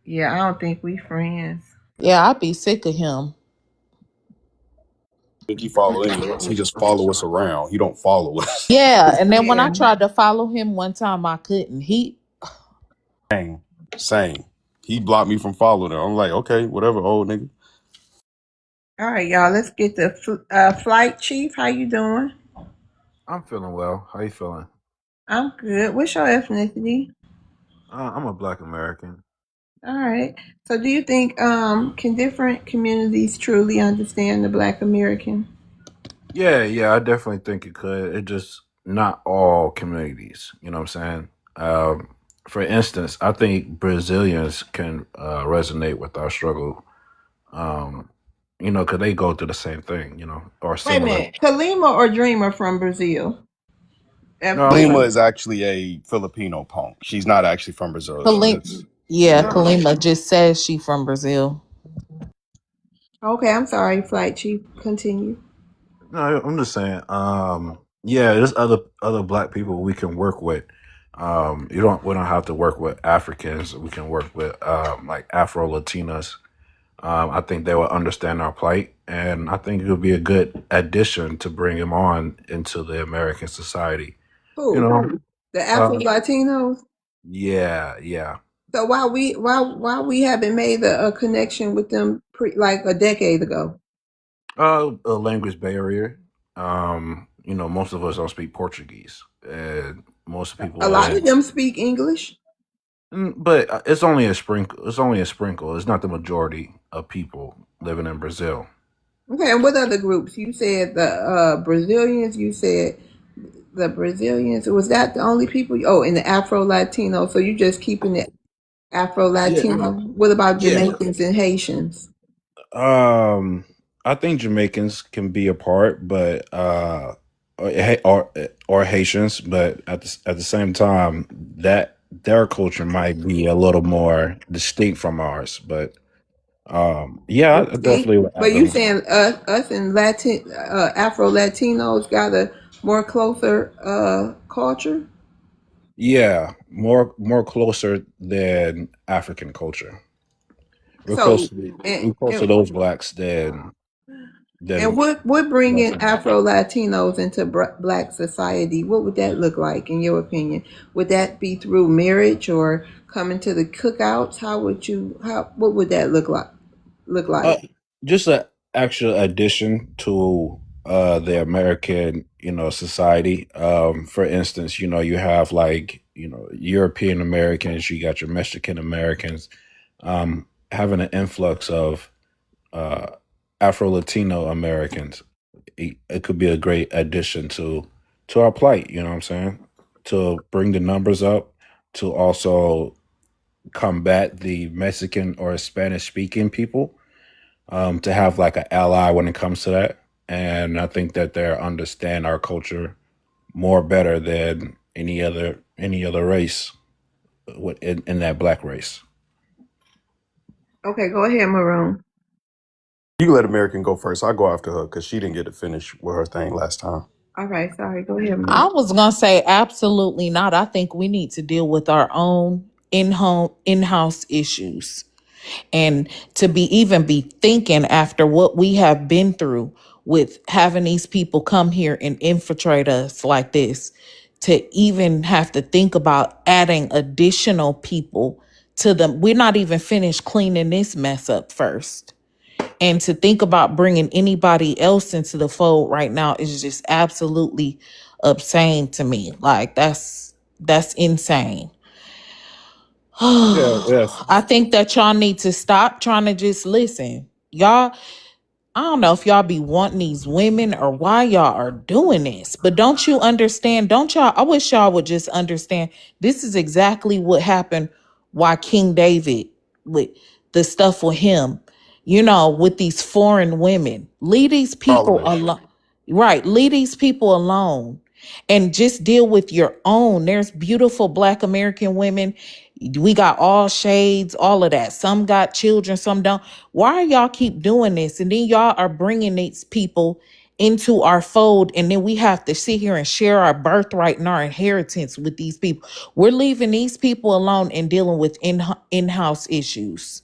Yeah, I don't think we friends. Yeah, I'd be sick of him. Think he follow any of us. He just follow us around. He don't follow us. Yeah, and then when I Yeah. tried to follow him one time, I couldn't. Same. Same. He blocked me from following him. I'm like, okay, whatever, old nigga. All right, y'all. Let's get the flight chief. How you doing? I'm feeling well. How you feeling? I'm good. What's your ethnicity? I'm a Black American. All right. So, do you think can different communities truly understand the Black American? Yeah, I definitely think it could. It just not all communities. You know what I'm saying? For instance, I think Brazilians can resonate with our struggle. Um, because they go through the same thing. Or Wait a similar. minute. Kalima or Dreamer from Brazil? Lima Um, Afro. is actually a Filipino punk. She's not actually from Brazil. She Kalim, just yeah, yeah. Kalima just says she from Brazil. Okay, I'm sorry, flight chief. Continue. no, I'm just saying. Yeah, there's other Black people we can work with. We don't have to work with Africans. We can work with like Afro Latinas. I think they will understand our plight, and I think it would be a good addition to bring them on into the American society. You Who? know, The uh, Afro Latinos? yeah. So why we haven't made a connection with them like a decade ago? A language barrier. Most of us don't speak Portuguese, and most A people lot in. of them speak English. But it's only a sprinkle. It's only a sprinkle. It's not the majority of people living in Brazil. Okay, and what other groups? You said the Brazilians. You said the Brazilians. Was that the only people? Oh, and the Afro Latino. So you just keeping it Afro Yeah, Latino. What about yeah. Jamaicans and Haitians? Um, I think Jamaicans can be a part, but or Haitians, but at the same time, that their culture might be a little more distinct from ours. But yeah, I See, definitely would add but you them. saying us and Latin Afro Latinos got a more closer culture? Yeah, more closer than African culture. We're close So to and we're close to and, those blacks than and what bringing Western. Afro Latinos into Black society? What would that look like in your opinion? Would that be through marriage or coming to the cookouts? How what would that look like? Uh, just an actual addition to the American, society. For instance, you have like, European Americans, you got your Mexican Americans, having an influx of uh, Afro Latino Americans. It could be a great addition to our plight. You know what I'm saying? To bring the numbers up, to also combat the Mexican or Spanish speaking people, to have like an ally when it comes to that. And I think that they understand our culture more better than any other race in that black race. Okay, go ahead, Maroon. You can let American go first. I'll go after her because she didn't get to finish with her thing last time. All right, sorry. Go ahead, I Maroon. was gonna say absolutely not. I think we need to deal with our own in-house issues. And to be thinking after what we have been through with having these people come here and infiltrate us like this, to even have to think about adding additional people to them. We're not even finished cleaning this mess up first. And to think about bringing anybody else into the fold right now is just absolutely obscene to me. Like that's insane. Yeah, yes. I think that y'all need to stop trying to just listen. Y'all, I don't know if y'all be wanting these women or why y'all are doing this, but don't you understand? Don't y'all? I wish y'all would just understand this is exactly what happened why King David, with the stuff with him, with these foreign women. Leave these people Solomon. alone. Right. Leave these people alone and just deal with your own. There's beautiful Black American women. We got all shades, all of that. Some got children, some don't. Why y'all keep doing this? And then y'all are bringing these people into our fold, and then we have to sit here and share our birthright and our inheritance with these people. We're leaving these people alone and dealing with in-house issues.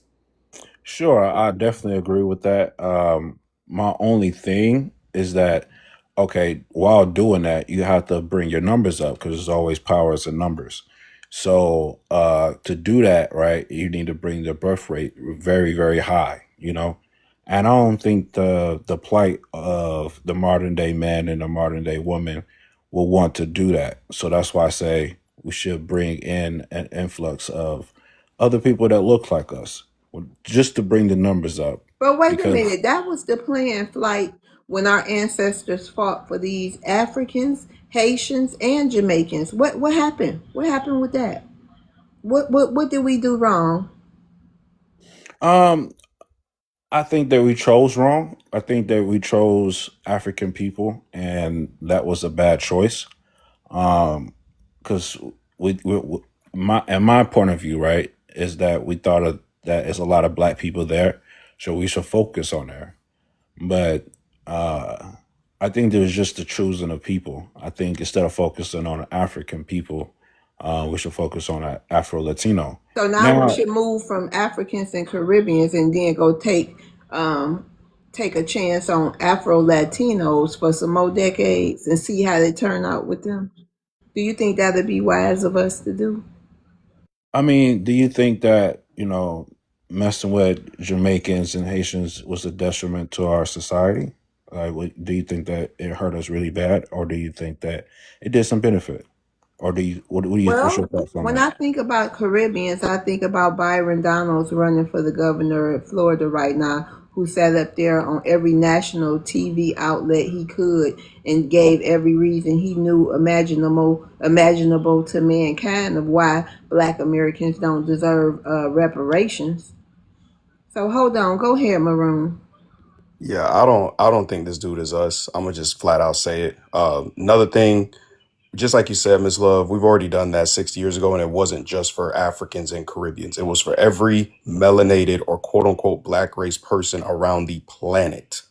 Sure, I definitely agree with that. My only thing is that, okay, while doing that, you have to bring your numbers up because there's always powers in numbers. So to do that, right, you need to bring the birth rate very, very high, you know? And I don't think the plight of the modern day man and the modern day woman will want to do that. So that's why I say we should bring in an influx of other people that look like us, just to bring the numbers up. But wait a Because minute, that was the plan, Flight, when our ancestors fought for these Africans, Haitians, and Jamaicans. What happened? What happened with that? What did we do wrong? um I think that we chose wrong. I think that we chose African people, and that was a bad choice. Because we my and my point of view, right, is that we thought of that there's a lot of black people there, so we should focus on there. But uh, I think there was just the choosing of people. I think instead of focusing on African people, we should focus on Afro Latino. So now we Now, should move from Africans and Caribbeans and then go um, take a chance on Afro Latinos for some more decades and see how they turn out with them. Do you think that'd be wise of us to do? I mean, do you think that, messing with Jamaicans and Haitians was a detriment to our society? Like, do you think that it hurt us really bad, or do you think that it did some benefit? Or what's your Well, thoughts on when that? I think about Caribbeans, I think about Byron Donalds running for the governor of Florida right now, who sat up there on every national TV outlet he could and gave every reason he knew imaginable to mankind of why Black Americans don't deserve reparations. So hold on, go ahead, Maroon. Yeah, I don't think this dude is us. I'm gonna just flat out say it. Another thing, just like you said, Miss Love, we've already done that 60 years ago, and it wasn't just for Africans and Caribbeans. It was for every melanated or quote unquote black race person around the planet.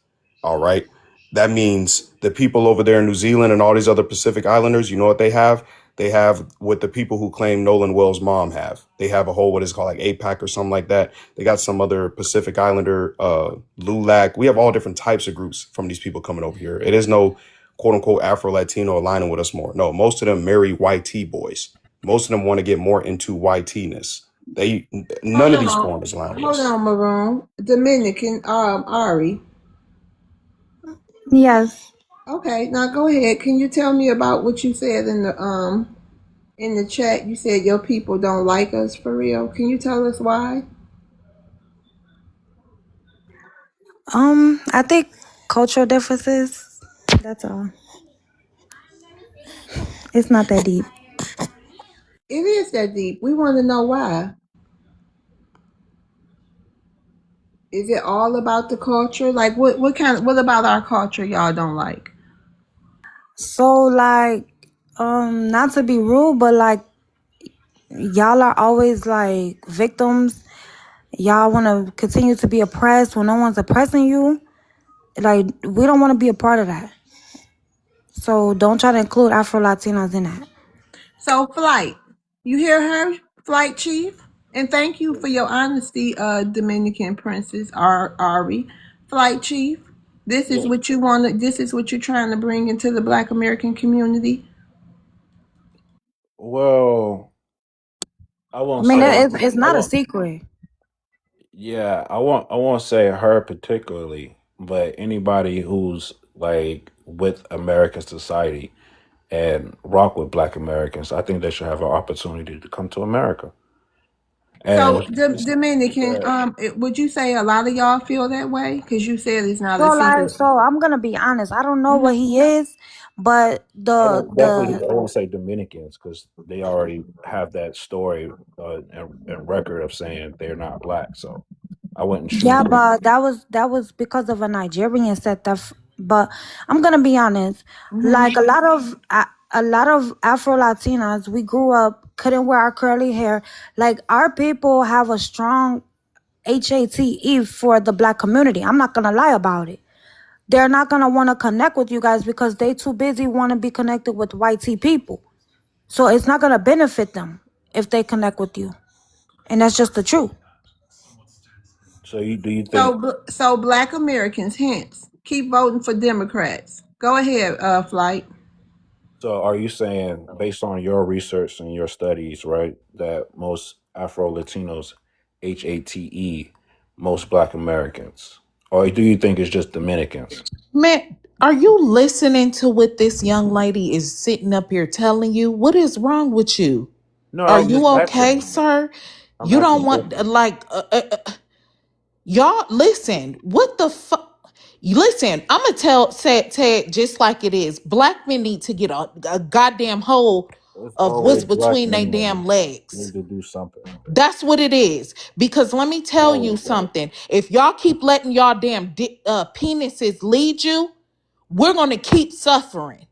All right. That means the people over there in New Zealand and all these other Pacific Islanders, you know what they have? They have what the people who claim Nolan Wells' mom have. They have a whole, what is called like APAC or something like that. They got some other Pacific Islander, LULAC. We have all different types of groups from these people coming over here. It is no quote unquote Afro Latino aligning with us more. No, most of them marry YT boys. Most of them want to get more into YT-ness. None Hold of these on, forms align with hold us. on, Maroon. Dominican, Ari. Yes. Okay, now go ahead. Can you tell me about what you said in the chat? You said your people don't like us for real. Can you tell us why? I think cultural differences. That's all. It's not that deep. It is that deep. We want to know why. Is it all about the culture? Like what about our culture y'all don't like? So like, not to be rude, but like y'all are always like victims. Y'all want to continue to be oppressed when no one's oppressing you. Like we don't want to be a part of that. So don't try to include Afro Latinos in that. So Flight, you hear her, Flight Chief? And thank you for your honesty, Dominican Princess Ari. Flight Chief, Yeah. this is what you're trying to bring into the Black American community. Well, I I won't mean, say. it's I not a won't. secret. Yeah, I won't say her particularly, but anybody who's like with American society and rock with Black Americans, I think they should have an opportunity to come to America. So, And Dominican, would you say a lot of y'all feel that way? Because you said it's not So a like, secret. so I'm gonna be honest. I don't know Mhm. what he is, but I won't say Dominicans because they already have that story and record of saying they're not black. So I wouldn't choose yeah, them. but that was because of a Nigerian set that. But I'm gonna be honest. Mhm. Like a lot of Afro Latinas, we grew up couldn't wear our curly hair. Like our people have a strong HATE for the black community. I'm not gonna lie about it. they're not gonna want to connect with you guys because they too busy want to be connected with white tea people. So it's not gonna benefit them if they connect with you, and that's just the truth. So do you think? So Black Americans, hence, keep voting for Democrats. Go ahead, Flight. So are you saying, based on your research and your studies, right, that most Afro Latinos, HATE, most Black Americans, or do you think it's just Dominicans? Man, are you listening to what this young lady is sitting up here telling you? What is wrong with you? No, Are I'm you just okay, asking. sir? I'm You don't asking. want, y'all, listen, what the fuck? Listen, I'm going to say it just like it is. Black men need to get a goddamn hold It's of what's always black between their men that damn legs. need to do something. That's what it is. Because let me tell you Always. something. If y'all keep letting y'all damn penises lead you, we're going to keep suffering.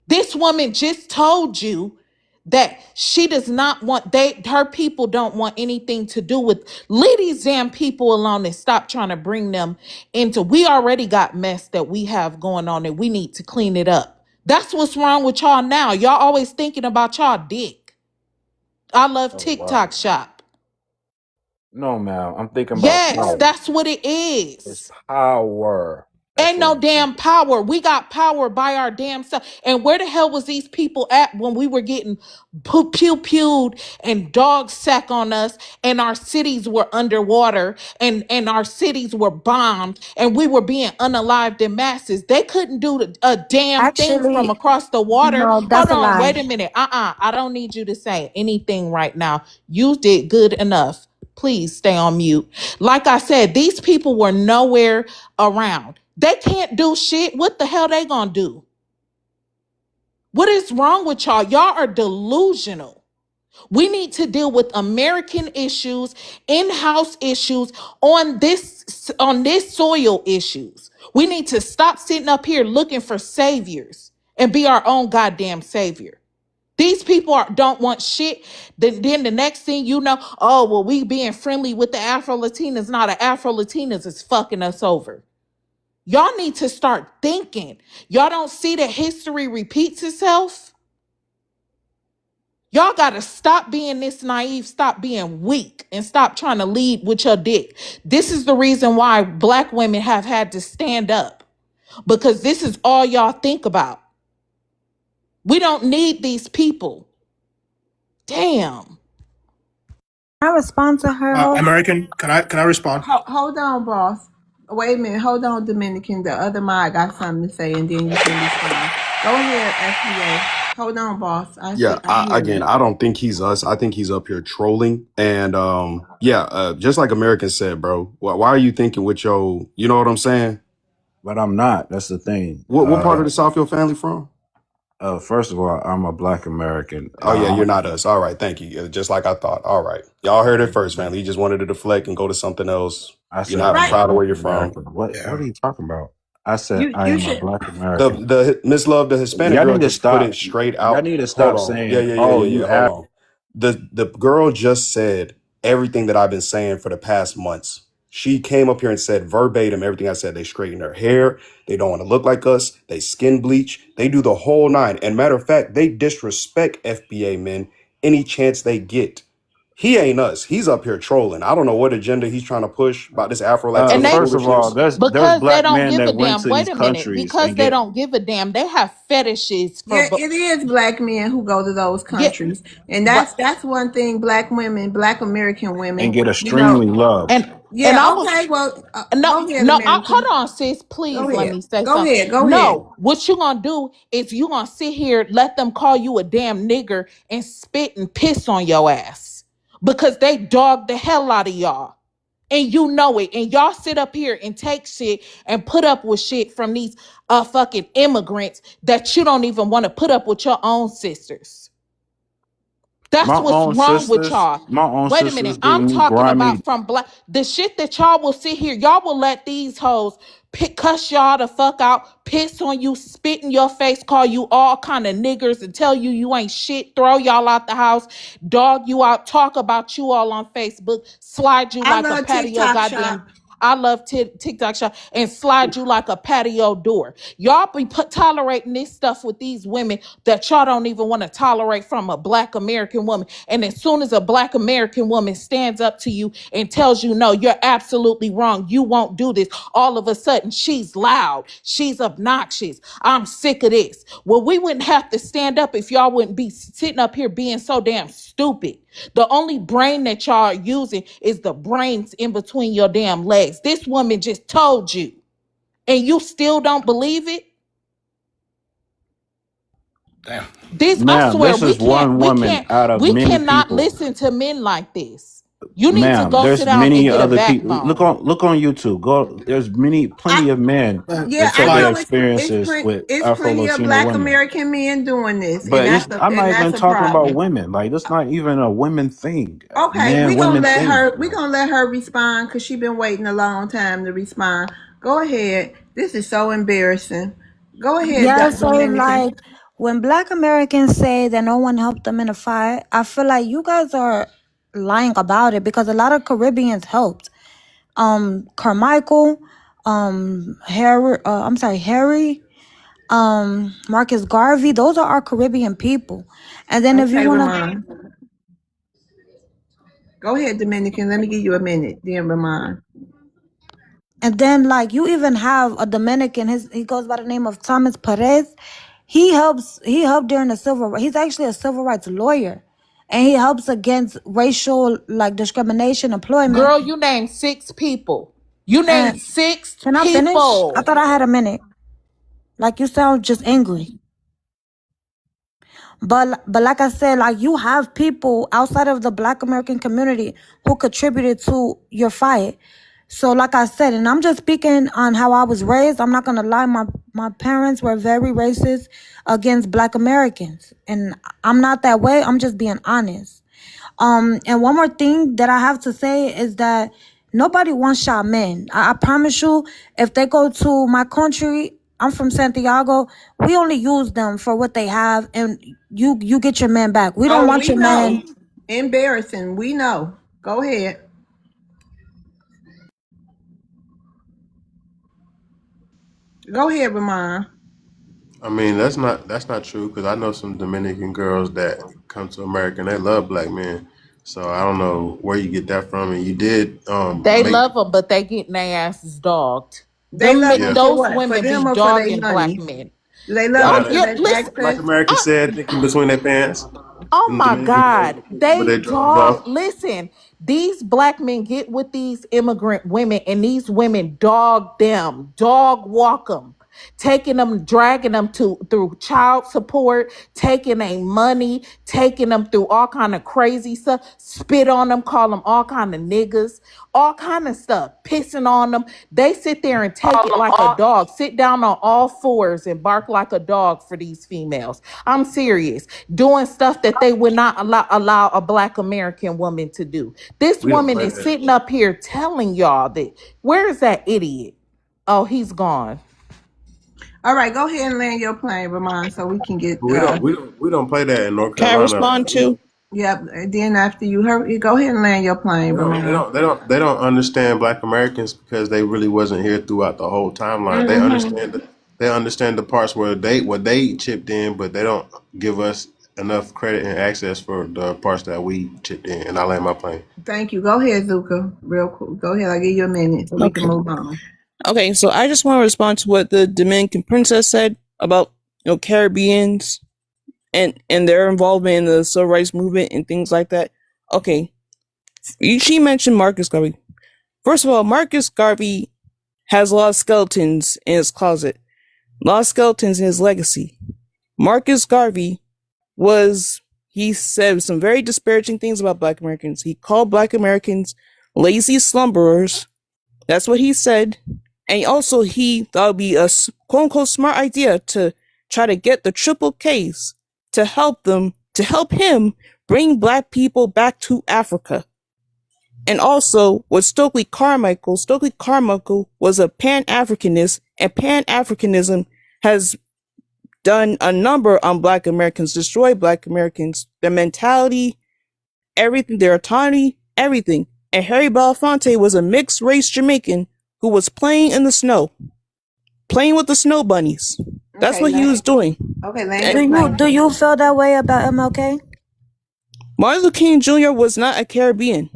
This woman just told you that she does not want her people don't want anything to do with. Leave these damn people alone and stop trying to bring them into. We already got mess that we have going on and we need to clean it up. That's what's wrong with y'all now. Y'all always thinking about y'all dick. I love Oh wow. TikTok shop. No, man. I'm thinking about Yes, power. that's what it It's is. power. That's Ain't what no I'm damn thinking. power. We got power by our damn self. And where the hell was these people at when we were getting pew-pewed and dog sack on us and our cities were underwater and our cities were bombed and we were being unalived in masses? They couldn't do a damn thing from Actually, across the water. no, Hold that's a on, lie. wait a minute. I don't need you to say anything right now. You did good enough. Please stay on mute. Like I said, these people were nowhere around. They can't do shit. What the hell they gonna do? What is wrong with y'all? Y'all are delusional. We need to deal with American issues, in-house issues, on this soil issues. We need to stop sitting up here looking for saviors and be our own goddamn savior. These people don't want shit. Then the next thing you know, oh, well, we being friendly with the Afro Latinas. Not the Afro Latinas is fucking us over. Y'all need to start thinking. Y'all don't see that history repeats itself? Y'all got to stop being this naive, stop being weak, and stop trying to lead with your dick. This is the reason why Black women have had to stand up, because this is all y'all think about. We don't need these people. Damn. Can I respond to her, host? American, can I respond? Hold on, boss. Wait a minute. Hold on, Dominican. The other mod got something to say, and then you can respond. Go ahead, FBA. Hold on, boss. Yeah, I hear again, you. I don't think he's us. I think he's up here trolling. And yeah, just like American said, bro. Why are you thinking with your, you know what I'm saying? But I'm not. That's the thing. What part of the South your family from? First of all, I'm a Black American. Oh yeah, you're not us. All right, thank you. Yeah, just like I thought. All right, y'all heard it first, family. You just wanted to deflect and go to something else. I You're said not I'm a Right. proud of Black where you're from. American. What Yeah. are you talking about? I said You I you am a should. Black The American. Miss Love, the Hispanic Y'all girl, need to just put stop. it straight Y'all out. need to Hold stop on. Yeah, saying, yeah, yeah, "Oh, yeah, you yeah. Hold have." on. The girl just said everything that I've been saying for the past months. She came up here and said verbatim everything I said. They straighten their hair. They don't want to look like us. They skin bleach. They do the whole nine. And matter of fact, they disrespect FBA men any chance they get. He ain't us. He's up here trolling. I don't know what agenda he's trying to push about this Afro And Latino they, First of all, foolishness. there's because they Black don't men give a that went damn. to Wait these a minute. countries Because and they get. don't give a damn. They have fetishes for, Yeah, it is Black men who go to those yeah, countries, and but that's one thing. Black women, Black American And women, get you know. extremely loved. and I Yeah. was Okay. Well, no, go ahead, no. Hold American. on, sis. Go Please let ahead. me say Go something. ahead. Go ahead. No, what you gonna do is you gonna sit here, let them call you a damn nigger, and spit and piss on your ass because they dog the hell out of y'all. And you know it. And y'all sit up here and take shit and put up with shit from these fucking immigrants that you don't even want to put up with your own sisters. My That's what's own wrong with sisters, y'all. my own Wait a minute. sisters I'm gave me talking grimy. about from Black. The shit that y'all will sit here, y'all will let these hoes cuss y'all the fuck out, piss on you, spit in your face, call you all kind of niggers, and tell you you ain't shit, throw y'all out the house, dog you out, talk about you all on Facebook, slide you I like a love patio TikTok goddamn. shop. I love TikTok shop and slide you like a patio door. Y'all be tolerating this stuff with these women that y'all don't even want to tolerate from a Black American woman. And as soon as a Black American woman stands up to you and tells you, no, you're absolutely wrong, you won't do this, all of a sudden she's loud, she's obnoxious, I'm sick of this. Well, we wouldn't have to stand up if y'all wouldn't be sitting up here being so damn stupid. The only brain that y'all are using is the brains in between your damn legs. This woman just told you, and you still don't believe it? Damn. This, I Ma'am, swear, this is one woman out of we many cannot people. listen to men like this. You need to Ma'am, go sit there's down and many get a other people. backbone. Look on YouTube. Go. There's plenty I of men Yeah, that I tell their know experiences with it's Afro plenty of Latino Black women. American men doing this, But I'm and not that's even a talking about problem. women. Like that's not even a women thing, Okay, man women thing. we Like, gonna let her respond because she been waiting a long time to respond. Go ahead. This is so embarrassing. Go ahead, Yeah, so Dominican. like when Black Americans say that no one helped them in a fight, I feel like you guys are lying about it because a lot of Caribbeans helped. Carmichael, Harry, Marcus Garvey, those are our Caribbean people. And then if you Okay, wanna Ramon. Go ahead, Dominican. Let me give you a minute, then Ramon. And then like you even have a Dominican, he goes by the name of Thomas Perez. He helped during the he's actually a civil rights lawyer. And he helps against racial like discrimination, employment. Girl, you named 6 people. You And named 6 can I finish? I people. thought I had a minute. Like you sound just angry. But like I said, like you have people outside of the Black American community who contributed to your fight. So like I said, and I'm just speaking on how I was raised. I'm not gonna lie, my parents were very racist against Black Americans. And I'm not that way. I'm just being honest. And one more thing that I have to say is that nobody wants shot men. I promise you, if they go to my country, I'm from Santiago, we only use them for what they have, and you get your man back. We don't Oh, want we your know. man. Embarrassing. We know. Go ahead. Go ahead, Ramon. I mean, that's not true because I know some Dominican girls that come to America and they love black men. So I don't know where you get that from. And you did They make love them, but they getting their asses dogged. They love them yeah. for Those what? For women be them or for their dogging Black money? men. Do they love What them a because they Listen, Black access? American said thinking between their pants. oh Them my Dominican girls God. with They their drawers dog, off. listen, these Black men get with these immigrant women, and these women dog them, dog walk them, taking them, dragging them through child support, taking their money, taking them through all kind of crazy stuff, spit on them, call them all kind of niggas, all kind of stuff, pissing on them. They sit there and take it like a dog, sit down on all fours and bark like a dog for these females. I'm serious. Doing stuff that they would not allow a Black American woman to do. This We don't woman play is that. sitting up here telling y'all that. Where is that idiot? Oh, he's gone. All right, go ahead and land your plane, Ramon, so we can get. But we don't play that in North Can I Carolina. respond to? Yep. And then after you hurry, go ahead and land your plane, They don't. They Ramon. don't. They don't. They don't understand Black Americans because they really wasn't here throughout the whole timeline. They Mm-hmm. understand. They understand the parts where they chipped in, but they don't give us enough credit and access for the parts that we chipped in. And I land my plane. Thank you. Go ahead, Zuka. Real cool. Go ahead. I'll give you a minute so we can Okay. move on. Okay, so I just want to respond to what the Dominican princess said about Caribbeans and their involvement in the civil rights movement and things like that. Okay, she mentioned Marcus Garvey. First of all, Marcus Garvey has a lot of skeletons in his closet, a lot of skeletons in his legacy. Marcus Garvey he said some very disparaging things about Black Americans. He called Black Americans lazy slumberers. That's what he said. And also, he thought it would be a quote unquote smart idea to try to get the triple Ks to help him bring Black people back to Africa. And also, with Stokely Carmichael was a Pan-Africanist, and Pan-Africanism has done a number on Black Americans, destroyed Black Americans, their mentality, everything, their autonomy, everything. And Harry Belafonte was a mixed race Jamaican who was playing in the snow, playing with the snow bunnies. That's Okay, what he was doing. Okay, Lane, And explain. Do you feel that way about MLK? Martin Luther King Jr. was not a Caribbean.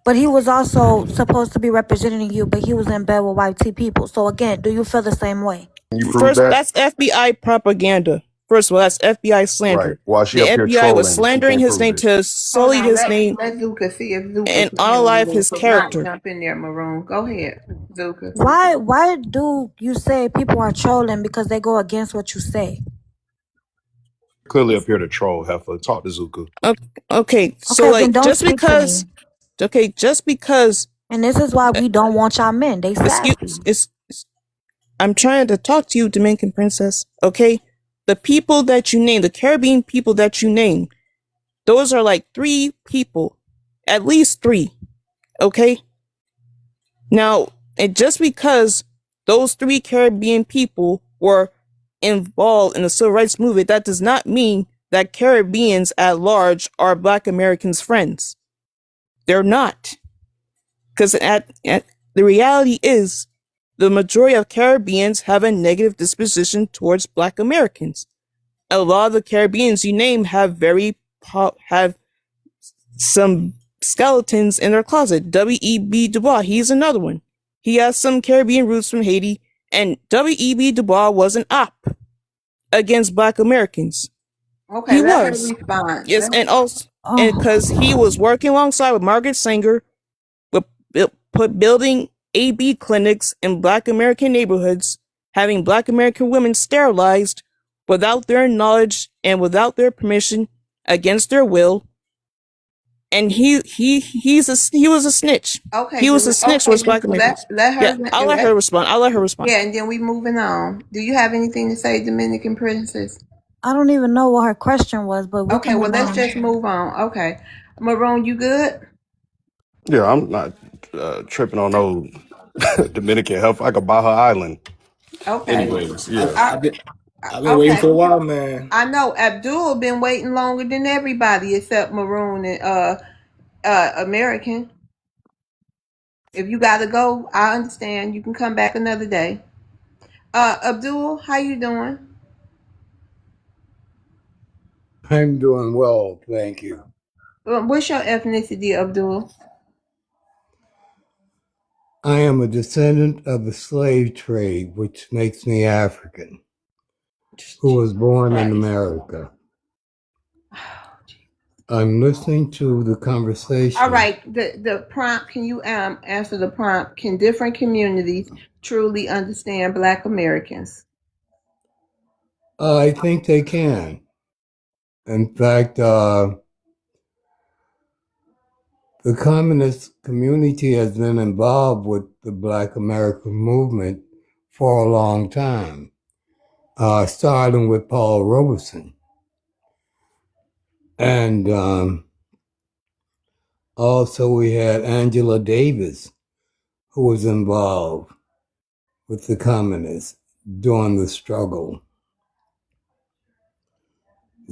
But he was also supposed to be representing you, but he was in bed with white people. So again, do you feel the same way? Can you prove First, that? that's FBI propaganda. First of all, that's FBI slander. Right. While she The up here FBI was trolling, she slandering can't his prove name it. to sully his name Let Zuka see if Zuka and can unalive his not character. jump in there, Maroon. Go ahead, Zuka. Why do you say people are trolling because they go against what you say? Clearly up here to troll, Heifer. Talk to Zuka. Okay, so Okay, like then don't just speak to me. because And this is why we don't want y'all men. They sassy. I'm trying to talk to you, Dominican princess. Okay, the people that you name, the Caribbean people that you name, those are like 3 people, at least 3. Okay. Now, and just because those 3 Caribbean people were involved in the civil rights movement, that does not mean that Caribbeans at large are Black Americans' friends. They're not. Because the reality is, the majority of Caribbeans have a negative disposition towards Black Americans. A lot of the Caribbeans you name have have some skeletons in their closet. W.E.B. Du Bois, he's another one. He has some Caribbean roots from Haiti, and W.E.B. Du Bois was an op against Black Americans. Okay, He let was. her respond. Yes, and also, and because he was working alongside with Margaret Sanger, building AB clinics in Black American neighborhoods, having Black American women sterilized without their knowledge and without their permission, against their will. And he was a snitch. Okay, he was a snitch towards Black Americans. Let her. Yeah, I'll let her respond. Yeah, and then we moving on. Do you have anything to say, Dominican princess? I don't even know what her question was, but we Okay, well let's just move on. Okay, Maroon, you good? Yeah, I'm not tripping on no Dominican Heifer. I could buy her island. Okay. Anyways, yeah. I've been waiting for a while, man. I know Abdul been waiting longer than everybody except Maroon and American. If you gotta go, I understand. You can come back another day. Abdul, how you doing? I'm doing well, thank you. What's your ethnicity, Abdul? I am a descendant of the slave trade, which makes me African, who was born in America. I'm listening to the conversation. All right, the prompt, can you answer the prompt? Can different communities truly understand Black Americans? I think they can. In fact, the communist community has been involved with the Black American movement for a long time, starting with Paul Robeson. And also we had Angela Davis, who was involved with the communists during the struggle.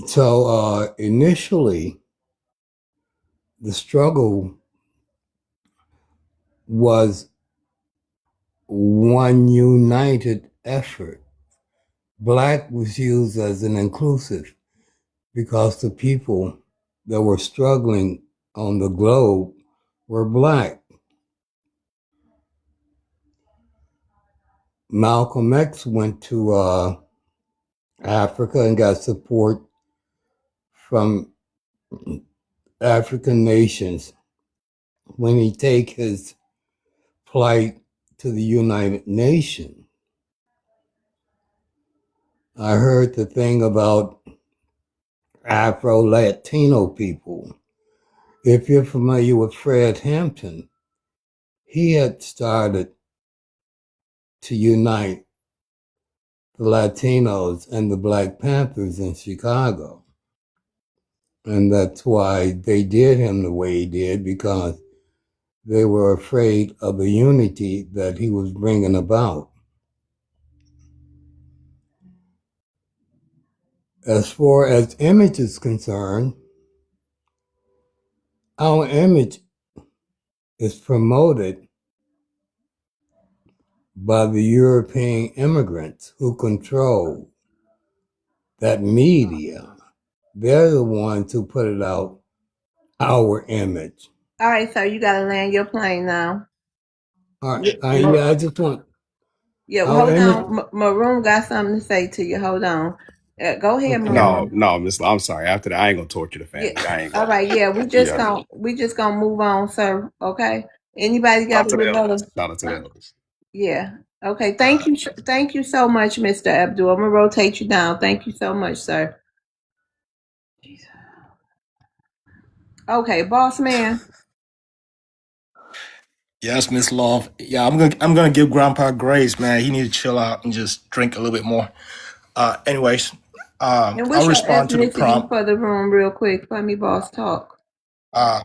So initially, the struggle was one united effort. Black was used as an inclusive because the people that were struggling on the globe were Black. Malcolm X went to Africa and got support from African nations when he take his flight to the United Nations. I heard the thing about Afro-Latino people. If you're familiar with Fred Hampton, he had started to unite the Latinos and the Black Panthers in Chicago. And that's why they did him the way he did, because they were afraid of the unity that he was bringing about. As far as image is concerned, our image is promoted by the European immigrants who control that media. They're the ones who put it out, our image. All right, sir, you got to land your plane now. All right, I just want Yeah, well, our hold image. on. Maroon got something to say to you. Hold on. Go ahead, Okay. Maroon. No, Miss. I'm sorry. After that, I ain't gonna torture the Yeah. family. I ain't All gonna. right. Yeah, Yeah. we just gonna move on, sir. Okay. Anybody Shout got out a to the rebuttal? elders. Shout out to the elders. Yeah. Okay. Thank you. Thank you so much, Mr. Abdul. I'm gonna rotate you down. Thank you so much, sir. Okay, boss man. Yes, Miss Love. Yeah, I'm gonna give Grandpa grace, man. He need to chill out and just drink a little bit more. Anyways, And I'll what's your respond to the ethnicity prompt. for the room, real quick? Let me, boss, talk. Uh,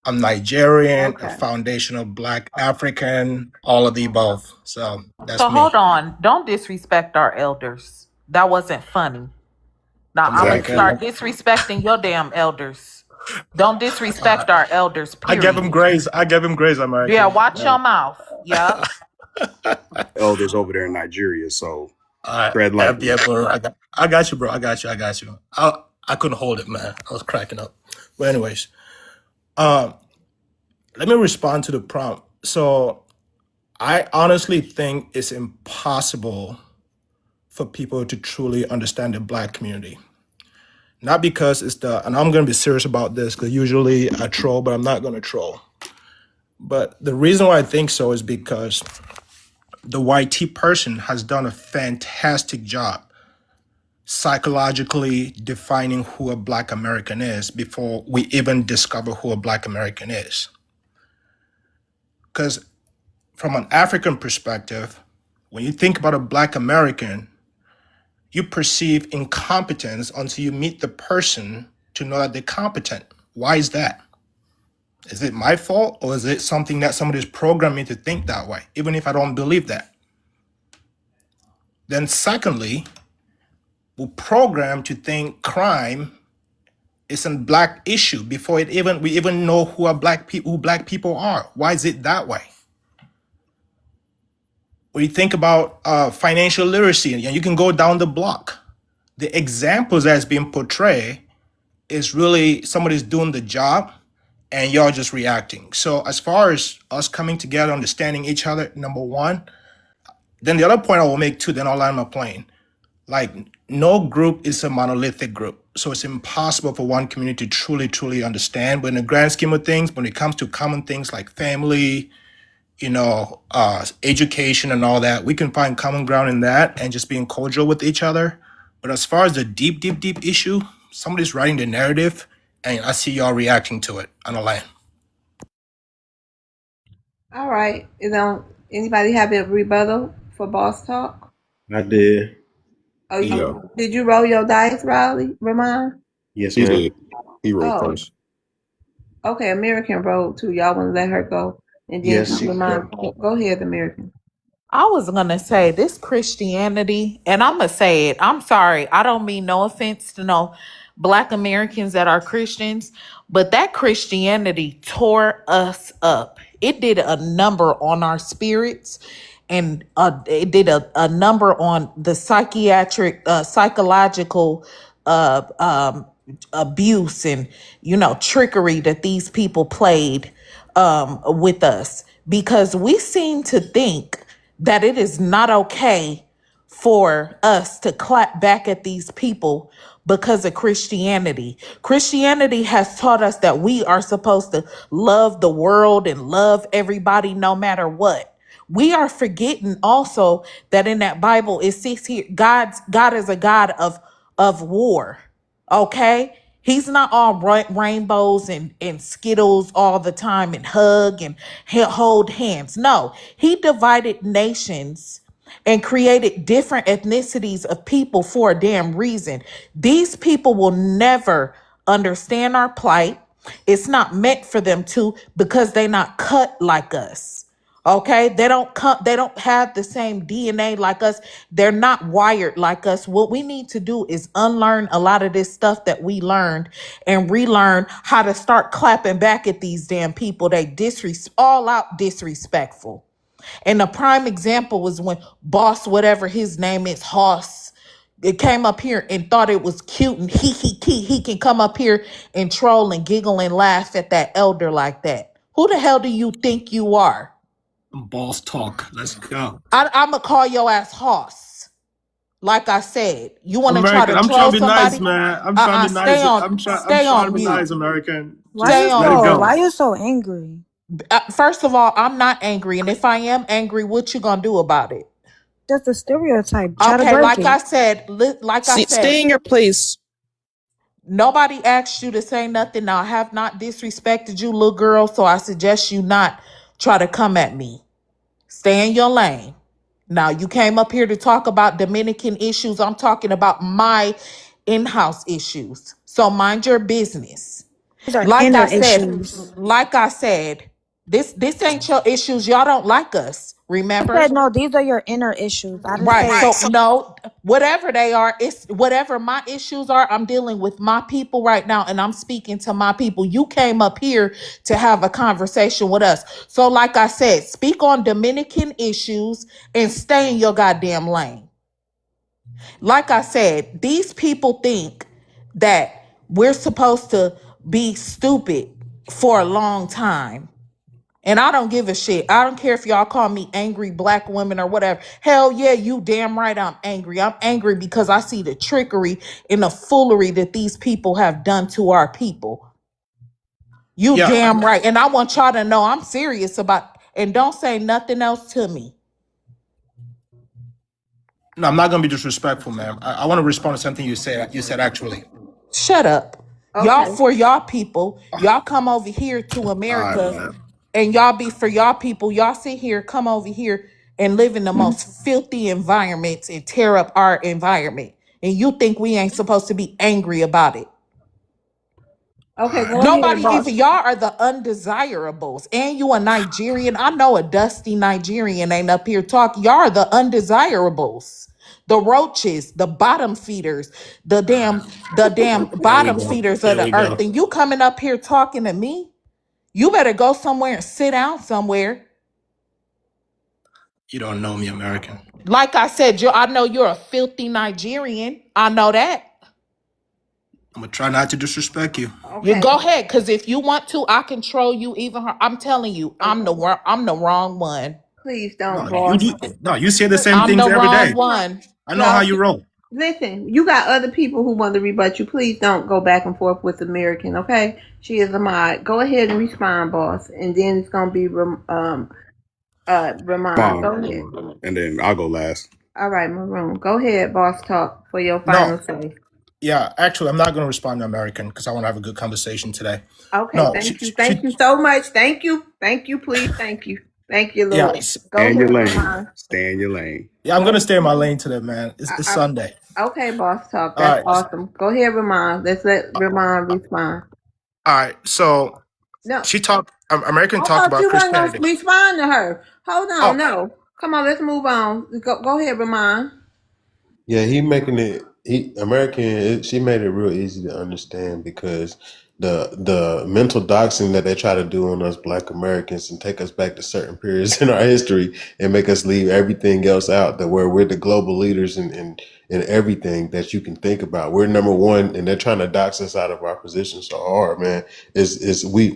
I'm Nigerian, a Okay. foundational Black African, all of the above. So that's So hold me. on. Don't disrespect our elders. That wasn't funny. Now I'm I'm gonna Exactly. African. start disrespecting your damn elders. Don't disrespect our elders, I gave him period. grace. I gave him grace, Yeah, American. watch your mouth. Yep. Elders over there in Nigeria. So All tread right, lightly. yeah, bro. I got you, bro. I got you. I couldn't hold it, man. I was cracking up. But anyways, um, let me respond to the prompt. So I honestly think it's impossible for people to truly understand the Black community. Not because and I'm going to be serious about this because usually I troll, but I'm not going to troll. But the reason why I think so is because the YT person has done a fantastic job psychologically defining who a Black American is before we even discover who a Black American is. Because from an African perspective, when you think about a Black American, you perceive incompetence until you meet the person to know that they're competent. Why is that? Is it my fault or is it something that somebody's programmed me to think that way, even if I don't believe that? Then secondly, we're programmed to think crime is a Black issue before we even know who Black people are. Why is it that way? When you think about financial literacy, and you can go down the block, the examples that's being portrayed is really somebody's doing the job and y'all just reacting. So as far as us coming together, understanding each other, number one, then the other point I will make too, then I'll land my plane. Like no group is a monolithic group. So it's impossible for one community to truly understand. But in the grand scheme of things, when it comes to common things like family, education and all that, we can find common ground in that and just being cordial with each other. But as far as the deep issue, somebody's writing the narrative and I see y'all reacting to it on the land. All right. Anybody have a rebuttal for boss talk? I did. Oh, Yeah, did you roll your dice, Riley? Ramon? Yes, he ma'am. did. He wrote Oh, first. okay. American rolled too. Y'all want to let her go, and then Yes, she can Ramon, go. go ahead, American. I was gonna say this Christianity, and I'm gonna say it. I'm sorry. I don't mean no offense to no Black Americans that are Christians, but that Christianity tore us up. It did a number on our spirits, and it did a number on the psychological uh, um, abuse and trickery that these people played with us, because we seem to think that it is not okay for us to clap back at these people because of Christianity. Christianity has taught us that we are supposed to love the world and love everybody no matter what. We are forgetting also that in that Bible it says here God is a God of war. Okay? He's not all rainbows and skittles all the time and hug and hold hands. No, he divided nations and created different ethnicities of people for a damn reason. These people will never understand our plight. It's not meant for them to, because they're not cut like us. Okay, they don't have the same DNA like us. They're not wired like us. What we need to do is unlearn a lot of this stuff that we learned and relearn how to start clapping back at these damn people. They all out disrespectful. And the prime example was when Boss, whatever his name is, Hoss, it came up here and thought it was cute and he can come up here and troll and giggle and laugh at that elder like that. Who the hell do you think you are? Boss talk. Let's go. I'm gonna call your ass Hoss. Like I said, you want to try American, to I'm trying troll to be nice, somebody? man. I'm trying to be nice. I'm Stay trying to on be mute. nice, American. Why Stay you Just let on it so mute. go. why you so angry? First of all, I'm not angry, and if I am angry, what you gonna do about it? Just a stereotype. Try to Okay, break like I it. said, Stay in your place. nobody asked you to say nothing. Now, I have not disrespected you, little girl, so I suggest you not try to come at me. Stay in your lane. Now, you came up here to talk about Dominican issues. I'm talking about my in-house issues. So mind your business. These are Like inner I said, issues. this ain't your issues. Y'all don't like us. I Remember? said no, these are your inner issues. I didn't Right. say So no, whatever they are, it's whatever my issues are. I'm dealing with my people right now, and I'm speaking to my people. You came up here to have a conversation with us. So, like I said, speak on Dominican issues and stay in your goddamn lane. Like I said, these people think that we're supposed to be stupid for a long time. And I don't give a shit. I don't care if y'all call me angry black women or whatever. Hell yeah, you damn right I'm angry. I'm angry because I see the trickery and the foolery that these people have done to our people. You Yeah. damn right. And I want y'all to know I'm serious about, and don't say nothing else to me. No, I'm not gonna be disrespectful, ma'am. I want to respond to something you said. You said actually. Shut up. Y'all Okay. for y'all people. Y'all come over here to All right, America man. and y'all be for y'all people. Y'all sit here, come over here and live in the most filthy environments and tear up our environment. And you think we ain't supposed to be angry about it. Okay, go ahead, Nobody boss. even, y'all are the undesirables. And you a Nigerian. I know a dusty Nigerian ain't up here talking. Y'all are the undesirables. The roaches, the bottom feeders, the damn There we bottom go. feeders of There the we earth. go. And you coming up here talking to me? You better go somewhere and sit down somewhere. You don't know me, American. Like I said, I know you're a filthy Nigerian. I know that. I'm gonna try not to disrespect you. You Okay. go ahead, because if you want to, I control you even. I'm telling you, Okay. I'm the wrong one. Please No, don't, you boss. do. No, you say the same I'm things the every wrong day. one. I know how Y'all, you roll. listen, you got other people who want to rebut you. Please don't go back and forth with American, okay? She is a mod. Go ahead and respond, boss. And then it's going to be Ramon. Go ahead. And then I'll go last. All right, Maroon. Go ahead, boss talk for your No, final say. yeah. Actually, I'm not gonna respond to American because I want to have a good conversation today. Okay, No, thank you. Thank you so much. Thank you. Thank you, please. Thank you. Thank you, yeah, Lord. Go Stay in your ahead, lane. Ramon. Stay in your lane. yeah. I'm gonna stay in my lane today, man. It's I, Sunday. okay, boss talk. All That's right, awesome. Go ahead, Ramon. Let's let Ramon respond. all right. So No, she talked. American I talked thought about you weren't going to Christianity. respond to her. Hold on. Oh, No. Come on, let's move on. Go ahead, Ramon. Yeah, he making it. He American. She made it real easy to understand because the mental doxing that they try to do on us Black Americans and take us back to certain periods in our history and make us leave everything else out. That where we're the global leaders in everything that you can think about. We're number one, and they're trying to dox us out of our position so hard, man. Is we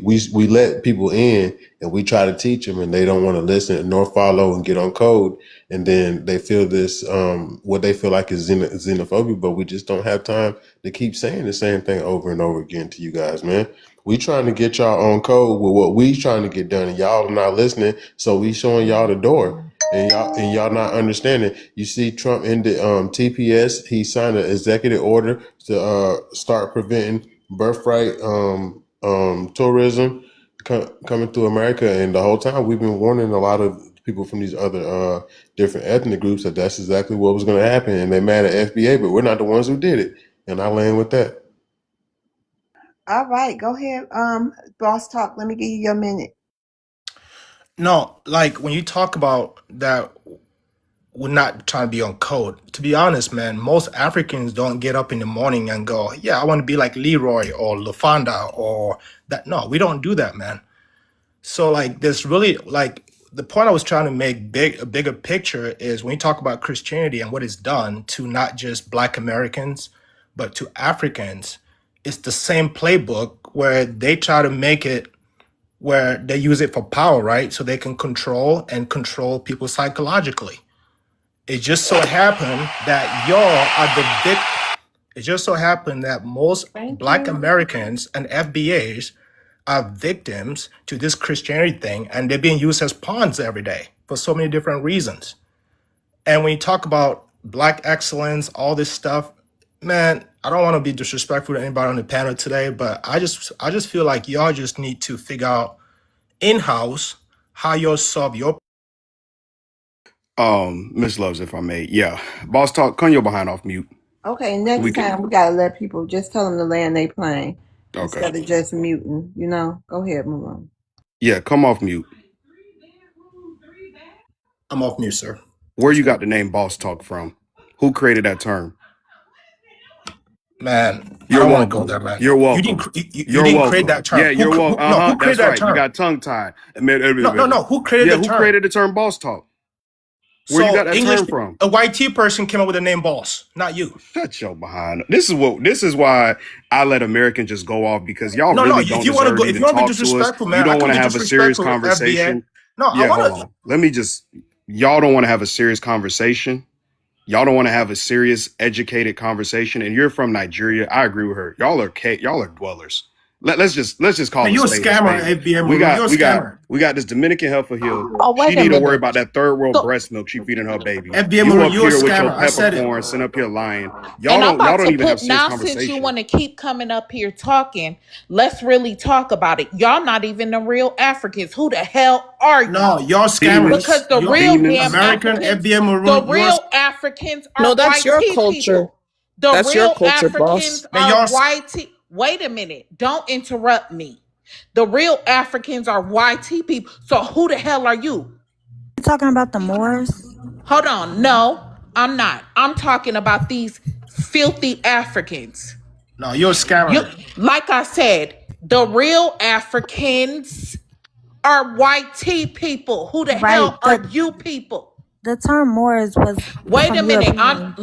let people in and we try to teach them, and they don't want to listen nor follow and get on code, and then they feel this what they feel like is xenophobia, but we just don't have time to keep saying the same thing over and over again to you guys, man. We trying to get y'all on code with what we trying to get done, and y'all are not listening, so we showing y'all the door, and y'all not understanding. You see Trump in the TPS, he signed an executive order to start preventing birthright tourism coming through America, and the whole time we've been warning a lot of people from these other different ethnic groups that that's exactly what was going to happen, and they mad at FBA, but we're not the ones who did it. And I land with that. All right, go ahead, boss talk. Let me give you your minute. no. Like when you talk about that, we're not trying to be on code. To be honest, man, most Africans don't get up in the morning and go, "Yeah, I want to be like Leroy or LaFonda or that." No, we don't do that, man. So like, there's really like the point I was trying to make a bigger picture is when you talk about Christianity and what it's done to not just Black Americans, but to Africans, it's the same playbook where they try to make it where they use it for power, right? So they can control people psychologically. It just so happened that y'all are the it just so happened that most Thank Black you. Americans and FBAs are victims to this Christianity thing, and they're being used as pawns every day for so many different reasons. And when you talk about Black excellence, all this stuff, man, I don't want to be disrespectful to anybody on the panel today, but I just feel like y'all just need to figure out in-house how you'll solve your Miss Loves, if I may. Yeah. Boss Talk, come your behind off mute. Okay, We next can time we gotta let people just tell them to land their plane okay. instead of just muting. You know, go ahead, Malone. Yeah, come off mute. I'm off mute, sir. Where you got the name Boss Talk from? Who created that term? Man, I You're don't want to go welcome. there, man. You're You welcome. didn't you You're didn't create welcome. that term. Yeah, you're welcome. No, Who who created That's that right. You term? got tongue tied. No. Who created Yeah, the who term? created the term Boss Talk? Where you So got that English, term from? a white T person came up with the name boss, not you. Shut your behind. This is why I let Americans just go off, because y'all No, really if don't you want to deserve go, to if you even want to be talk to us. disrespectful, You man, I don't can want be to have a serious disrespectful, FBA. conversation. No, I Yeah, hold want on. to. Let me just, y'all don't want to have a serious conversation. Y'all don't want to have a serious, educated conversation. And you're from Nigeria. I agree with her. Y'all are dwellers. Let's just call Man, a you're a spade a scammer, spade. FBA. We You're a got scammer. this Dominican heifer here. Oh, She wait a need to worry minute. about that third world So, breast milk she feeding her baby. FBA, You up you're a here with your scammer. I said it. peppercorn, sitting up here lying. and I'm Y'all about don't to even have put serious now, since you conversation. want to keep coming up here talking, let's really talk about it. Y'all not even the real Africans. Who the hell are No, you? you're Because scammers. Demons, the You're real damn demons. American Africans, FBA the Maroon. real Africans No, are that's white your tea culture. people. The That's your real culture, Africans boss. Man, are white tea. Wait a minute. Don't interrupt me. The real Africans are white tea people. So who the hell are you? You talking about the Moors? Hold on. No, I'm not. I'm talking about these filthy Africans. No, you're a You, scammer. like I said, the real Africans are white tea people. Who the Right. hell are you people? The term Moors was Wait a from minute. European.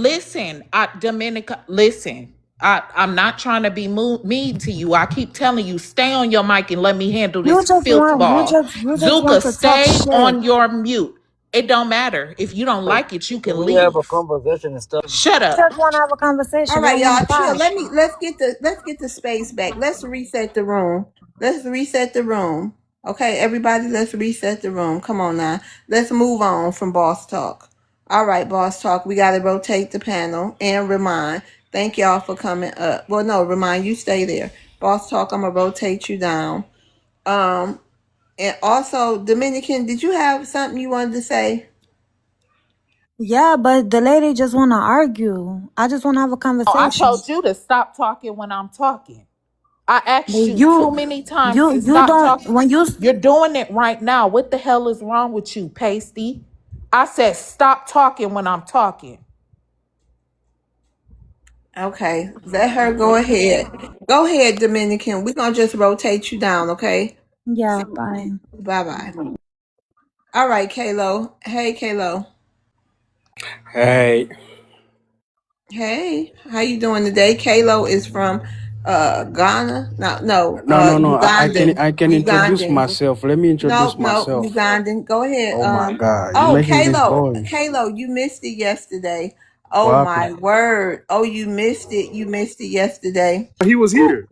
Dominica. Listen. I'm not trying to be mean to you. I keep telling you, stay on your mic and let me handle You this just filth want you ball. just you just Zuka, want to talk stay shit. on your mute. It don't matter. If you don't like it, you can Can we have a leave. conversation instead of Shut You up. just want to have a conversation. All You right, don't want y'all, to chill. fight. Let's get the space back. Let's reset the room. Let's reset the room. Okay, everybody, let's reset the room. Come on now. Let's move on from Boss Talk. All right, Boss Talk. We got to rotate the panel and remind. Thank y'all for coming up. Well, no, remind you stay there. Boss Talk, I'm gonna rotate you down. And also, Dominican, did you have something you wanted to say? Yeah, but the lady just want to argue. I just want to have a Oh, I conversation. told you to stop talking when I'm talking. I asked But you too many times to you stop don't talking. when you You're doing it right now. What the hell is wrong with you, Pasty? I said stop talking when I'm talking. Okay, let her go ahead. Go ahead, Dominican. We're gonna just rotate you down, okay? yeah, fine. Bye bye. All right, Kalo. Hey, Kalo. Hey, Hey, how you doing today? Kalo is from Ghana. no. Ugandan. I can introduce Ugandan. myself. Let me introduce No, myself. Ugandan. Go ahead. Oh my God, you're Oh, making this boring. Kalo, you missed it yesterday. What Oh happened? my word. Oh, you missed it. You missed it yesterday. He was here.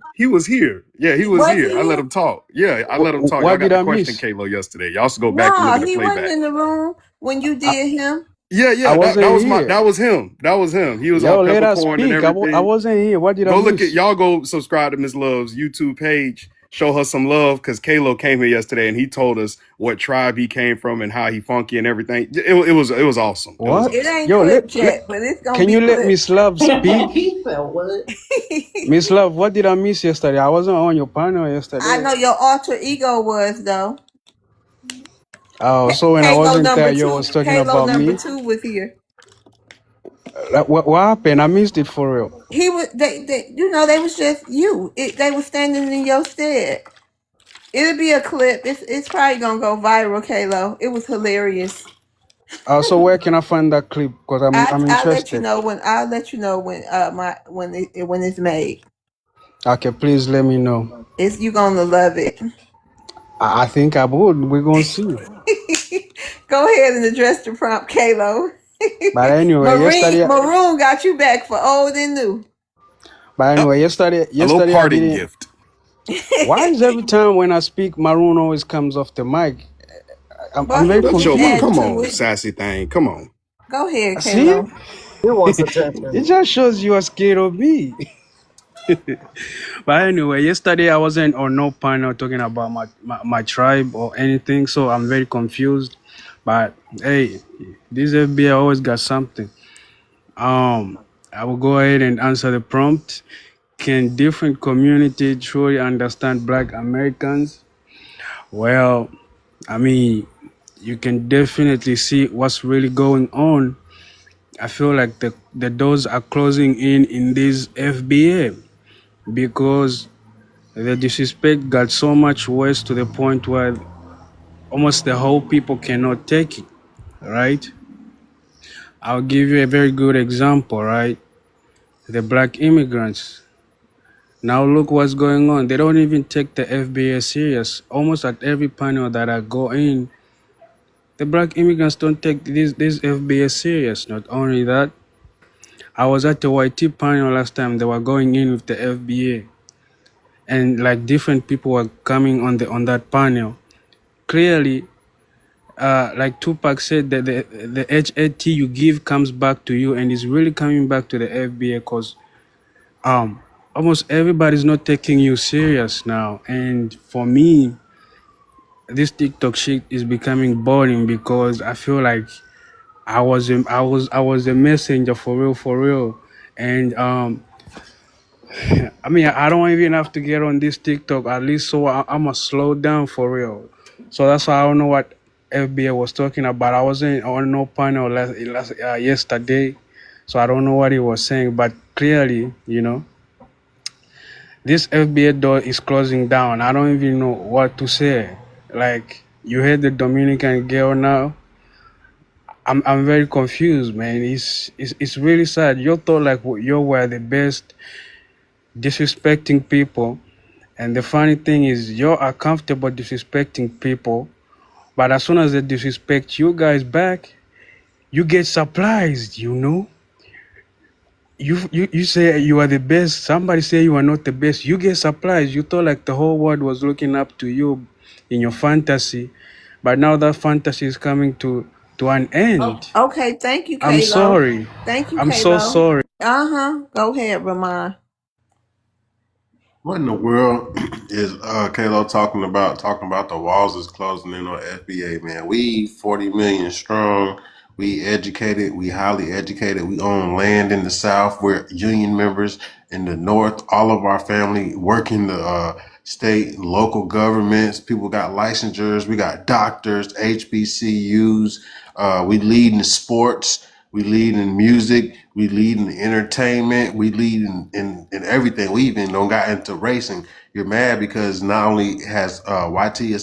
Yeah, he was Was here. he I let here? him talk. Yeah, I let him talk. Y'all What got did the I question, miss? Kalo, yesterday. Y'all should go back and look No, at the he wasn't playback. in the room when you I, did him. Yeah, I wasn't here. that was him. That was him. He was all Yo, let us peppercorn and speak. I everything. wasn't here. What did I Go look at miss? y'all. Go subscribe to Miss Love's YouTube page. Show her some love, because Kalo came here yesterday and he told us what tribe he came from and how he funky and everything. It was awesome. It was What? It awesome. ain't Yo, clipped yet, but it's gonna can be you let clipped. Miss Love speak? He said what? Miss Love, what did I miss yesterday? I wasn't on your panel I yesterday. know your alter ego was though. Oh, so when I Kalo wasn't there, number you two. was talking Kalo about number me. two was here. What happened? I missed it for real. He was. They was just you. They were standing in your stead. It'll be a clip. It's probably gonna go viral, Kalo. It was hilarious. So where can I find that clip? Because I'm I'll let you interested. know when when it's made. Okay, please let me know. It's you gonna love it. I think I would. We're gonna see. Go ahead and address the prompt, Kalo. But anyway, Maroon got you back for old and new. yesterday A little I parting didn't. gift. Why is every time when I speak, Maroon always comes off the mic? Well, I'm he very was That's just your confused. adding come to on, it. sassy thing. Come on. Go ahead, See, Kalo. He wants attention. it just shows you are scared of me. But anyway, yesterday I wasn't on no panel talking about my tribe or anything, so I'm very confused. But hey, this FBI always got something. I will go ahead and answer the prompt. Can different community truly understand Black Americans? Well, I mean, you can definitely see what's really going on. I feel like the doors are closing in this FBA because the disrespect got so much worse to the point where almost the whole people cannot take it, right? I'll give you a very good example, right? The Black immigrants. Now look what's going on. They don't even take the FBA serious. Almost at every panel that I go in, the Black immigrants don't take this FBA serious. Not only that, I was at the YT panel last time. They were going in with the FBA, and like different people were coming on that panel. Clearly, like Tupac said, that the HAT you give comes back to you, and it's really coming back to the FBA because almost everybody's not taking you serious now. And for me, this TikTok shit is becoming boring because I feel like I was a messenger for real, and I mean I don't even have to get on this TikTok at least, so I'm a slow down for real. So that's why I don't know what FBA was talking about. I wasn't on no panel yesterday, so I don't know what he was saying. But clearly, this FBA door is closing down. I don't even know what to say. Like you heard the Dominican girl now. I'm very confused, man. It's really sad. You thought like you were the best disrespecting people, and the funny thing is you are comfortable disrespecting people, but as soon as they disrespect you guys back, you get surprised. You say you are the best. Somebody say you are not the best. You get surprised. You thought like the whole world was looking up to you in your fantasy, but now that fantasy is coming to an end. Okay, thank you, I'm Kalo. sorry. Thank you, I'm Kalo. so sorry. Go ahead, Ramon. What in the world is Kalo talking about? Talking about the walls is closing in on FBA, man. We 40 million strong. We educated. We highly educated. We own land in the South. We're union members in the North. All of our family work in the state and local governments. People got licensures. We got doctors, HBCUs. We lead in sports. We lead in music. We lead in entertainment. We lead in everything. We even don't got into racing. You're mad because not only has YT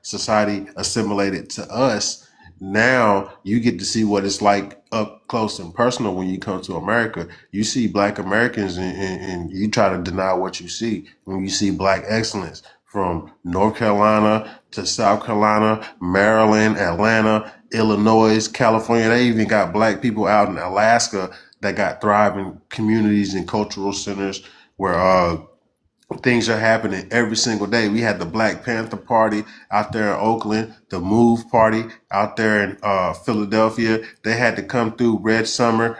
society assimilated to us, now you get to see what it's like up close and personal when you come to America. You see Black Americans and you try to deny what you see when you see Black excellence from North Carolina to South Carolina, Maryland, Atlanta, Illinois, California. They even got Black people out in Alaska that got thriving communities and cultural centers where things are happening every single day. We had the Black Panther Party out there in Oakland, the Move Party out there in Philadelphia. They had to come through Red Summer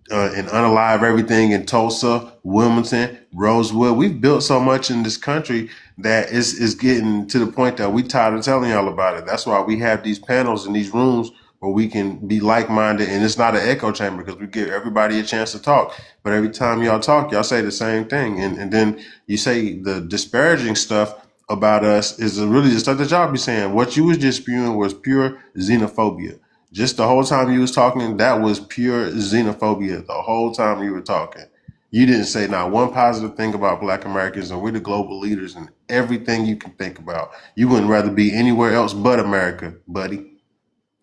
and unalive everything in Tulsa, Wilmington, Rosewood. We've built so much in this country that is getting to the point that we tired of telling y'all about it. That's why we have these panels in these rooms where we can be like-minded, and it's not an echo chamber because we give everybody a chance to talk. But every time y'all talk, y'all say the same thing, and then you say the disparaging stuff about us is really the stuff that y'all be saying. What you was just spewing was pure xenophobia. Just the whole time you was talking, that was pure xenophobia the whole time you were talking. You didn't say not one positive thing about Black Americans, and we're the global leaders in everything you can think about. You wouldn't rather be anywhere else but America, buddy.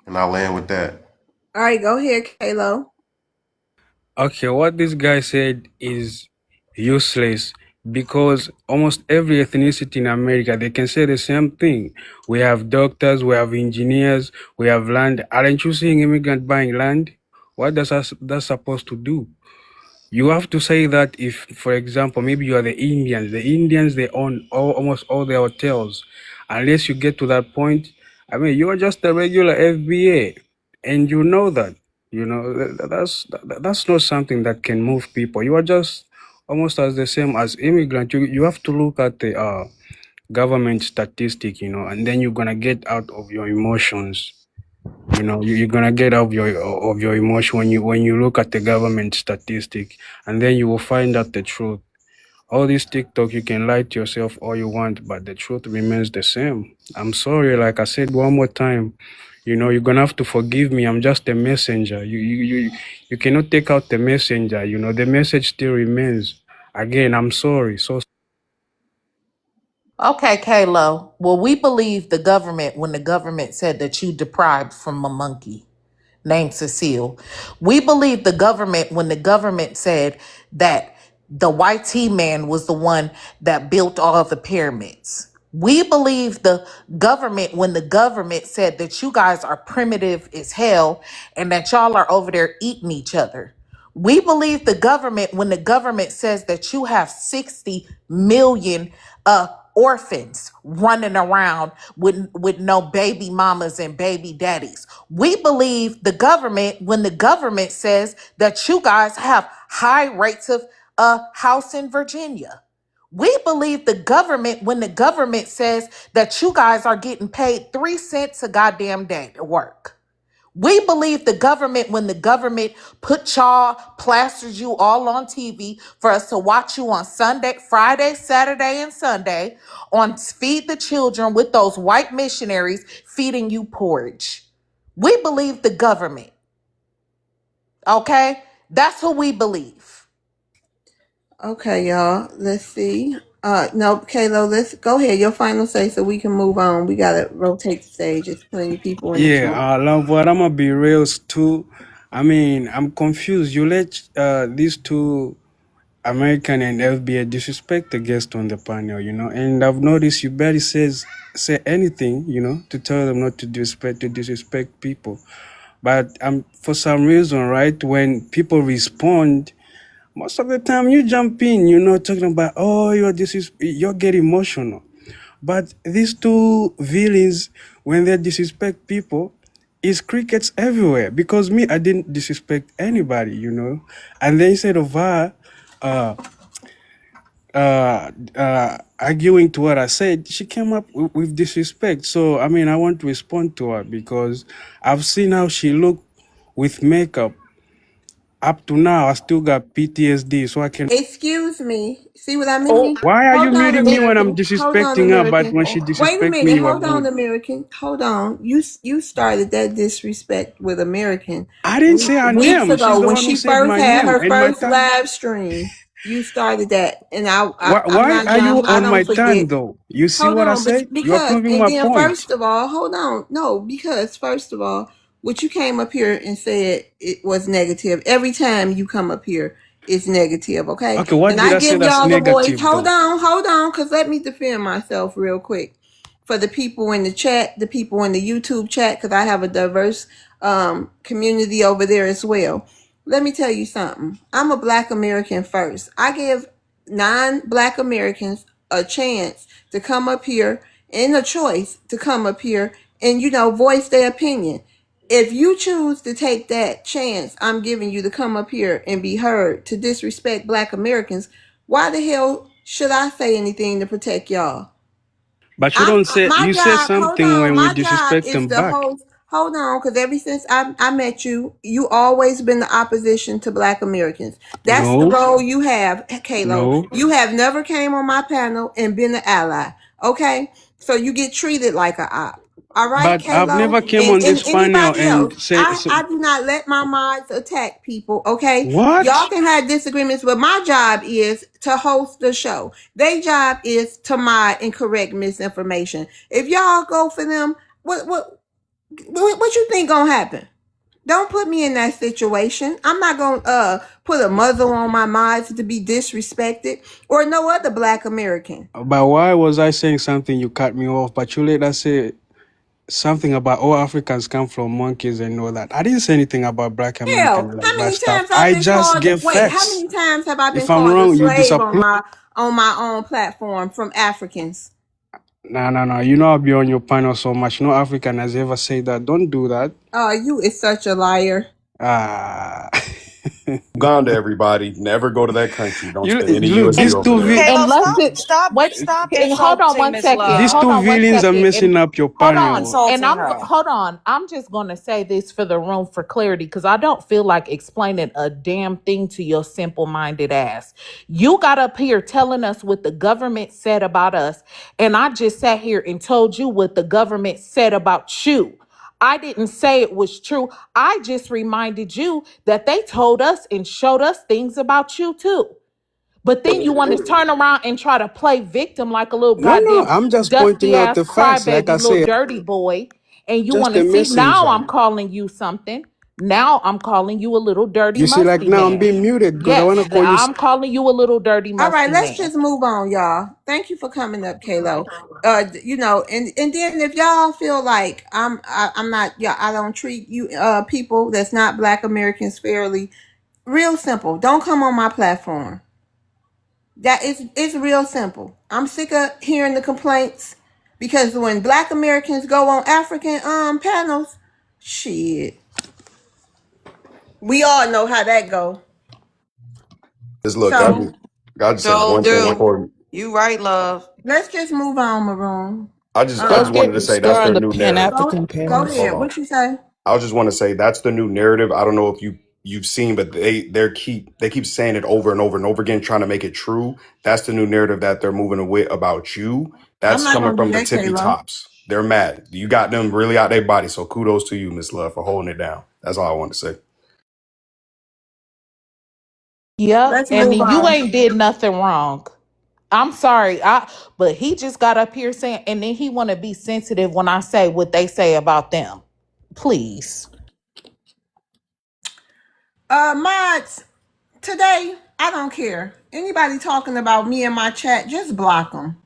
And I'll land with that. All right, go ahead, Kalo. Okay, what this guy said is useless because almost every ethnicity in America, they can say the same thing. We have doctors, we have engineers, we have land. Aren't you seeing immigrant buying land? What does that supposed to do? You have to say that if, for example, maybe you are the Indians, they own almost all the hotels. Unless you get to that point, I mean, you are just a regular FBA, and you know that. You know that's not something that can move people. You are just almost as the same as immigrant. You have to look at the government statistic, and then you're gonna get out of your emotions. You're gonna get out of your emotion when you look at the government statistic, and then you will find out the truth. All this TikTok, you can lie to yourself all you want, but the truth remains the same. I'm sorry, like I said one more time, you're gonna have to forgive me. I'm just a messenger. You cannot take out the messenger. The message still remains. Again, I'm sorry. So Okay, Kalo. Well, we believe the government when the government said that you deprived from a monkey named Cecile. We believe the government when the government said that the YT man was the one that built all the pyramids. We believe the government when the government said that you guys are primitive as hell and that y'all are over there eating each other. We believe the government when the government says that you have 60 million orphans running around with no baby mamas and baby daddies. We believe the government when the government says that you guys have high rates of house in Virginia. We believe the government when the government says that you guys are getting paid 3 cents a goddamn day to work. We believe the government when the government put y'all, plastered you all on TV for us to watch you on Sunday, Friday, Saturday, and Sunday on Feed the Children with those white missionaries feeding you porridge. We believe the government. Okay? That's who we believe. Okay, y'all. Let's see. No, Kalo, let's go ahead. Your final say so we can move on. We gotta rotate the stage. There's plenty of people in the queue. love what I'm gonna be real too. I mean, I'm confused. You let these two American and FBA disrespect the guest on the panel, and I've noticed you barely say anything, to tell them not to disrespect people. But for some reason, right, when people respond, most of the time you jump in, talking about, oh, you're getting emotional. But these two villains, when they disrespect people, it's crickets everywhere. Because me, I didn't disrespect anybody, And then instead of her arguing to what I said, she came up with disrespect. So, I mean, I want to respond to her because I've seen how she looked with makeup. Up to now, I still got PTSD, so I can. Excuse me. See what I Oh, mean? Why are you Hold on, muting me when I'm American. Hold on, disrespecting her, but American. when she Wait a disrespects me, minute. you are Hold on, good? American. Hold on. You started that disrespect with American I didn't say her weeks name. She's ago the when one who she said first my had name her and my first time. live stream. You started that, and I'm Why not are you dumb. I on my don't turn, forget. though? You see Hold what I on, but say? You are because proving and my then point. first of all, hold on, no, because first of all, what you came up here and said it was negative. Every time you come up here, it's negative, okay? Okay, what And did I I say give that's y'all the voice. negative, though? Hold on, cause let me defend myself real quick for the people in the chat, the people in the YouTube chat, because I have a diverse community over there as well. Let me tell you something. I'm a Black American first. I give non-Black Americans a chance to come up here and a choice to come up here and, voice their opinion. If you choose to take that chance I'm giving you to come up here and be heard to disrespect Black Americans, why the hell should I say anything to protect y'all? But you don't say, My you say job, hold something on, when we my job disrespect is them the back. host. Hold on, because ever since I met you, you always been the opposition to Black Americans. That's the No, role you have, Kalo. no. You have never came on my panel and been an ally. Okay, so you get treated like an op. All right, But I've Kalo, never came on and this panel anybody and else. say I, so, I do not let my mods attack people, okay? Y'all what? can have disagreements, but my job is to host the show. Their job is to mod and correct misinformation. If y'all go for them, what you think gonna happen? Don't put me in that situation. I'm not gonna put a muzzle on my mods to be disrespected or no other Black American. But why was I saying something? You cut me off, but you later say something about all Africans come from monkeys and all that. I didn't say anything about Black Hell, American like how that many stuff. times I've I been just called? give Wait, how facts. many times have I been If I'm called a wrong, you slave on disapprove. my own platform from Africans? No. You know I'll be on your panel so much. No African has ever said that. Don't do that. Oh, you is such a liar. Ah. Uganda, everybody. Never go to that country. Don't You spend any look, USD these And over two there. Kalo, unless stop, it stop, wait, stop and hold on insulting one Miss second. these Love. Hold two on one villains are second. And messing up your hold Stop on. panel. And insulting her. hold on. I'm just going to say this for the room for clarity because I don't feel like explaining a damn thing to your simple-minded ass. You got up here telling us what the government said about us, and I just sat here and told you what the government said about you. I didn't say it was true. I just reminded you that they told us and showed us things about you too. But then you want to turn around and try to play victim like a little No, goddamn I'm just pointing dusty out ass the facts. Like I crybaby little say, dirty boy. And you just want to the see now messenger. I'm calling you something. Now I'm calling you a little dirty You see, like musty now I'm man. being muted because I want Yes, to call you. I'm calling you a little dirty All right, musty let's man. just move on, y'all. Thank you for coming up, Kalo. And then if y'all feel like I'm not, yeah, I don't treat you people that's not Black Americans fairly. Real simple. Don't come on my platform. It's real simple. I'm sick of hearing the complaints because when Black Americans go on African panels, shit, we all know how that go. Just look, So I just say Joel one thing do. before. You right, love. let's just move on, Maroon. I Let's just Um, wanted get to say that's Start on their the new Pan narrative. African go Hold panels. ahead. on. What you say? I just want to say that's the new narrative. I don't know if you've seen, but they keep saying it over and over and over again, trying to make it true. That's the new narrative that they're moving away about you. I'm That's not coming gonna do from the that, tippy Kayla. tops. They're mad. You got them really out their body. So kudos to you, Miss Love, for holding it down. That's all I want to say. Yep. Let's And move you on. ain't did nothing wrong. I'm sorry. But he just got up here saying, and then he want to be sensitive when I say what they say about them. Please. Mods, today, I don't care. Anybody talking about me in my chat, just block them.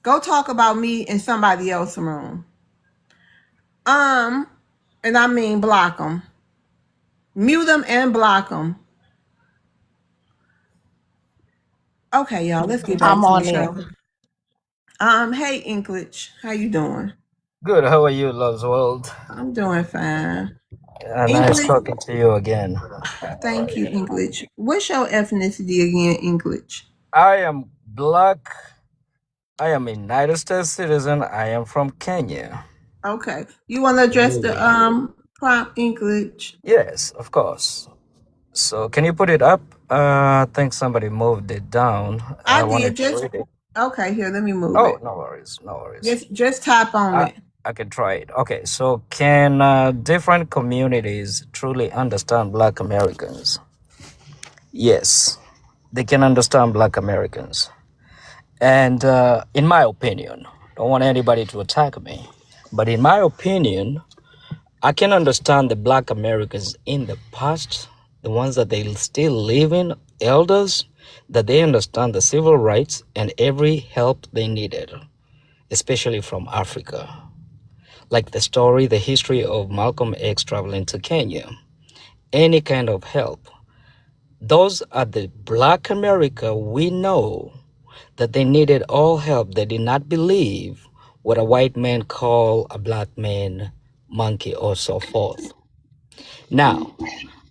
Go talk about me in somebody else's room. And I mean block them. Mute them and block them. Okay, y'all, let's get back I'm to the on it. show. Hey, Inklage, how you doing? Good. How are you, Love's World? I'm doing fine. Nice Inklage, talking to you again. thank you, Inklage. What's your ethnicity again, Inklage? I am black. I am a United States citizen. I am from Kenya. Okay. You want to address the prompt, Inklage? Yes, of course. So can you put it up? I think somebody moved it down. I I wanted did. to Just read it. okay. Here, let me move Oh, it. no worries. No worries. Just tap on I, it. I can try it. Okay, so can different communities truly understand Black Americans? Yes, they can understand Black Americans. And in my opinion, don't want anybody to attack me, but in my opinion, I can understand the Black Americans in the past, the ones that they still live in, elders, that they understand the civil rights and every help they needed, especially from Africa. Like the story, the history of Malcolm X traveling to Kenya, any kind of help. Those are the Black America we know that they needed all help. They did not believe what a white man called a black man monkey or so forth. Now,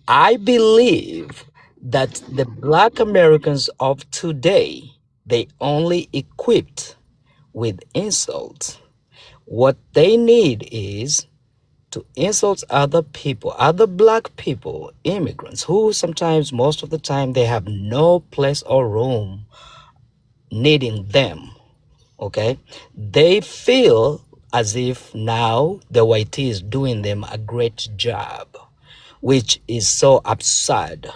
I believe that the Black Americans of today, they only equipped with insults. What they need is to insult other people, other Black people, immigrants, who sometimes, most of the time, they have no place or room needing them. Okay, they feel as if now the YT is doing them a great job, which is so absurd.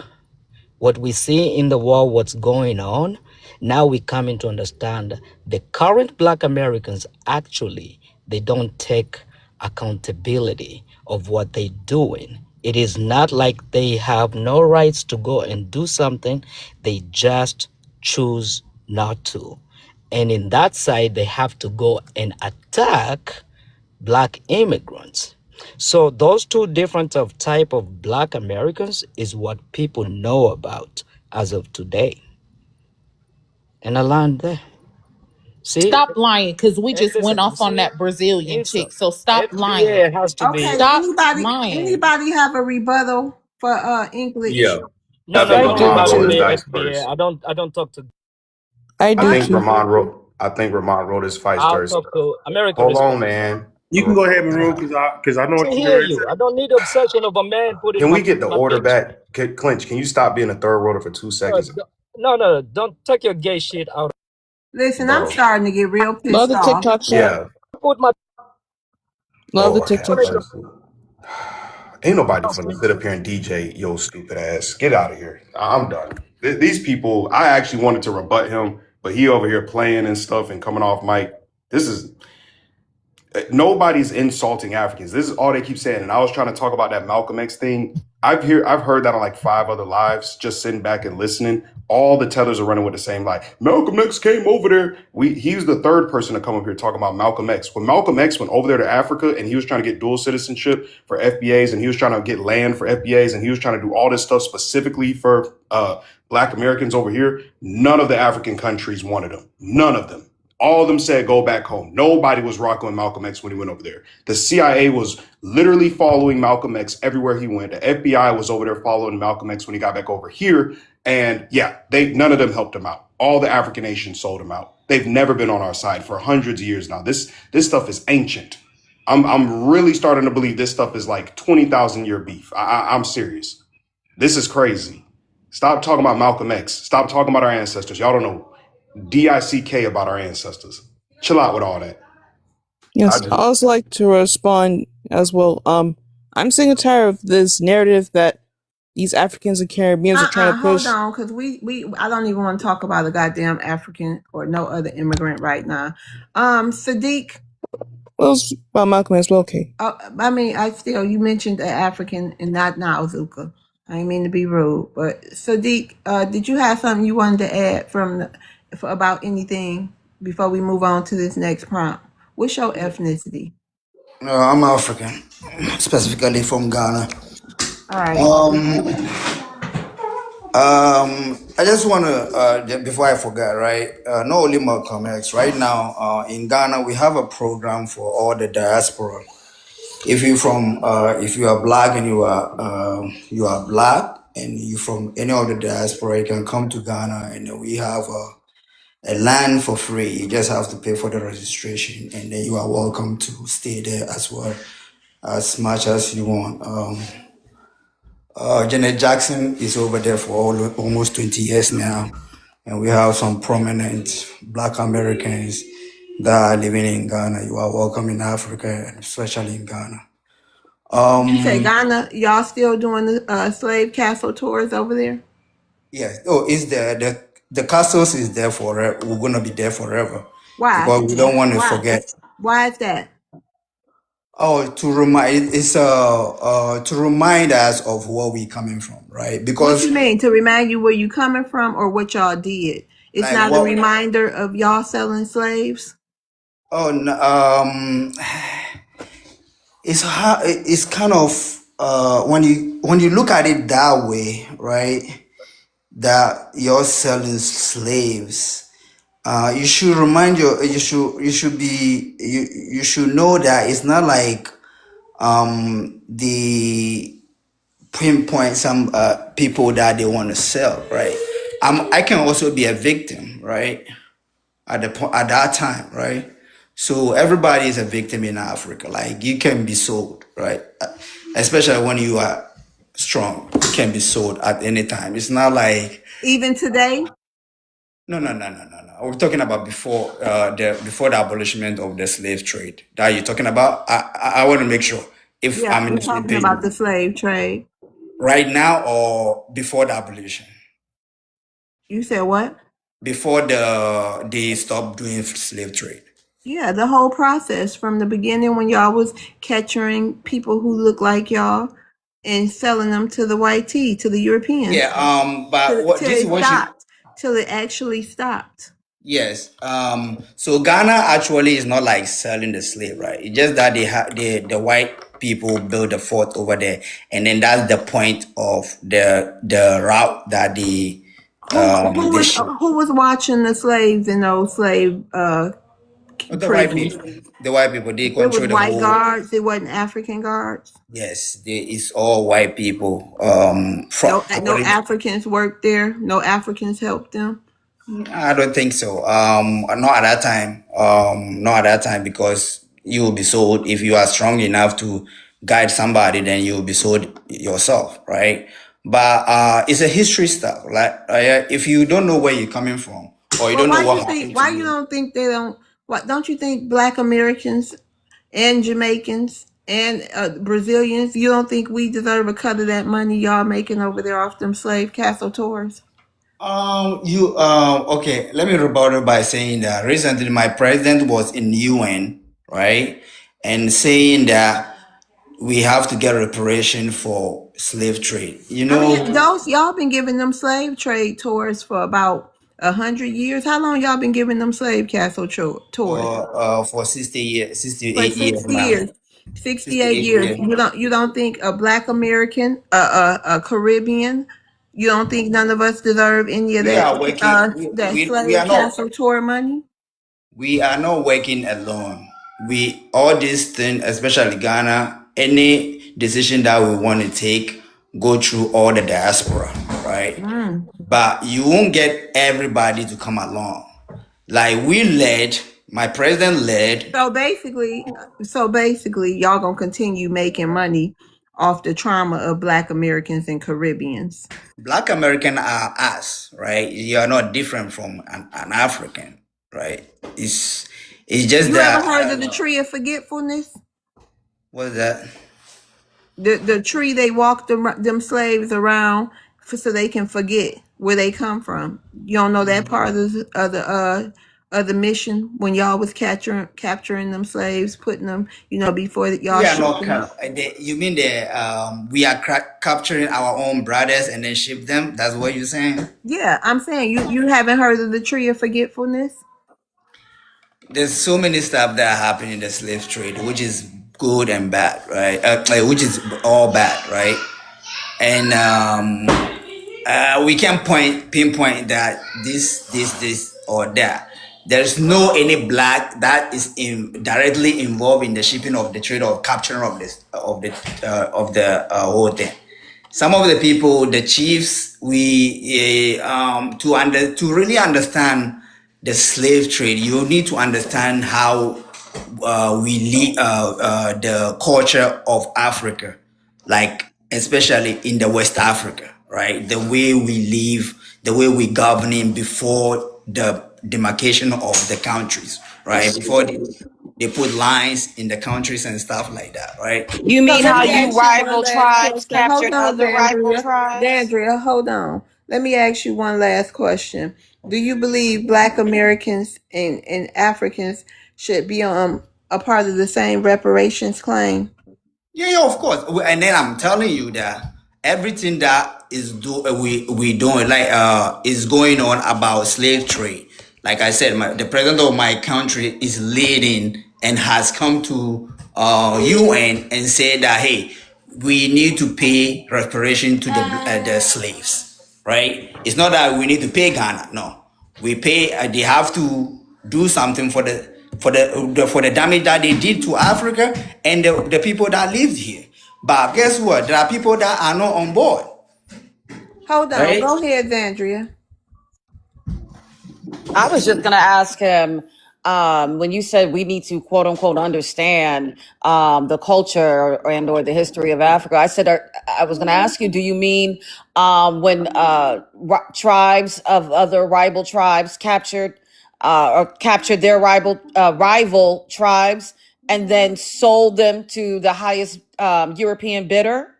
What we see in the world, what's going on, now we coming to understand the current Black Americans actually, they don't take accountability of what they're doing. It is not like they have no rights to go and do something. They just choose not to. And in that side, they have to go and attack Black immigrants. So those two different of type of Black Americans is what people know about as of today. And I learned there. See, Stop lying, because we hey, just went listen, you off on see, that Brazilian it's chick. So stop lying. FBA has to be. Okay, Stop anybody lying. anybody have a rebuttal for English? Yeah, No, I no, think I don't do Ramon rebuttal rolled his too. me, dice FBA. first. I don't talk to. I I do think too. Ramon wrote. I think Ramon wrote his fight I'll first. talk to America Hold on, responds. man. You can go ahead, Maroon, because I know To what you're hear going to you, say. I don't need the obsession of a man putting Can my we get the my order picture. back? Clinch, can you stop being a third worlder for 2 seconds, No, don't take your gay shit out. Listen, I'm bro? starting to get real Love pissed the off. TikTok shop. Yeah. Put my Love the Lord have TikTok shop. mercy. Ain't nobody house, finna man. sit up here and DJ yo stupid ass. Get out of here. I'm done. These people, I actually wanted to rebut him, but he over here playing and stuff and coming off mic. This is nobody's insulting Africans. This is all they keep saying. And I was trying to talk about that Malcolm X thing. I've heard that on like 5 other lives, just sitting back and listening. All the tellers are running with the same lie. Malcolm X came over there. He's the third person to come up here talking about Malcolm X. When Malcolm X went over there to Africa and he was trying to get dual citizenship for FBAs and he was trying to get land for FBAs and he was trying to do all this stuff specifically for Black Americans over here, none of the African countries wanted him. None of them. All of them said, go back home. Nobody was rocking with Malcolm X when he went over there. The CIA was literally following Malcolm X everywhere he went. The FBI was over there following Malcolm X when he got back over here. And yeah, none of them helped him out. All the African nations sold him out. They've never been on our side for hundreds of years now. This stuff is ancient. I'm really starting to believe this stuff is like 20,000 year beef. I'm serious. This is crazy. Stop talking about Malcolm X. Stop talking about our ancestors. Y'all don't know DICK about our ancestors. Chill out with all that. Yes, I also like to respond as well. I'm sick and tired of this narrative that these Africans and Caribbeans are trying to push. Hold on, because I don't even want to talk about a goddamn African or no other immigrant right now. Sadiq. Well, it's about Malcolm as well, okay. I mean, you mentioned an African and not now, Zuka. I didn't mean to be rude, but Sadiq, did you have something you wanted to add about anything before we move on to this next prompt? What's your ethnicity? I'm African, specifically from Ghana. All right. I just want to, before I forget, right? Not only Malcolm X. Right now, in Ghana, we have a program for all the diaspora. If you are black and you are black and you from any of the diaspora, you can come to Ghana and we have a land for free. You just have to pay for the registration, and then you are welcome to stay there as well, as much as you want. Janet Jackson is over there for almost 20 years now, and we have some prominent Black Americans that are living in Ghana. You are welcome in Africa, and especially in Ghana. You say Ghana, y'all still doing the slave castle tours over there? Yes. Oh, it's there. The castles is there forever. We're gonna be there forever. Why? Because we don't want to forget. Why is that? Oh, to remind us of where we coming from, right? Because what you mean, to remind you where you coming from or what y'all did? It's like not a reminder of y'all selling slaves? Oh, no, it's kind of when you look at it that way, right? That you're selling slaves. You should you should know that it's not like the pinpoint some people that they want to sell, right? I can also be a victim, right? At that time, right? So everybody is a victim in Africa. Like you can be sold, right? Especially when you are strong, you can be sold at any time. It's not like even today. No. We're talking about before the abolishment of the slave trade. That you're talking about. I want to make sure if Yeah, I'm in we're the same talking page about with the you. slave trade. Right now or before the abolition. You said what? Before they stopped doing slave trade. Yeah, the whole process from the beginning when y'all was capturing people who look like y'all and selling them to the to the Europeans, Yeah. But what till this is it what you. stopped, till it actually stopped. Yes. So Ghana actually is not like selling the slave, right? It's just that the white people build a fort over there, and then that's the point of the route that they ship. Who was watching the slaves in those slave The white prisons? people. The white people, they It was control the white whole. guards. It wasn't African guards. Yes, it's all white people. No According to, Africans worked there. No Africans helped them. I don't think so. Not at that time. Not at that time because you will be sold if you are strong enough to guide somebody. Then you will be sold yourself, right? But it's a history stuff. Like if you don't know where you're coming from or you Well, don't know why what you think? happened to Why you you, don't think they don't? What don't you think? Black Americans and Jamaicans and Brazilians, you don't think we deserve a cut of that money y'all making over there off them slave castle tours? you okay, let me rebuttal by saying that recently my president was in UN, right? And saying that we have to get reparation for slave trade. You I mean, know, those y'all been giving them slave trade tours for about 100 years. How long y'all been giving them slave castle tours? for 60 years, For 68 years 60 now. years, 68 68 years. years. You don't think a Black American, a Caribbean, you don't think none of us deserve any of We that are working, that we slave are not castle tour money? we are not working alone. We all these things, especially Ghana, any decision that we want to take, go through all the diaspora, right? Mm. But you won't get everybody to come along. Like we led, my president led. So basically, y'all gonna continue making money off the trauma of Black Americans and Caribbeans. Black American are us, right? You are not different from an African, right? It's just You ever that heard of the tree of forgetfulness? what's that? The tree they walk them slaves around so they can forget where they come from. You don't know that part of the mission when y'all was capturing them slaves, putting them, before y'all We are shipped not them. you mean we are capturing our own brothers and then ship them? That's what you're saying? Yeah, I'm saying you haven't heard of the tree of forgetfulness. There's so many stuff that happen in the slave trade, which is good and bad, right? Which is all bad, right? And we can pinpoint that this or that. There's no any black that is directly involved in the shipping of the trade or capturing of this of the whole thing. Some of the people, the chiefs, we to really understand the slave trade, you need to understand how we lead the culture of Africa, like especially in the West Africa, right? The way we live, the way we governing before the demarcation of the countries, right? Before they put lines in the countries and stuff like that, right? You So mean let how me you ask you one rival last tribes question. Hold captured on, other rival Dandria. tribes? Dandria, hold on. Let me ask you one last question. Do you believe Black Americans and Africans should be a part of the same reparations claim? Yeah, of course. And then I'm telling you that everything that we doing like is going on about slave trade. Like I said, the president of my country is leading and has come to UN and said that hey, we need to pay reparation to the slaves, right? It's not that we need to pay Ghana. No, we pay. They have to do something for the damage that they did to Africa and the people that lived here. But guess what? There are people that are not on board, Hold on. right? Go ahead, Dandria. I was just gonna ask him, when you said we need to quote unquote understand the culture or the history of Africa, I said I was going to ask you, do you mean when tribes of other rival tribes captured their rival tribes and then sold them to the highest European bidder?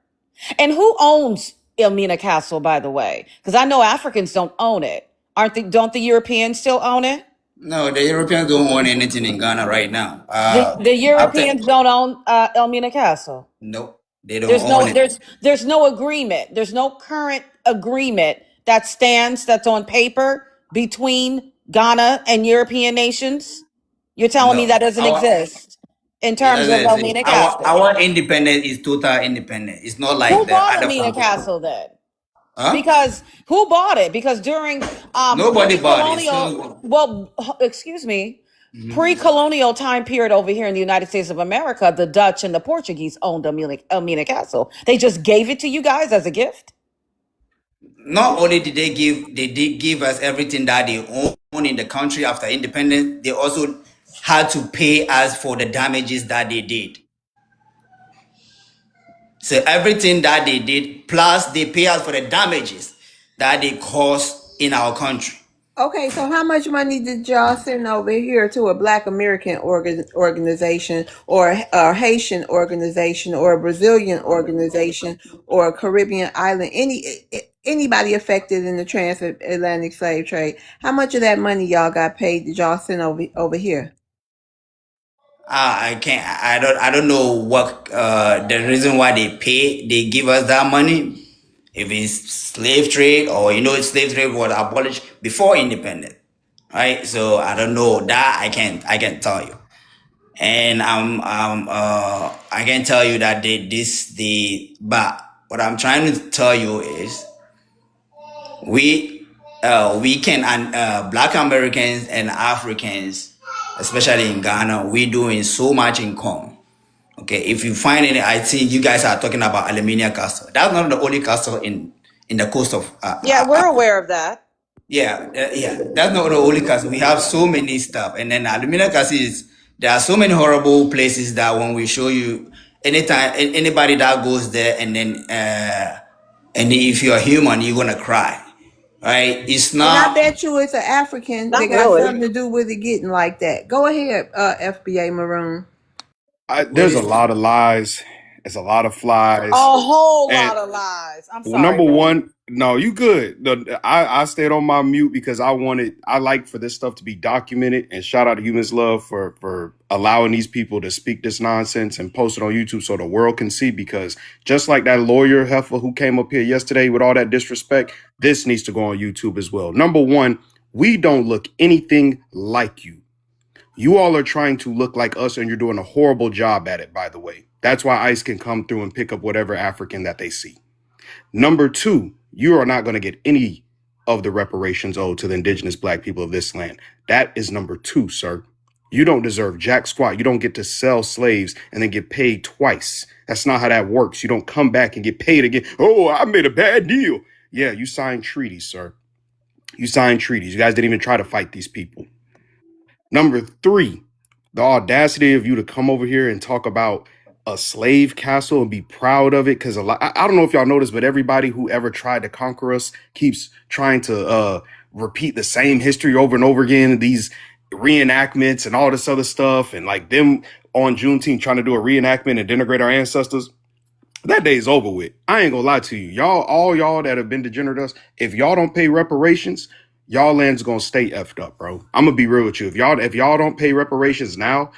And who owns Elmina Castle, by the way? Because I know Africans don't own it. Don't the Europeans still own it? No, the Europeans don't own anything in Ghana right now. The After Europeans don't own Elmina Castle. No, they don't own it. There's no agreement. There's no current agreement that's on paper between Ghana and European nations. You're telling me No, that doesn't exist in it terms of doesn't exist. Elmina Castle. Our independence is total independent. It's not like Who the bought other Elmina families. Castle then? Huh? Because who bought it? Because during Nobody bought it. excuse me, pre-colonial time period over here in the United States of America, the Dutch and the Portuguese owned Elmina Castle. They just gave it to you guys as a gift. Not only did they did give us everything that they own in the country after independence, they also had to pay us for the damages that they did. So everything that they did, plus they pay us for the damages that they caused in our country. Okay, so how much money did y'all send over here to a Black American organization or a Haitian organization or a Brazilian organization or a Caribbean island, anybody affected in the transatlantic slave trade? How much of that money y'all got paid did y'all send over here? I can't. I don't know what the reason why they give us that money. If it's slave trade or slave trade was abolished before independence, right? So I don't know that. I can't tell you. And I can tell you that but what I'm trying to tell you is we can, and Black Americans and Africans, especially in Ghana, we doing so much in common. Okay, if you find any, I think you guys are talking about Aluminium Castle. That's not the only castle in the coast of. Yeah, we're aware of that. Yeah, that's not the only castle. We have so many stuff, and then Aluminium Castle there are so many horrible places that when we show you, anytime anybody that goes there, and then and if you're human, you're gonna cry, right? It's And I not. bet you it's an African that got something to do with it getting like that. Go ahead, FBA Maroon. There's a lot of lies. It's a lot of flies. A whole And lot of lies. I'm sorry. number one, no, you good. I stayed on my mute because I like for this stuff to be documented. And shout out to Humans Love for allowing these people to speak this nonsense and post it on YouTube so the world can see. Because just like that lawyer heifer who came up here yesterday with all that disrespect, this needs to go on YouTube as well. Number one, we don't look anything like you. You all are trying to look like us, and you're doing a horrible job at it, by the way. That's why ICE can come through and pick up whatever African that they see. Number two, you are not going to get any of the reparations owed to the indigenous Black people of this land. That is number two, sir. You don't deserve jack squat. You don't get to sell slaves and then get paid twice. That's not how that works. You don't come back and get paid again. Oh, I made a bad deal. Yeah, you signed treaties, sir. You signed treaties. You guys didn't even try to fight these people. Number three, the audacity of you to come over here and talk about a slave castle and be proud of it. Because I don't know if y'all noticed, but everybody who ever tried to conquer us keeps trying to repeat the same history over and over again. These reenactments and all this other stuff. And like them on Juneteenth trying to do a reenactment and denigrate our ancestors. That day is over with. I ain't gonna lie to you. All y'all that have been degenerate us, if y'all don't pay reparations, y'all land's gonna stay effed up, bro. I'm gonna be real with you. If y'all don't pay reparations now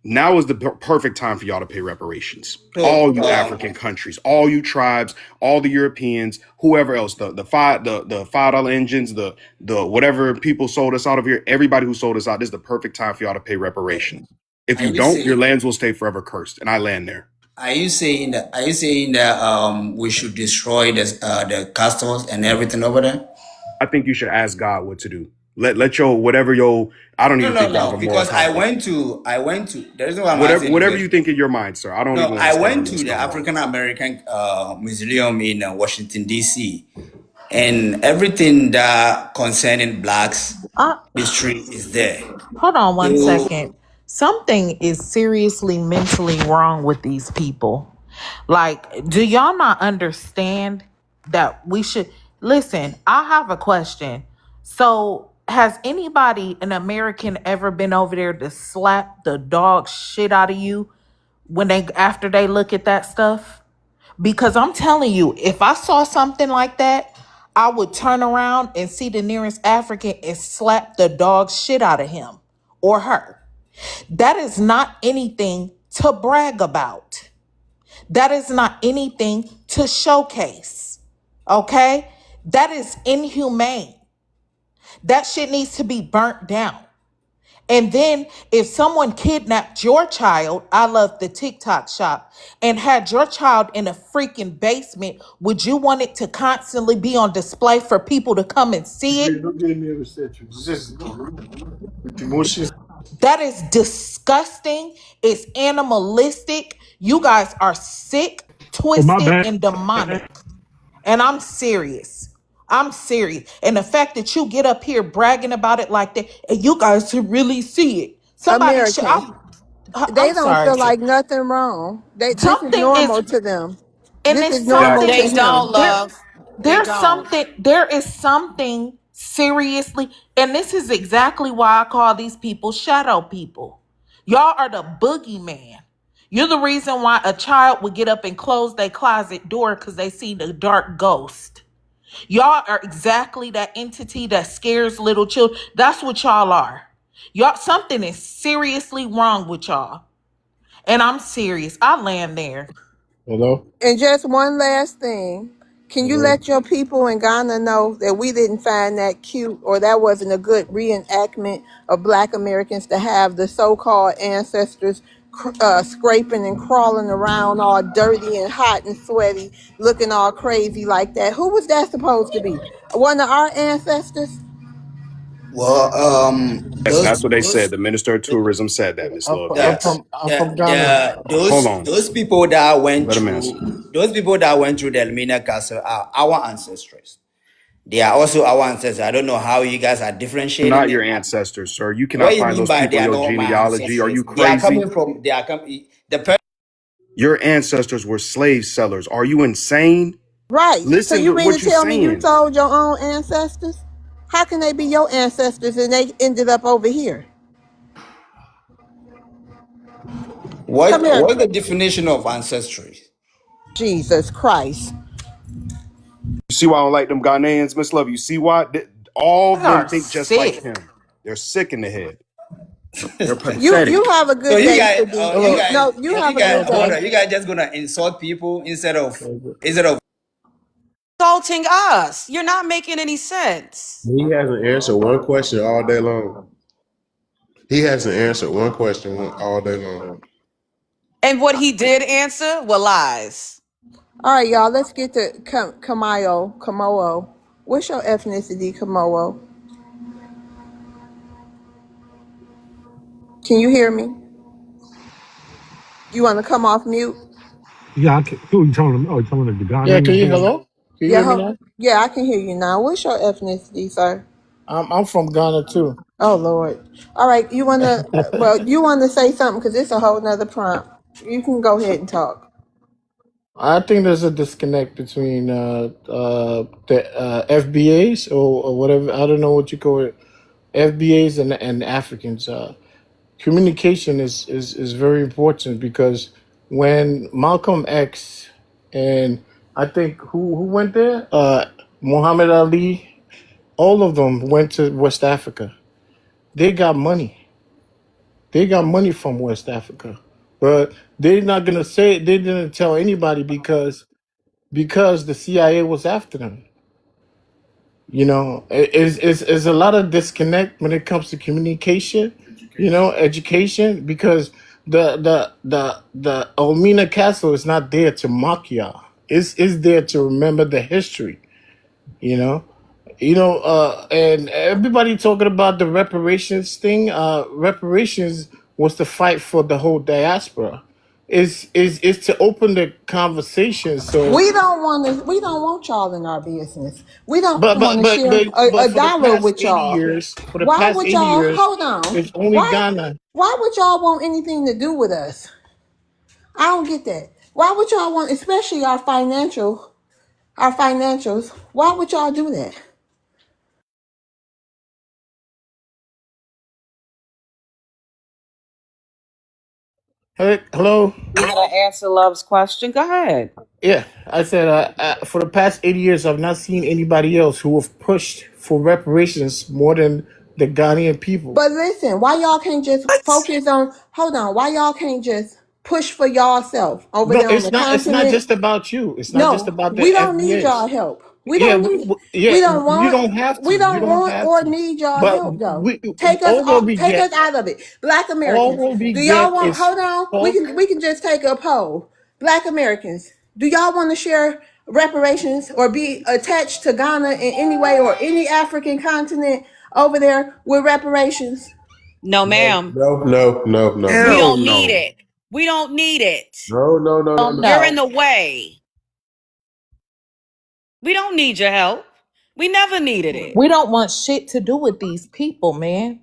is the perfect time for y'all to pay reparations. All you African countries, all you tribes, all the Europeans, whoever else, the $5 engines, the whatever people sold us out of here, everybody who sold us out, this is the perfect time for y'all to pay reparations. If you don't, your lands will stay forever cursed, and I land there. Are you saying that we should destroy the castles and everything over there? I think you should ask God what to do. Let your whatever your I don't even think no, because I went to the reason why I'm asking whatever you think in your mind, sir. I don't even I went to the African American Museum in Washington, D.C. and everything that concerning blacks Uh, history is there. hold on one So second. Something is seriously mentally wrong with these people. Like, do y'all not understand that we should listen? I have a question. So, has anybody, an American, ever been over there to slap the dog shit out of you when they after they look at that stuff? Because I'm telling you, if I saw something like that, I would turn around and see the nearest African and slap the dog shit out of him or her. That is not anything to brag about. That is not anything to showcase. Okay? That is inhumane. That shit needs to be burnt down. And then if someone kidnapped your child, I love the TikTok shop, and had your child in a freaking basement, would you want it to constantly be on display for people to come and see it? That is disgusting. It's animalistic. You guys are sick, Oh, my twisted, bad. and demonic. And I'm serious. I'm serious. And the fact that you get up here bragging about it like that, and you guys should really see it. Somebody should. Americans. They I'm don't sorry. feel like nothing wrong. This is Something is, normal to them. and This it's is normal something. to They him. don't, love. They There's don't. something. There is something seriously, and this is exactly why I call these people shadow people. Y'all are the boogeyman. You're the reason why a child would get up and close their closet door because they see the dark ghost. Y'all are exactly that entity that scares little children. That's what y'all are. Y'all, something is seriously wrong with y'all. And I'm serious. I land there. Hello? And just one last thing. Can you Hello? let your people in Ghana know that we didn't find that cute or that wasn't a good reenactment of Black Americans to have the so-called ancestors scraping and crawling around all dirty and hot and sweaty, looking all crazy like that? Who was that supposed to be? One of our ancestors? well, Yes, those that's what they said. those The minister of tourism said that, Miss Love. I'm the Yes. from I'm the, from Ghana. the Hold on. those people that went Let him answer. through those people that went through the Elmina Castle are our ancestors. They are also our ancestors. I don't know how you guys are differentiating Not them. your ancestors, sir. You What cannot you find mean those by they people in are your not my genealogy. Are ancestors? you They are crazy? coming from they are coming Your ancestors were slave sellers. Are you insane? Right. So Listen you to mean to what you're tell me you saying. sold your own ancestors? How can they be your ancestors and they ended up over here? Come here. what's the definition of ancestry? Jesus Christ. You see why I don't like them Ghanaians, Miss Love? You see why? All They of them are think just like sick. him. They're sick in the head. They're You pathetic. have a So good day, Sadiq. Hello. No, you you have a guys, good hold day. on, you guys just gonna insult people instead of Insulting us. You're not making any sense. He hasn't answered one question all day long. He hasn't answered one question all day long. And what he did answer were lies. All right, y'all. Let's get to Kamoo. What's your ethnicity, Kamoo? Can you hear me? You want to come off mute? Yeah, who are you telling them? Oh, you're telling the Yeah, can Ghanaians you doing that? hello? Can you Yeah, hear me now? yeah, I can hear you now. What's your ethnicity, sir? I'm from Ghana too. Oh Lord. All right, you wanna? Well, you want to say something because it's a whole nother prompt. You can go ahead and talk. I think there's a disconnect between the FBAs or whatever. I don't know what you call it. FBAs and Africans. Communication is very important because when Malcolm X and I think who went there, Muhammad Ali, all of them went to West Africa. They got money. They got money from West Africa, but they're not gonna say. They didn't tell anybody because the CIA was after them. You know, it's a lot of disconnect when it comes to communication. You know, education because the Elmina Castle is not there to mock y'all. It's there to remember the history. You know, and everybody talking about the reparations thing. Reparations was to fight for the whole diaspora. is to open the conversation. So, We don't want to. We don't want y'all in our business. We don't but want but to but share but but a for the dollar past with 80 y'all. years, Why would y'all? Hold on. it's only Why? Ghana. Why would y'all want anything to do with us? I don't get that. Why would y'all want, especially our financials? Why would y'all do that? Hello. You want to answer Love's question? Go ahead. Yeah, I said for the past 80 years, I've not seen anybody else who have pushed for reparations more than the Ghanaian people. But listen, why y'all can't just What? focus on? Hold on. Why y'all can't just push for y'allself over No, there on it's the not. It's not continent? just about you. It's not just No, about the we don't need FBAs. y'all help. We Yeah, don't need. yeah. We don't You want. don't have to. We You don't don't want have or to. need y'all But help though. we Take us all what off. we Take get, us out of it. Black all Americans. what we Do y'all get want? is Hold on. talk. We can just take a poll. Black Americans. Do y'all want to share reparations or be attached to Ghana in any way or any African continent over there with reparations? No, ma'am. No, no, no, no, We no, Hell don't need no. it. We don't need it. no, no, no, Oh no, no. You're in no. the way. We don't need your help. We never needed it. We don't want shit to do with these people, man.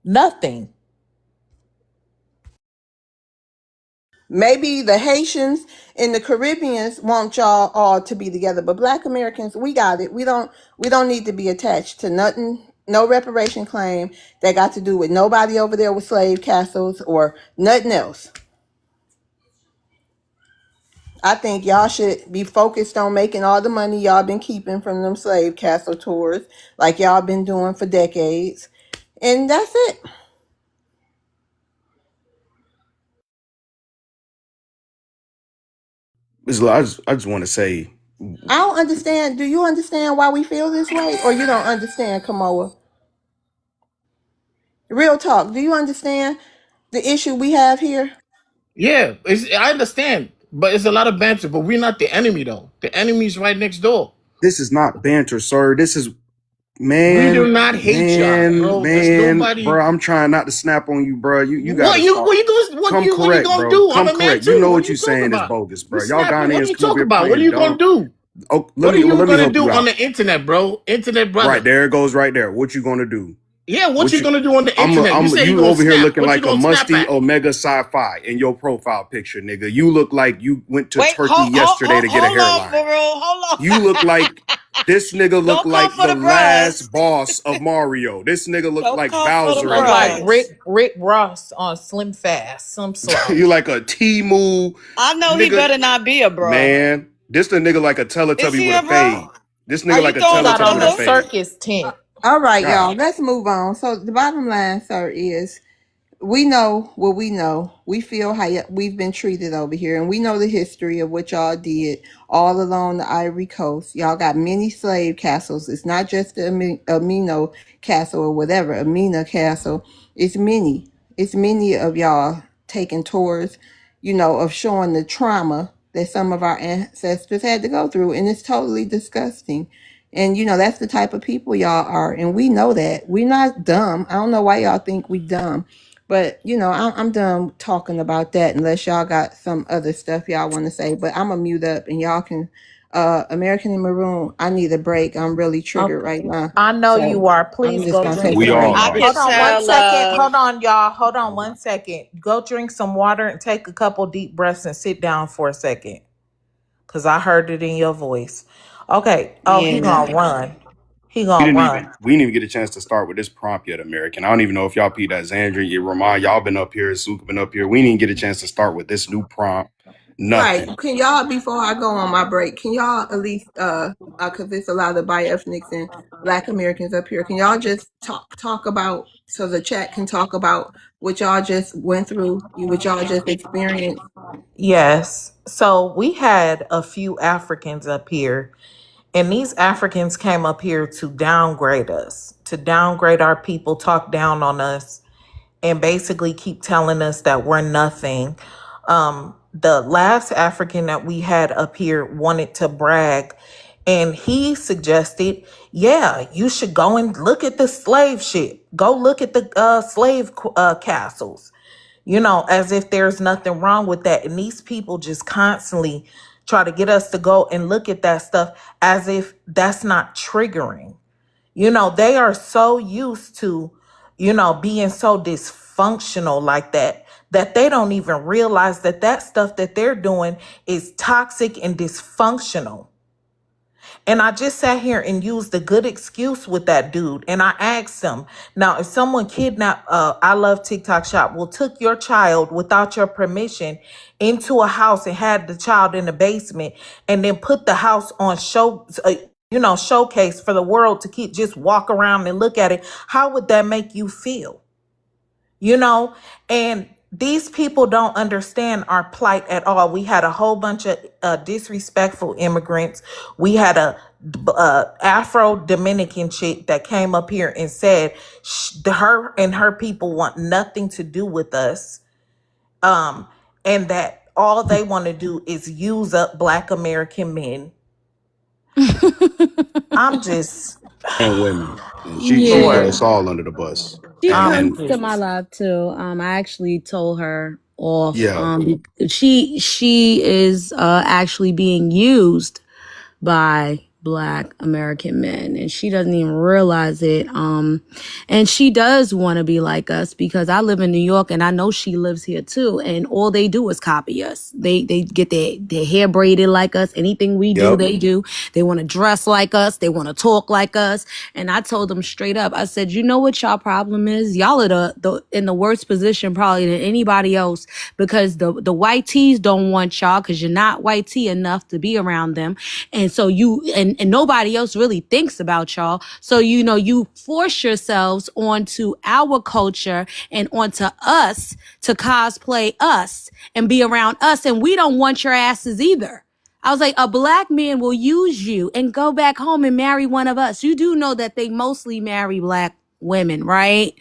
Nothing. Maybe the Haitians and the Caribbeans want y'all all to be together, but Black Americans, we got it. We don't need to be attached to nothing, no reparation claim that got to do with nobody over there with slave castles or nothing else. I think y'all should be focused on making all the money y'all been keeping from them slave castle tours, like y'all been doing for decades. And that's it. I just want to say, I don't understand. Do you understand why we feel this way? Or you don't understand, Kamoa? Real talk. Do you understand the issue we have here? Yeah, I understand, but it's a lot of banter. But we're not the enemy, though. The enemy's right next door. this is not banter, sir. This is We do man, not hate y'all, bro. There's nobody. bro. I'm trying not to snap on you, bro. You gotta What you stop. what you doing? Come What you correct, gonna bro. do? I'm Come a man correct. You too. know What are what you you talking saying is about? bogus, You bro. Y'all snapping? What are Ghanaians you come over talking here about? What are playing you gonna dumb. do? Oh, What are you let me gonna help do you on out. the internet, bro? Internet Right brother. there it goes, right there. What you gonna do? Yeah, what What you you? gonna do on the internet? You say you You gonna over here snap. looking What you like a gonna snap musty at? Omega Sci-Fi in your profile picture, nigga. You look like you went to Wait, Turkey yesterday to get a hold on, hairline. Maru. Hold You look like on. this nigga look Don't come like for the the last brush. boss of Mario. This nigga look Don't like come for the You Bowser in look the like brush. face. Rick Ross on Slim Fast. I'm You sorry. like a Timu I know he nigga. better not be a bruh. Man, this the nigga like a Is Teletubby he with a a bruh? fade. This Are nigga you like a He throwing the got Teletubby on with a a pillow? fade. circus tent. All right, y'all. God. Let's move on. So the bottom line, sir, is we know what we know. We feel how we've been treated over here, and we know the history of what y'all did all along the Ivory Coast. Y'all got many slave castles. It's not just the Amino Castle or whatever, Amina Castle. It's many. It's many of y'all taking tours, of showing the trauma that some of our ancestors had to go through, and it's totally disgusting. And that's the type of people y'all are, and we know that. We're not dumb. I don't know why y'all think we dumb. But I'm done talking about that unless y'all got some other stuff y'all want to say. But I'm gonna mute up and y'all can. American in Maroon, I need a break. I'm really triggered Okay. right now, I know you so are. I'm Please just go gonna drink take a We some all break. I are. could Hold on one tell second. Hold on, y'all. Hold on one second. Go drink some water and take a couple deep breaths and sit down for a second. Cause I heard it in your voice. Okay. Oh, he yeah. gonna run. He gonna run. We didn't even get a chance to start with this prompt yet, American. I don't even know if y'all peed that Xandria, Ramon, y'all been up here, Suka been up here. We didn't get a chance to start with this new prompt. Right? Nothing. Can y'all, before I go on my break, can y'all at least because it's a lot of bi-ethnics and Black Americans up here. Can y'all just talk about so the chat can talk about what y'all just went through, what y'all just experienced? Yes. So we had a few Africans up here, and these Africans came up here to downgrade us, to downgrade our people, talk down on us, and basically keep telling us that we're nothing. The last African that we had up here wanted to brag, and he suggested, yeah, you should go and look at the slave ship. Go look at the slave castles. as if there's nothing wrong with that. And these people just constantly try to get us to go and look at that stuff as if that's not triggering. They are so used to, being so dysfunctional like that, that they don't even realize that that stuff that they're doing is toxic and dysfunctional. And I just sat here and used a good excuse with that dude. And I asked him, now, if someone kidnapped, I love TikTok Shop, took your child without your permission into a house and had the child in the basement and then put the house on showcase for the world to keep just walk around and look at it, how would that make you feel? And these people don't understand our plight at all. We had a whole bunch of disrespectful immigrants. We had a Afro Dominican chick that came up here and said her and her people want nothing to do with us, and that all they want to do is use up Black American men. I'm just And women. And she Lord. threw us all under the bus. She And comes to my live too. I actually told her off. yeah, She is actually being used by Black American men, and she doesn't even realize it. And she does want to be like us because I live in New York and I know she lives here too, and all they do is copy us. They get their hair braided like us. Anything we do, Yep. they do. They want to dress like us. They want to talk like us. And I told them straight up, I said, you know what y'all problem is? Y'all are in the worst position probably than anybody else, because the white tees don't want y'all because you're not white tee enough to be around them. And so and nobody else really thinks about y'all. So, you force yourselves onto our culture and onto us to cosplay us and be around us. And we don't want your asses either. I was like, a Black man will use you and go back home and marry one of us. You do know that they mostly marry Black women, right?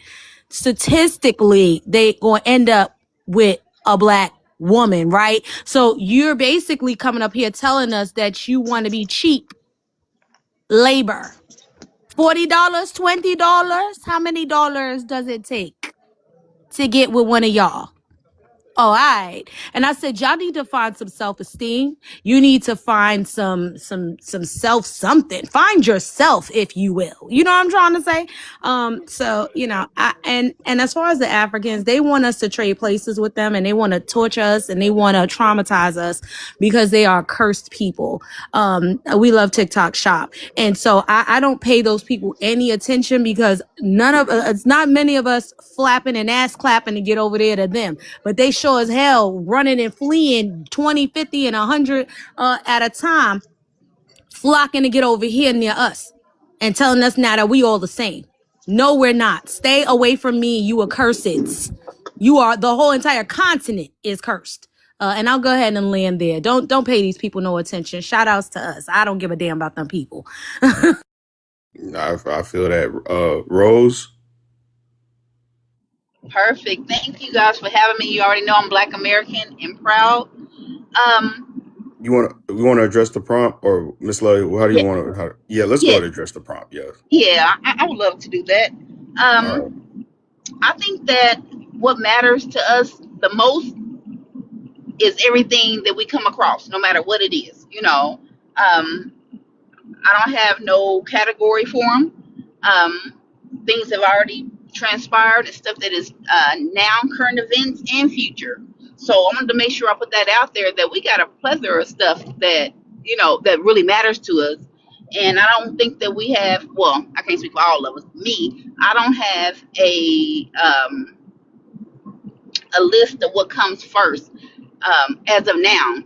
Statistically, they gonna end up with a Black woman, right? So you're basically coming up here telling us that you want to be cheap labor. $40, $20? How many dollars does it take to get with one of y'all? Oh, all right. And I said, y'all need to find some self-esteem. You need to find some self something. Find yourself, if you will. You know what I'm trying to say? So, and as far as the Africans, they want us to trade places with them, and they want to torture us, and they want to traumatize us because they are cursed people. We love TikTok Shop. And so I don't pay those people any attention because it's not many of us flapping and ass clapping to get over there to them, but they sure as hell running and fleeing 20, 50, and 100 at a time, flocking to get over here near us and telling us now that we all the same. No, we're not. Stay away from me, you accurseds. You are, the whole entire continent is cursed. And I'll go ahead and land there. Don't pay these people no attention. Shout outs to us. I don't give a damn about them people. I feel that. Rose. Perfect. Thank you guys for having me. You already know I'm Black American and proud. We want to address the prompt, or Miss Love? How do you Yeah, want to? Yeah, let's go yeah, ahead and address the prompt. Yeah. yeah. I would love to do that. All right. I think that what matters to us the most is everything that we come across, no matter what it is. I don't have no category for them. Things have already transpired and stuff that is now current events and future. So I wanted to make sure I put that out there, that we got a plethora of stuff that that really matters to us. And I don't think that we have. Well, I can't speak for all of us. Me, I don't have a list of what comes first as of now.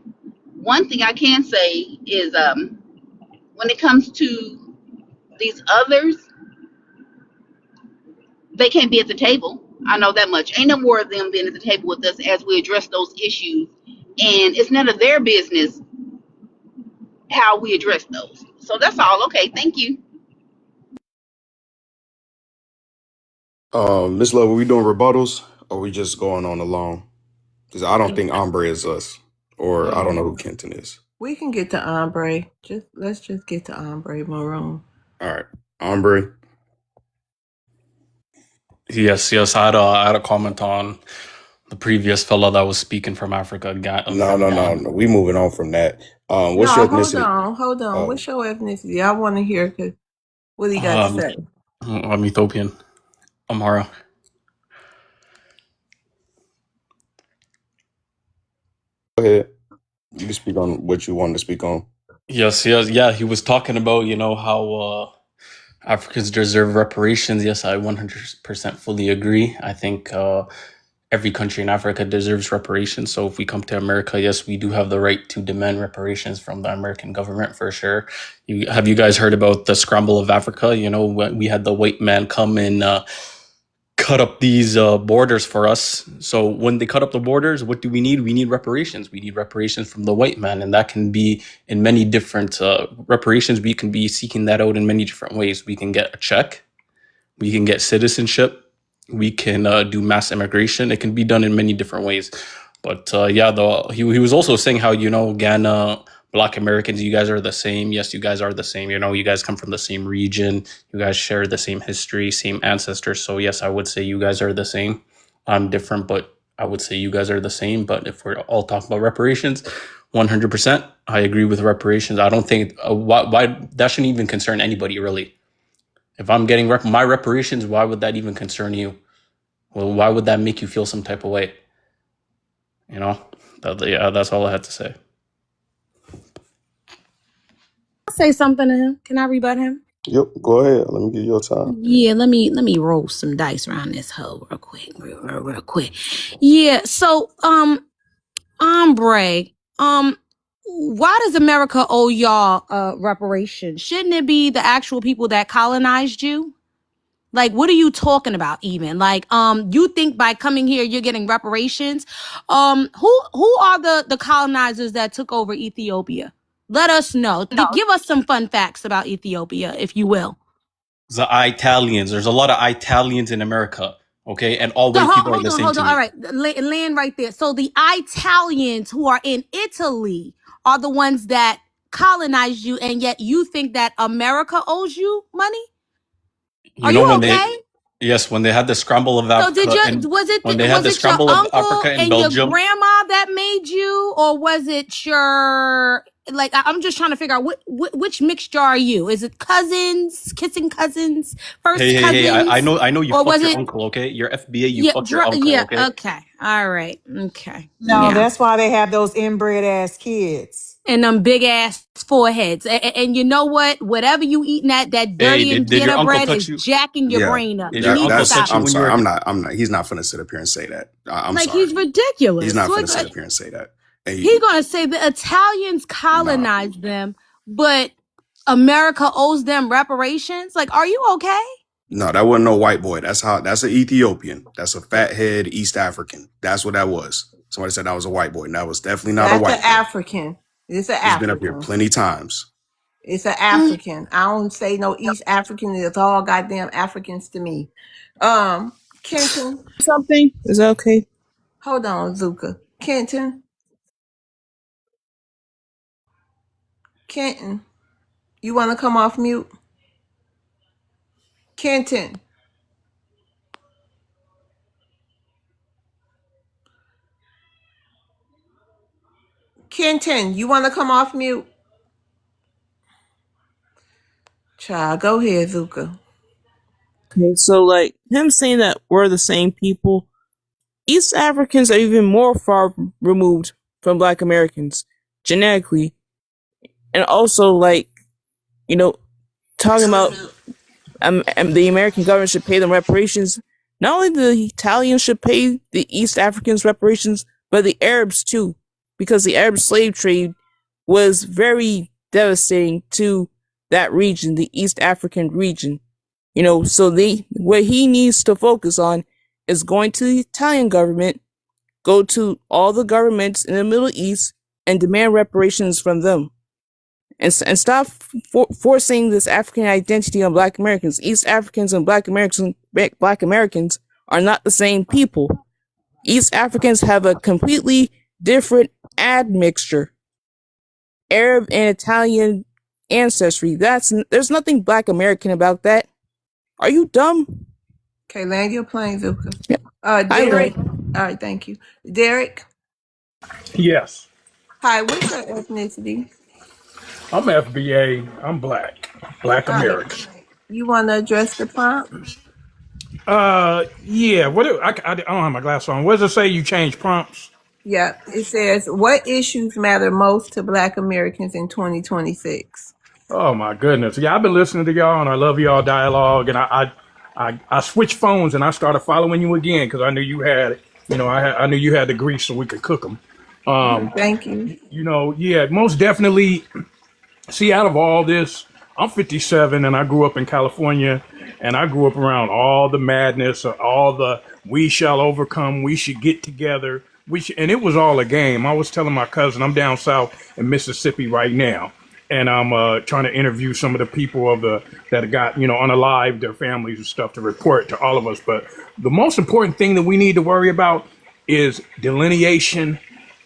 One thing I can say is when it comes to these others, they can't be at the table. I know that much. Ain't no more of them being at the table with us as we address those issues. And it's none of their business how we address those. So that's all. Okay, thank you. Miss Love, are we doing rebuttals, or are we just going on alone? Because I don't think Ombre is us, or I don't know who Kenton is. We can get to Ombre. Let's just get to Ombre Maroon. All right, Ombre. Yes. I had a comment on the previous fella that was speaking from Africa, No, from no, no, Ghana. no. We moving on from that. What's No, your hold ethnicity? on, hold on. Oh, What's your ethnicity? I want to hear what he got to Um, say. I'm Ethiopian, Amhara. go ahead. You can speak on what you want to speak on. Yes, yes, yeah. He was talking about how Africans deserve reparations. Yes, I 100% fully agree. I think every country in Africa deserves reparations. So if we come to America, yes, we do have the right to demand reparations from the American government for sure. Have you guys heard about the scramble of Africa? When we had the white man come and cut up these borders for us. So when they cut up the borders, what do we need? We need reparations. We need reparations from the white man, and that can be in many different reparations. We can be seeking that out in many different ways. We can get a check. We can get citizenship. We can do mass immigration. It can be done in many different ways. But he was also saying how Ghana, Black Americans, you guys are the same. Yes, you guys are the same. You guys come from the same region. You guys share the same history, same ancestors. So yes, I would say you guys are the same. I'm different, but I would say you guys are the same. But if we're all talking about reparations, 100%, I agree with reparations. I don't think why that shouldn't even concern anybody really. If I'm getting my reparations, why would that even concern you? Well, why would that make you feel some type of way? Yeah, that's all I had to say. I'll say something to him. Can I rebut him? Yep, go ahead. Let me give you your time. Yeah, let me roll some dice around this hoe real quick, real quick. Yeah, so Ombre, why does America owe y'all reparations? Shouldn't it be the actual people that colonized you? Like, what are you talking about even? Like, you think by coming here you're getting reparations? Who are the colonizers that took over Ethiopia? Let us know. Give us some fun facts about Ethiopia, if you will. The Italians. There's a lot of Italians in America, okay? And all white people are the same Hold to on. me. All right, land right there. So the Italians who are in Italy are the ones that colonized you, and yet you think that America owes you money? Are you okay? When they had the scramble of So Africa, and was when they had the it your scramble of uncle Africa and and your Belgium, grandma that made you, or was it your I'm just trying to figure out which mixture are you? Is it cousins, kissing cousins, first hey, I cousins, know you or fucked was your it uncle, okay? Your FBA, you fucked your uncle, yeah? okay? Okay, all right, okay, No, yeah. that's why they have those inbred ass kids. And them big ass foreheads, and you know what? Whatever you eating that Hey, dirty did your Indiana uncle bread touch is you? jacking your Yeah, brain up. Did You your need to uncle that's. stop touch you I'm it. when you sorry. were? I'm not. He's not finna sit up here and say that. I'm Like, sorry. he's He's ridiculous. not So finna sit up here and say that. he's Hey, gonna say the Italians nah, colonized them, but America owes them reparations. Like, are you okay? no, that wasn't no white boy. That's an Ethiopian. That's a fathead East African. That's what that was. Somebody said that was a white boy, and that was definitely not a That's an white boy. African. It's an He's been up here African. plenty times. It's an African. I don't say no East African. It's all goddamn Africans to me. Kenton, Something is that okay? hold on, Zuka. Kenton, you want to come off mute? Kenton, you want to come off mute? Child, go ahead, Zuka. Okay, so like him saying that we're the same people, East Africans are even more far removed from Black Americans genetically, and also like you know talking about the American government should pay them reparations. Not only the Italians should pay the East Africans reparations, but the Arabs too, because the Arab slave trade was very devastating to that region, the East African region. So what he needs to focus on is going to the Italian government, go to all the governments in the Middle East, and demand reparations from them. And stop forcing this African identity on Black Americans. East Africans and Black Americans are not the same people. East Africans have a completely different admixture. Arab and Italian ancestry. There's nothing Black American about that. Are you dumb? Okay, land your plane, Zuka. Yeah. Derek, All right, thank you. Derek, Yes, hi, what's your ethnicity? I'm FBA. I'm Black All right, American. you want to address the prompt? Yeah. I don't have my glass on. What does it say? You change prompts? Yeah, it says, what issues matter most to Black Americans in 2026? Oh my goodness. Yeah, I've been listening to y'all, and I love y'all dialogue. And I switched phones, and I started following you again because I knew you had, I knew you had the grease so we could cook them. Thank you. Yeah, most definitely. See, out of all this, I'm 57 and I grew up in California, and I grew up around all the madness, all the we shall overcome, we should get together, and it was all a game. I was telling my cousin, I'm down south in Mississippi right now, and I'm trying to interview some of the people that got, unalived, their families and stuff to report to all of us. But the most important thing that we need to worry about is delineation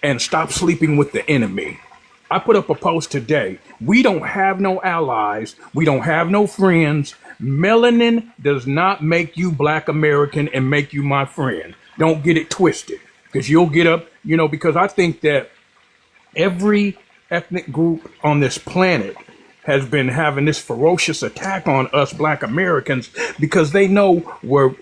and stop sleeping with the enemy. I put up a post today. We don't have no allies. We don't have no friends. Melanin does not make you Black American and make you my friend. Don't get it twisted, because you'll get up, because I think that every ethnic group on this planet has been having this ferocious attack on us Black Americans because they know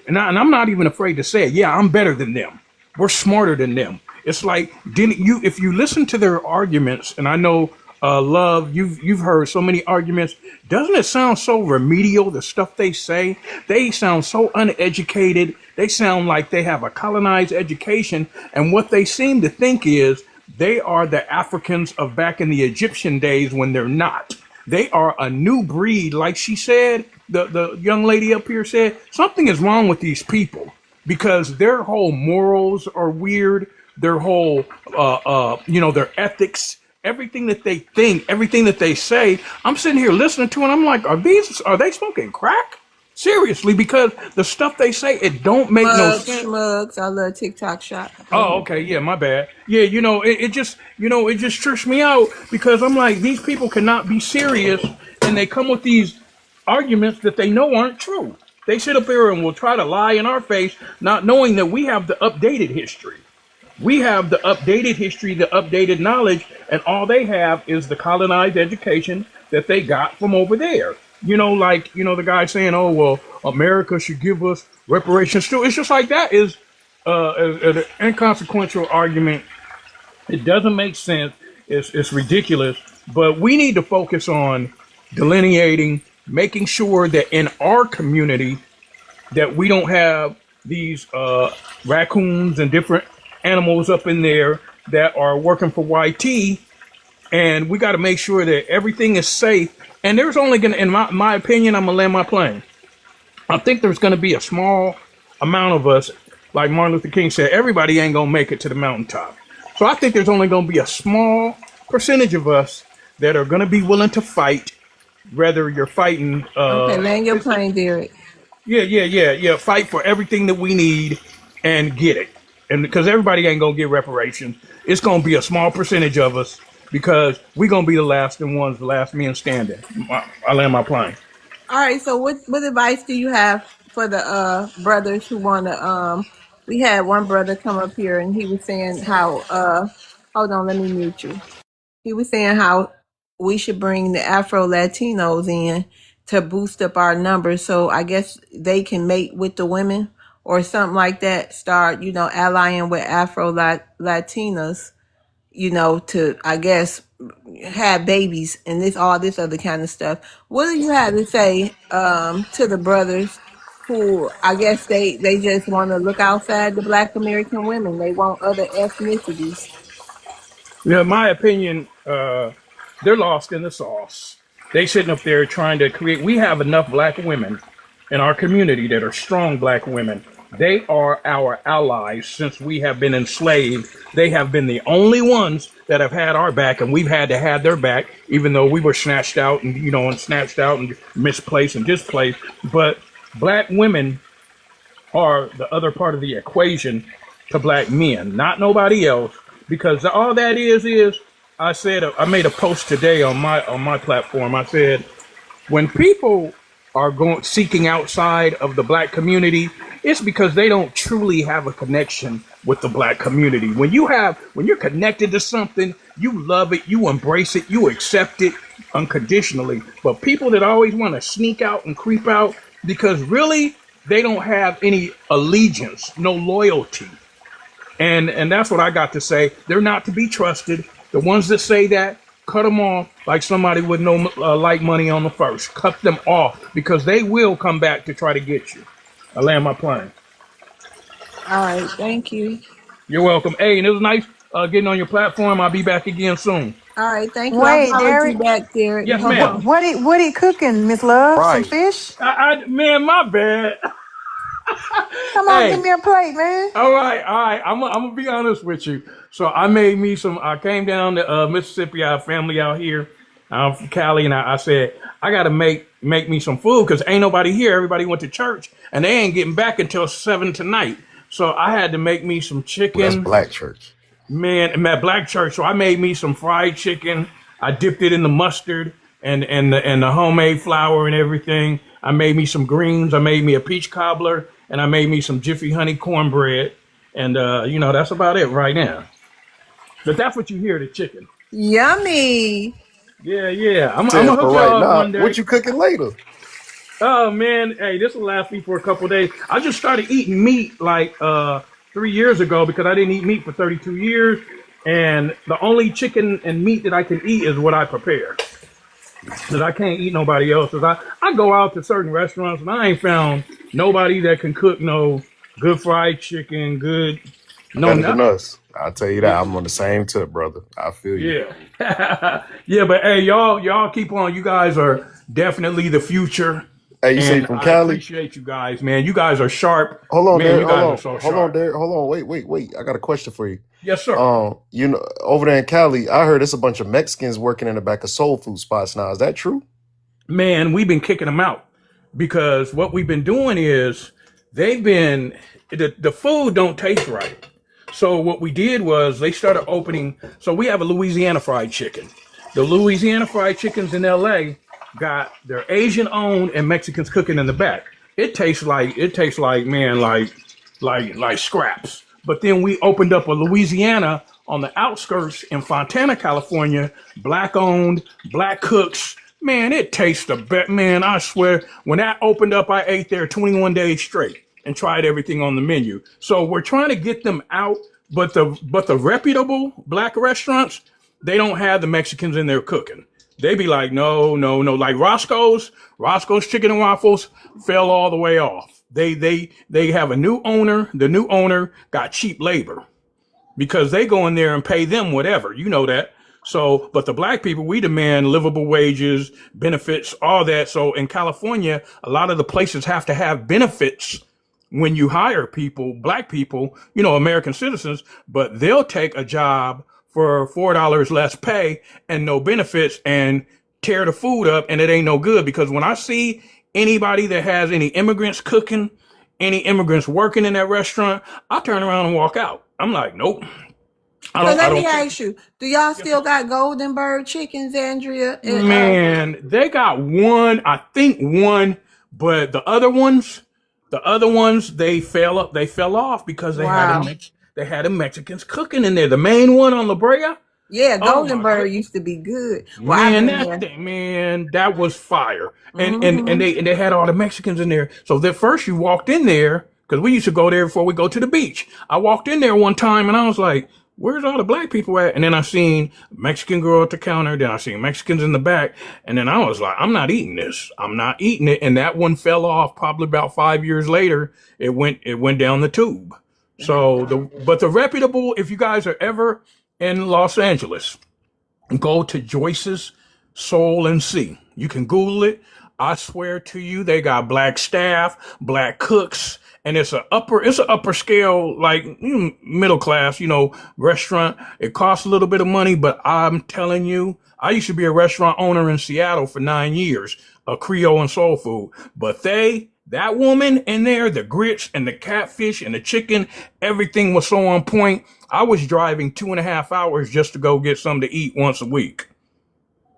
and I'm not even afraid to say it. Yeah, I'm better than them. We're smarter than them. It's like, if you listen to their arguments, and I know, Love, you've heard so many arguments. Doesn't it sound so remedial, the stuff they say? They sound so uneducated. They sound like they have a colonized education. And what they seem to think is they are the Africans of back in the Egyptian days, when they're not. They are a new breed. Like she said, the young lady up here said, something is wrong with these people because their whole morals are weird. Their whole, their ethics, everything that they think, everything that they say. I'm sitting here listening to it. And I'm like, are they smoking crack? Seriously, because the stuff they say, it don't make no sense. Smugs, I love TikTok shop. Oh, okay, yeah, my bad. Yeah, it just, it just trips me out because I'm like, these people cannot be serious, and they come with these arguments that they know aren't true. They sit up here and will try to lie in our face, not knowing that we have the updated history. We have the updated history, the updated knowledge, and all they have is the colonized education that they got from over there. The guy saying, "Oh well, America should give us reparations too." It's just like that is an inconsequential argument. It doesn't make sense. It's ridiculous. But we need to focus on delineating, making sure that in our community that we don't have these raccoons and different animals up in there that are working for YT, and we got to make sure that everything is safe. And there's only gonna, in my opinion, I'm gonna land my plane. I think there's gonna be a small amount of us, like Martin Luther King said, everybody ain't gonna make it to the mountaintop. So I think there's only gonna be a small percentage of us that are gonna be willing to fight, whether you're fighting. Okay, land your plane, Derek. Yeah. Fight for everything that we need and get it. And because everybody ain't gonna get reparations, it's gonna be a small percentage of us because we're gonna be the last men standing. I land my plane. All right, so what advice do you have for the brothers who want to we had one brother come up here and he was saying how hold on, let me mute you. He was saying how we should bring the Afro Latinos in to boost up our numbers so I guess they can mate with the women or something like that, start, allying with Afro Latinas, to, I guess, have babies and all this other kind of stuff. What do you have to say to the brothers who, I guess, they just want to look outside the Black American women? They want other ethnicities. My opinion, they're lost in the sauce. They sitting up there trying to create. We have enough Black women in our community that are strong Black women. They are our allies since we have been enslaved. They have been the only ones that have had our back, and we've had to have their back, even though we were snatched out and misplaced and displaced. But Black women are the other part of the equation to Black men, not nobody else. Because all that is I made a post today on my platform. I said, when people are seeking outside of the Black community, It's because they don't truly have a connection with the black community. When you're connected to something, you love it, you embrace it, you accept it unconditionally. But people that always want to sneak out and creep out because really they don't have any allegiance, no loyalty. And that's what I got to say. They're not to be trusted. The ones that say that, cut them off like somebody with no light money on the first. Cut them off because they will come back to try to get you. I land my plane. All right, thank you. You're welcome. Hey, and it was nice getting on your platform. I'll be back again soon. All right, thank you. I'll Wait, holler at you Derek. back, Derek. Yes, Hold ma'am. on. What he cooking, Miss Love? Some Right. fish? Man, my bad. Come on, give Hey, me a plate, man. all right. I'm gonna be honest with you. So I made me some. I came down to Mississippi. I have family out here. I'm from Cali, and I said I got to make me some food because ain't nobody here. Everybody went to church, and they ain't getting back until 7 tonight. So I had to make me some Well, that's chicken. black church. Man, I'm at Black Church, so I made me some fried chicken. I dipped it in the mustard and the homemade flour and everything. I made me some greens. I made me a peach cobbler, and I made me some Jiffy honey cornbread. And that's about it right now. But that's what you hear, the chicken. Yummy. Yeah. I'm Tell gonna for hook right y'all up now. one What day. you cooking later? Oh man, hey, this will last me for a couple of days. I just started eating meat like 3 years ago because I didn't eat meat for 32 years, and the only chicken and meat that I can eat is what I prepare. Because I can't eat nobody else's. I go out to certain restaurants and I ain't found nobody that can cook no good fried chicken, good no Better than nothing. us. I'll tell you that. Yeah, I'm on the same tip, brother. I feel you. yeah, yeah. But hey, y'all keep on. You guys are definitely the future, Hey, you say you and from I Cali? appreciate you guys, man. You guys are sharp, Hold on, man. there. You guys are so Hold on, sharp. there. Hold on. Wait. I got a question for you. Yes, sir. Over there in Cali, I heard it's a bunch of Mexicans working in the back of soul food spots now. Is that true? Man, we've been kicking them out because what we've been doing is they've been the food don't taste right. So what we did was they started opening. So we have a Louisiana fried chicken. The Louisiana fried chickens in LA got their Asian owned and Mexicans cooking in the back. It tastes like man like scraps. But then we opened up a Louisiana on the outskirts in Fontana, California, black owned, black cooks. Man, it tastes the best. Man, I swear, when that opened up, I ate there 21 days straight and tried everything on the menu. So we're trying to get them out, but the reputable black restaurants, they don't have the Mexicans in there cooking. They be like, no. Like Roscoe's Chicken and Waffles fell all the way off. They have a new owner. The new owner got cheap labor because they go in there and pay them whatever. You know that. So, but the black people, we demand livable wages, benefits, all that. So in California, a lot of the places have to have benefits when you hire people, black people, American citizens, but they'll take a job for $4 less pay and no benefits and tear the food up, and it ain't no good because when I see anybody that has any immigrants cooking, any immigrants working in that restaurant, I turn around and walk out. I'm like, nope. I So don't I let me don't care. ask you, do y'all still got Golden Bird chickens, Andrea? Man, they got one, I think one, but the other ones they fell off because Wow. they had a Mexicans cooking in there. The main one on La Brea. Yeah, Oh Golden my Bird god. used to be good. Well, I've Man, been that there. thing, man, that was fire. And Mm-hmm. they had all the Mexicans in there. So that first you walked in there, because we used to go there before we go to the beach. I walked in there one time and I was like, where's all the black people at? And then I seen Mexican girl at the counter, then I seen Mexicans in the back, and then I was like, I'm not eating this. I'm not eating it. And that one fell off probably about 5 years later. It went down the tube. So but the reputable, if you guys are ever in Los Angeles, go to Joyce's Soul and See. You can Google it. I swear to you, they got black staff, black cooks, and it's a upper scale, like middle class, restaurant. It costs a little bit of money, but I'm telling you, I used to be a restaurant owner in Seattle for 9 years, a Creole and soul food. But that woman in there, the grits and the catfish and the chicken, everything was so on point. I was driving 2.5 hours just to go get something to eat once a week.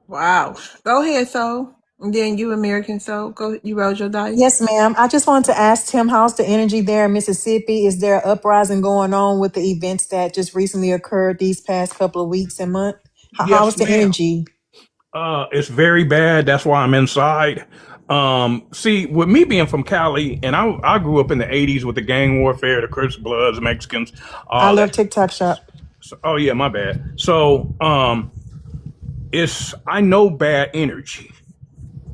Wow. Go ahead, so. And then you American Soul, go. You rolled your dice. Yes, ma'am. I just wanted to ask Tim, how's the energy there in Mississippi? Is there an uprising going on with the events that just recently occurred these past couple of weeks and months? How Yes, is the ma'am. energy? It's very bad. That's why I'm inside. See, with me being from Cali, and I grew up in the '80s with the gang warfare, the Crips, Bloods, Mexicans, I all love that. TikTok Shop. So, oh yeah, my bad. So, it's I know bad energy,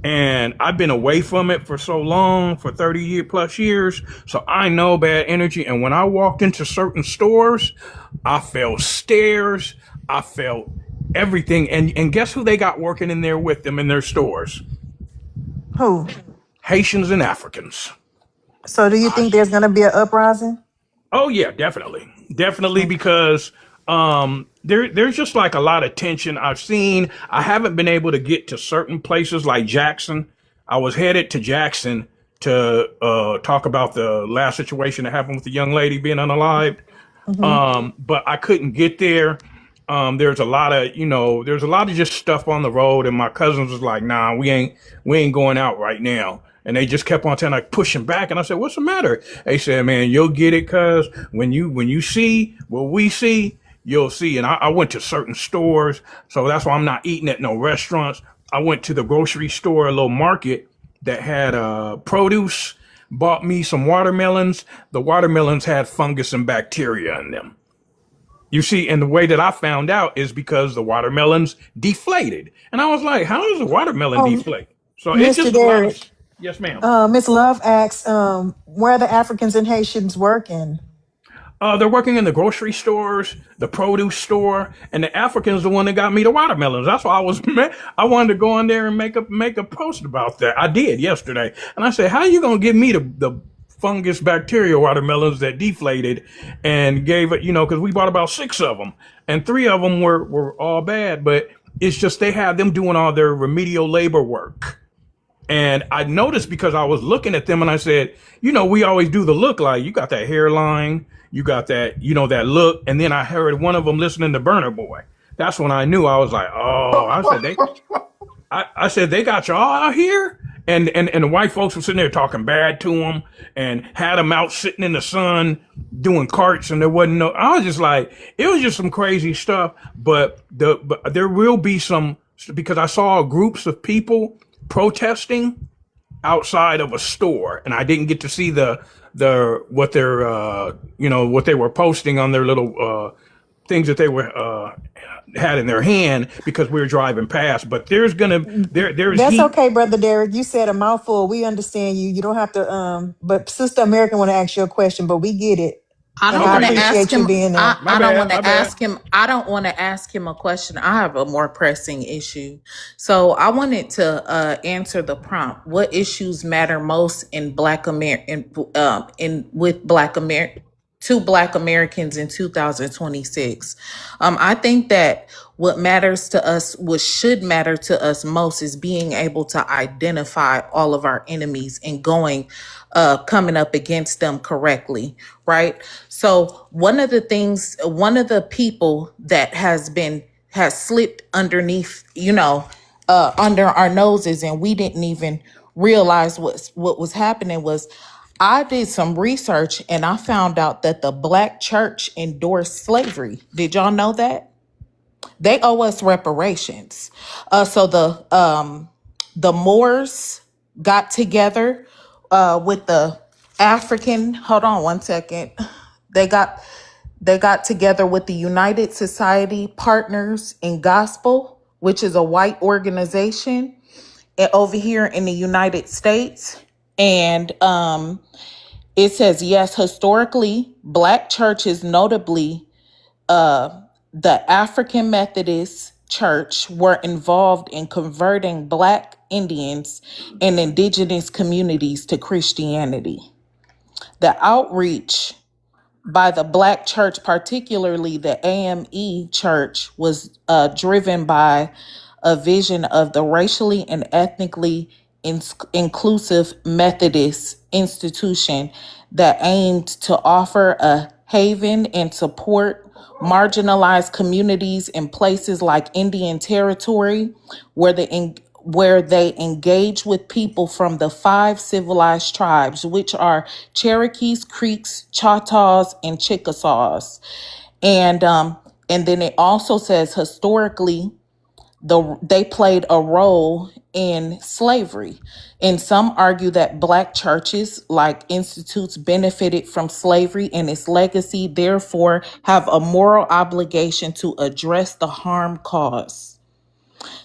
and I've been away from it for so long, for 30 plus years. So I know bad energy. And when I walked into certain stores, I felt stares. I felt everything. And guess who they got working in there with them in their stores? Who? Haitians and Africans. So do you I think there's going to be an uprising? Oh yeah, definitely because there's just like a lot of tension. I haven't been able to get to certain places like Jackson. I was headed to Jackson to talk about the last situation that happened with the young lady being unalived. Hmm. But I couldn't get there. There's a lot of, there's a lot of just stuff on the road, and my cousins was like, "Nah, we ain't going out right now." And they just kept on telling, like, pushing back. And I said, "What's the matter?" They said, "Man, you'll get it, cuz when you see what we see, you'll see." And I went to certain stores, so that's why I'm not eating at no restaurants. I went to the grocery store, a little market that had produce. Bought me some watermelons. The watermelons had fungus and bacteria in them. You see, and the way that I found out is because the watermelons deflated. And I was like, how does a watermelon Oh, deflate? So it's Mr. just a lot of, Derek, yes, ma'am. Miss Love asks, where are the Africans and Haitians working? They're working in the grocery stores, the produce store, and the African's the one that got me the watermelons. That's why I wanted to go in there and make a post about that. I did yesterday, and I said, "How you gonna give me the fungus bacteria watermelons that deflated and gave it? Because we bought about 6 of them, and 3 of them were all bad, but it's just they had them doing all their remedial labor work." And I noticed because I was looking at them and I said, we always do the look, like you got that hairline, you got that, that look. And then I heard one of them listening to Burner Boy. That's when I knew. I was like, oh, I said, they got y'all out here. And the white folks were sitting there talking bad to them and had them out sitting in the sun doing carts, and there wasn't no, I was just like, it was just some crazy stuff. But there will be some, because I saw groups of people protesting outside of a store, and I didn't get to see the what their what they were posting on their little things that they were had in their hand because we were driving past. But there's That's heat. okay, Brother Derek. You said a mouthful. We understand you. You don't have to, but Sister American want to ask you a question, but we get it. I And don't I want to Okay, ask appreciate you him. being there. my I don't bad, want my to bad. ask him. I don't want to ask him a question. I have a more pressing issue. So I wanted to answer the prompt. What issues matter most in Black American in with Black American to Black Americans in 2026? I think that what matters to us, what should matter to us most, is being able to identify all of our enemies and coming up against them correctly, right? So one of the people that has slipped underneath, under our noses, and we didn't even realize what was happening was, I did some research and I found out that the Black church endorsed slavery. Did y'all know that? They owe us reparations. So the Moors got together with the African. Hold on one second. They got they got together with the United Society Partners in Gospel, which is a white organization over here in the United States. And it says, yes, historically, Black churches, notably the African Methodist Church, were involved in converting Black Indians and indigenous communities to Christianity. The outreach by the Black church, particularly the AME church, was driven by a vision of the racially and ethnically inclusive Methodist institution that aimed to offer a haven and support marginalized communities in places like Indian Territory, where where they engage with people from the 5 civilized tribes, which are Cherokees, Creeks, Choctaws, and Chickasaws. And then it also says historically they played a role in slavery. And some argue that Black churches, like institutes, benefited from slavery and its legacy, therefore have a moral obligation to address the harm caused.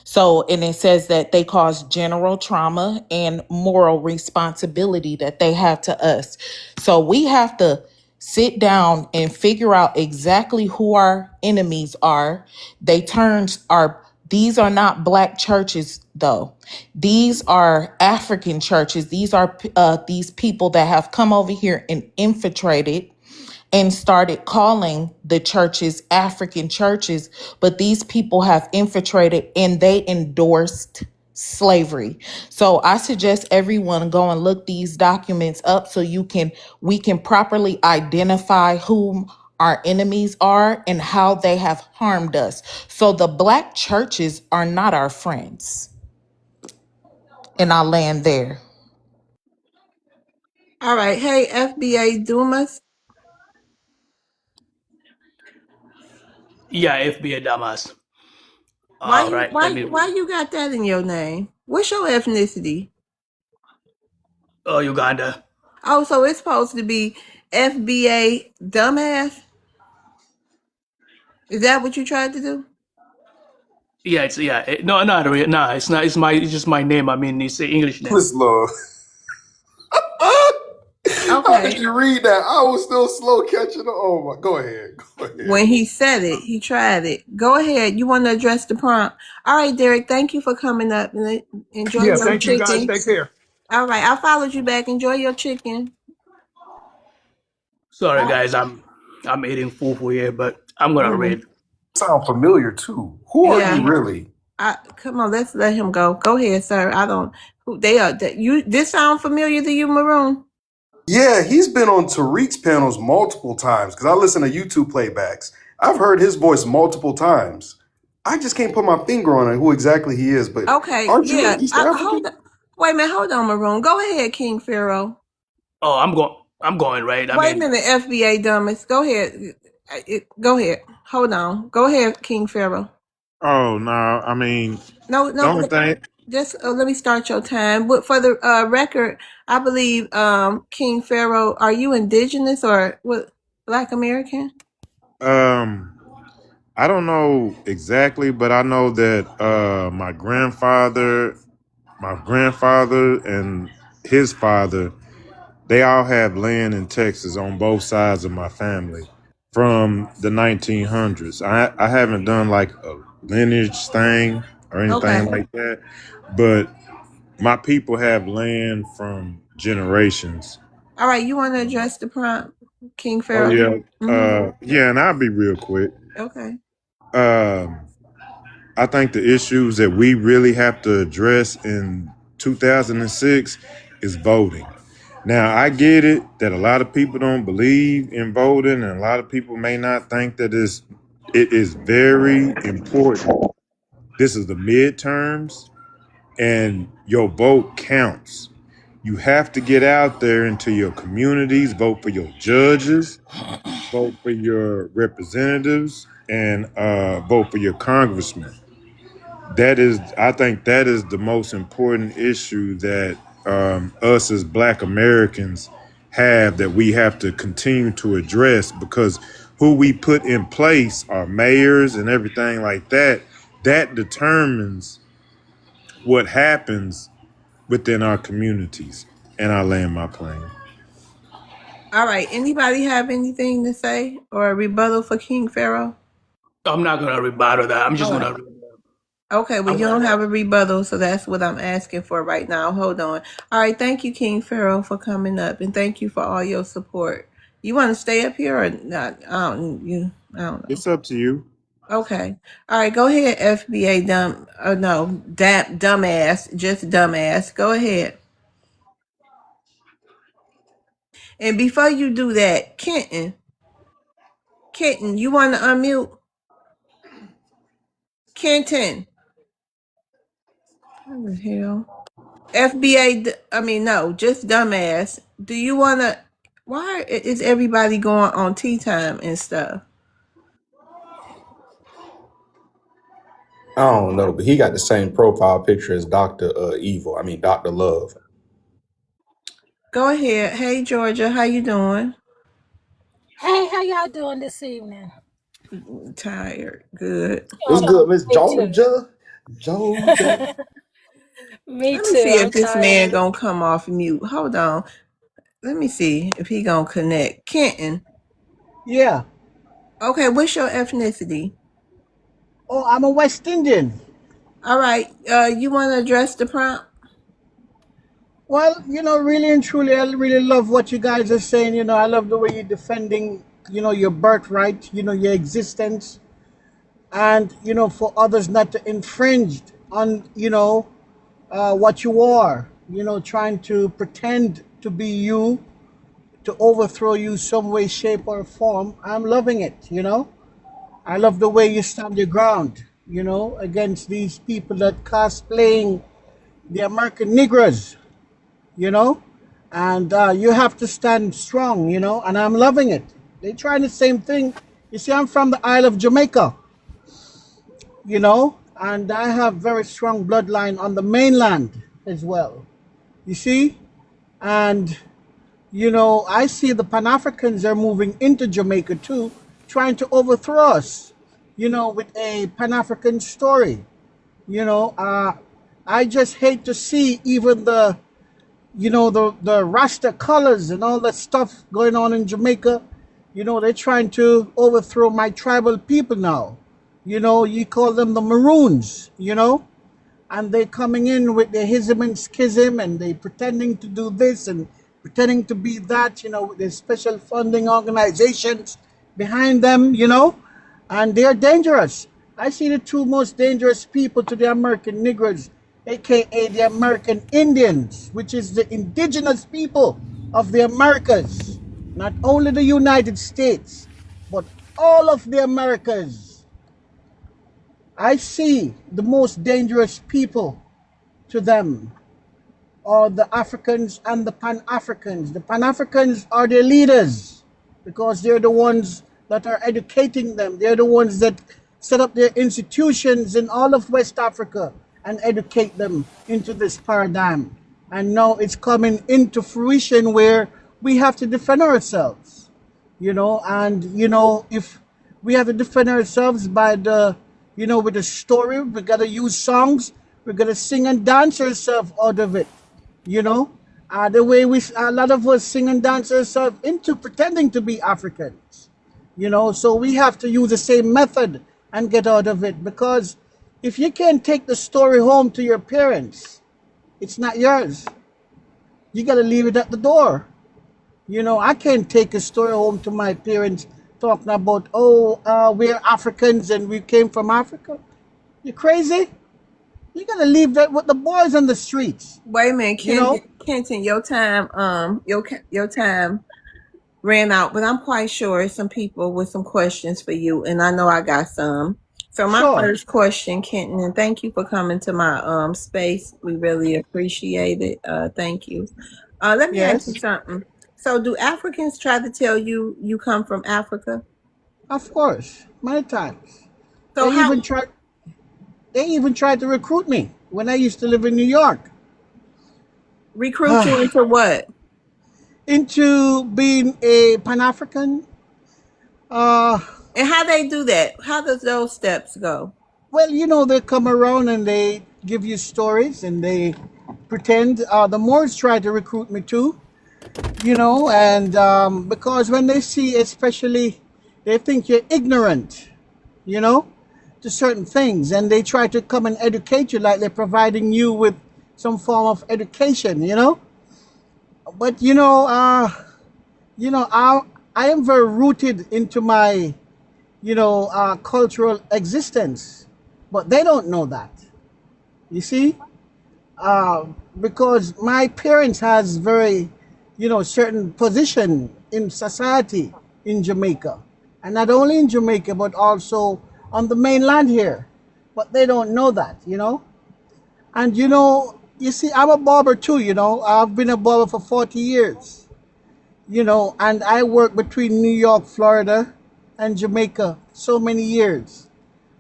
So, and it says that they cause general trauma and moral responsibility that they have to us. So we have to sit down and figure out exactly who our enemies are. These are not Black churches though. These are African churches. These are these people that have come over here and infiltrated and started calling the churches African churches, but these people have infiltrated and they endorsed slavery. So I suggest everyone go and look these documents up so we can properly identify whom our enemies are and how they have harmed us. So the Black churches are not our friends. And I'll land there. All right. Hey, FBA Dumas. Yeah, FBA Damas. Why All you right, let why me why read. you got that in your name? What's your ethnicity? Oh, Uganda. Oh, so it's supposed to be FBA dumbass? Is that what you tried to do? Yeah, it's yeah. No, not really. No, it's not. It's just my name. I mean, it's the English name. Miss Love. How did Okay. you read that? I was still slow catching it. Oh my, go ahead. Go ahead. When he said it, he tried it. Go ahead. You want to address the prompt? All right, Derek. Thank you for coming up and enjoy Yeah, your thank you guys. chicken. Take care. All right, I followed you back. Enjoy your chicken. Sorry, guys. I'm eating fufu here, but I'm gonna Mm-hmm. read. Sound familiar too. Who are Yeah. you really? Come on. Let's let him go. Go ahead, sir. I don't. Who they are? You. This sound familiar to you, Maroon? Yeah, he's been on Tariq's panels multiple times because I listen to YouTube playbacks. I've heard his voice multiple times. I just can't put my finger on it who exactly he is, but Okay. aren't you Yeah. East African? Hold on. Wait a minute. Hold on, Maroon. Go ahead, King Pharaoh. Oh, I'm going. I'm going right. I Wait a mean, minute, FBA dummies. Go ahead. Go ahead. Hold on. Go ahead, King Pharaoh. Oh no, I mean No, the no. only thing. Just let me start your time. But for the record, I believe King Pharaoh. Are you indigenous or what? Black American? Um, I don't know exactly, but I know that my grandfather, and his father, they all have land in Texas on both sides of my family from the 1900s. I haven't done like a lineage thing or anything Okay. like that, but my people have land from generations. All right. You want to address the prompt, King Oh Pharaoh? yeah, Mm-hmm. yeah, and I'll be real quick. Okay. Um, I think the issues that we really have to address in 2006 is voting. Now, I get it that a lot of people don't believe in voting, and a lot of people may not think that it is very important. This is the midterms, and your vote counts. You have to get out there into your communities, vote for your judges, vote for your representatives, and vote for your congressmen. I think that is the most important issue that us as Black Americans have, that we have to continue to address, because who we put in place, our mayors and everything like that, that determines what happens within our communities. And I land my plane. All right. Anybody have anything to say or a rebuttal for King Pharaoh? I'm not gonna rebuttal that. I'm just All right. gonna. Okay, well, I'm you gonna. don't have a rebuttal, so that's what I'm asking for right now. Hold on. All right, thank you, King Pharaoh, for coming up, and thank you for all your support. You want to stay up here or not? I don't know. It's up to you. Okay. All right, go ahead, FBA dumbass, just dumbass. Go ahead. And before you do that, Kenton, you want to unmute? Kenton. What the hell? FBA, I mean, no, just dumbass. Do you want to? Why is everybody going on tea time and stuff? I don't know, but he got the same profile picture as Doctor Evil. I mean, Doctor Love. Go ahead. Hey, Georgia, how you doing? Hey, how y'all doing this evening? Tired. Good. What's Oh, good, Miss me too. Georgia? Georgia. Me Let me too. see if I'm this man tired. gonna come off mute. Hold on. Let me see if he gonna connect. Kenton. Yeah. Okay, what's your ethnicity? Oh, I'm a West Indian. All right. You want to address the prompt? Well, really and truly, I really love what you guys are saying. I love the way you're defending, your birthright, your existence, and, for others not to infringe on, what you are, trying to pretend to be you, to overthrow you some way, shape, or form. I'm loving it. I love the way you stand your ground, against these people that cosplaying the American Negroes, you know, and you have to stand strong, and I'm loving it. They trying the same thing. You see, I'm from the Isle of Jamaica, and I have very strong bloodline on the mainland as well. You see, and I see the Pan Africans are moving into Jamaica too, trying to overthrow us, with a Pan African story. You know, uh, I just hate to see even the Rasta colors and all that stuff going on in Jamaica. They're trying to overthrow my tribal people now. You call them the Maroons, and they coming in with their hism and schism, and they pretending to do this and pretending to be that, with their special funding organizations behind them, and they're dangerous. I see the two most dangerous people to the American Negroes, aka the American Indians, which is the indigenous people of the Americas, not only the United States, but all of the Americas. I see the most dangerous people to them are the Africans and the Pan Africans. The Pan Africans are their leaders because they're the ones that are educating them. They're the ones that set up their institutions in all of West Africa and educate them into this paradigm. And now it's coming into fruition where we have to defend ourselves, and if we have to defend ourselves by with the story, we gotta use songs, we gotta sing and dance ourselves out of it, you know the way a lot of us sing and dance ourselves into pretending to be Africans, so we have to use the same method and get out of it, because if you can't take the story home to your parents, it's not yours. You got to leave it at the door. I can't take a story home to my parents talking about, oh, we're Africans and we came from Africa. You crazy? You got to leave that with the boys on the streets, Wait a minute, you know? Kenton, your time ran out, but I'm quite sure some people with some questions for you, and I know I got some. So my Sure. first question, Kenton, and thank you for coming to my space. We really appreciate it. Thank you. Let me ask you Yes, something. So do Africans try to tell you you come from Africa? of course. Many times. So They how even tried they even tried to recruit me when I used to live in New York. recruit you into what? Into being a Pan-African. Uh And how they do that? How does those steps go? well, they come around and they give you stories and they pretend. The Moors tried to recruit me too, and because when they see, especially, they think you're ignorant, you know, to certain things, and they try to come and educate you like they're providing you with some form of education, But I am very rooted into my, cultural existence, but they don't know that. You see, because my parents has very, certain position in society in Jamaica, and not only in Jamaica but also on the mainland here, but they don't know that, And you see, I'm a barber too. I've been a barber for 40 years. And I work between New York, Florida, and Jamaica so many years.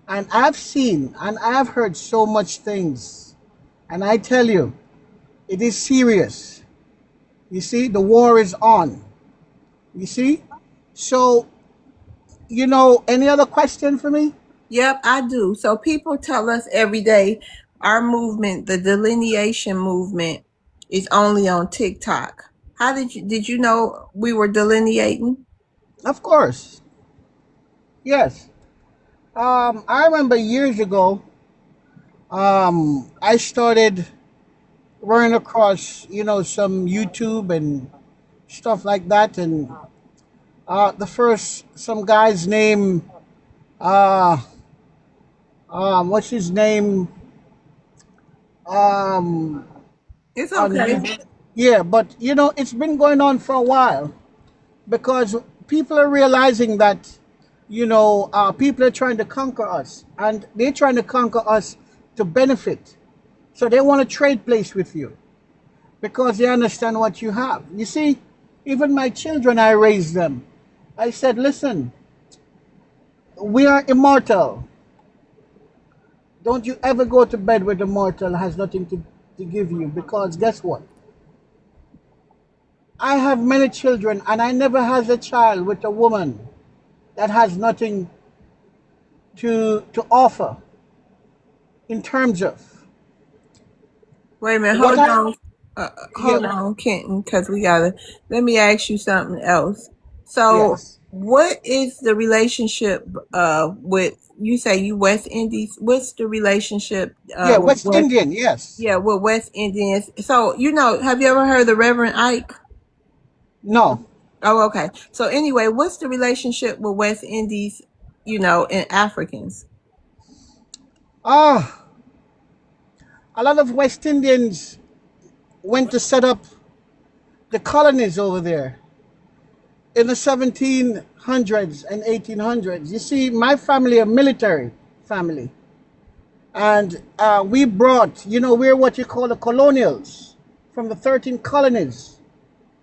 And I've seen and I've heard so much things. And I tell you, it is serious. You see, the war is on. You see? So, any other question for me? Yep, I do. So people tell us every day our movement, the delineation movement, is only on TikTok. How did you know we were delineating? Of course. Yes. I remember years ago, I started running across, some YouTube and stuff like that. And some guy's name, uh, what's his name? Um, It's on okay. Yeah, but it's been going on for a while because people are realizing that people are trying to conquer us, and they're trying to conquer us to benefit. So they want to trade place with you because they understand what you have. You see, even my children, I raised them. I said, listen, we are immortal. Don't you ever go to bed with a mortal has nothing to give you, because guess what? I have many children, and I never had a child with a woman that has nothing to offer in terms of Wait a minute, what hold I on. yeah Hold on, Kenton, because let me ask you something else. So, yes what is the relationship with, you say you West Indies? What's the relationship yeah with West West, Indian, yes. yeah, with West Indians? So, have you ever heard of the Reverend Ike? No. Oh, okay. So anyway, what's the relationship with West Indies, and Africans? Ah, a lot of West Indians went to set up the colonies over there in the 1700s and 1800s. You see, my family, a military family, and we brought, we're what you call the colonials from the 13 colonies.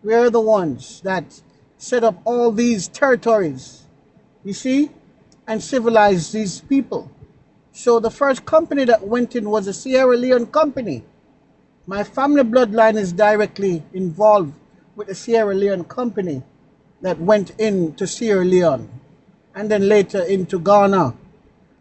We're the ones that set up all these territories, you see, and civilized these people. So the first company that went in was the Sierra Leone Company. My family bloodline is directly involved with the Sierra Leone Company that went into Sierra Leone and then later into Ghana.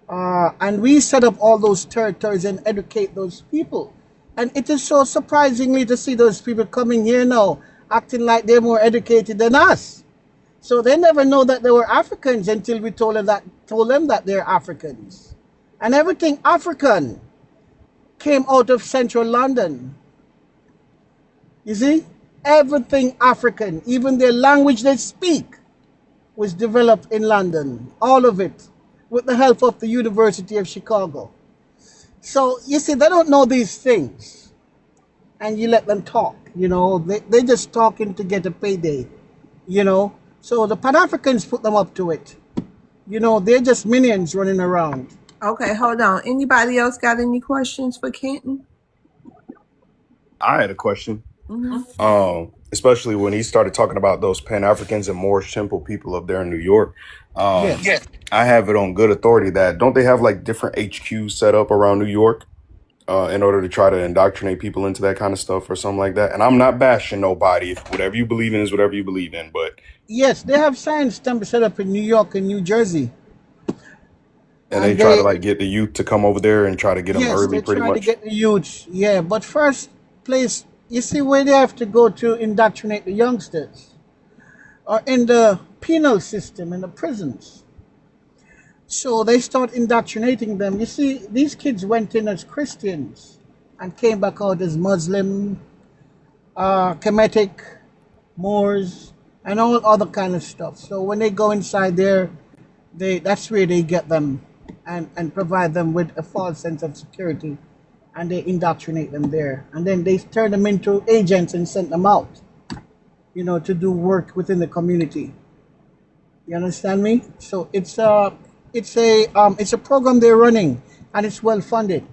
And we set up all those territories and educate those people. And it is so surprisingly to see those people coming here now acting like they're more educated than us. So they never know that they were Africans until we told them that they're Africans. And everything African came out of central London. You see? Everything African, even their language they speak, was developed in London. All of it, with the help of the University of Chicago. So, you see, they don't know these things. And you let them talk, They're just talking to get a payday, So the Pan Africans put them up to it. They're just minions running around. Okay, hold on. Anybody else got any questions for Kenton? I had a question. Hmm. Especially when he started talking about those Pan Africans and Moorish Temple people up there in New York. Yes. I have it on good authority that don't they have like different HQs set up around New York in order to try to indoctrinate people into that kind of stuff or something like that? And I'm not bashing nobody. If whatever you believe in is whatever you believe in, but Yes, they have science temples set up in New York and New Jersey. and they And try to they like get the youth to come over there and try to get them Yes, early, they pretty try to much. get the youths. Yeah, but first place, you see where they have to go to indoctrinate the youngsters are in the penal system, in the prisons. So they start indoctrinating them. You see, these kids went in as Christians and came back out as Muslim, Kemetic, Moors, and all other kind of stuff. So when they go inside there, that's where they get them and provide them with a false sense of security, and they indoctrinate them there, and then they turn them into agents and send them out, to do work within the community. You understand me? So it's a program they're running, and it's well funded.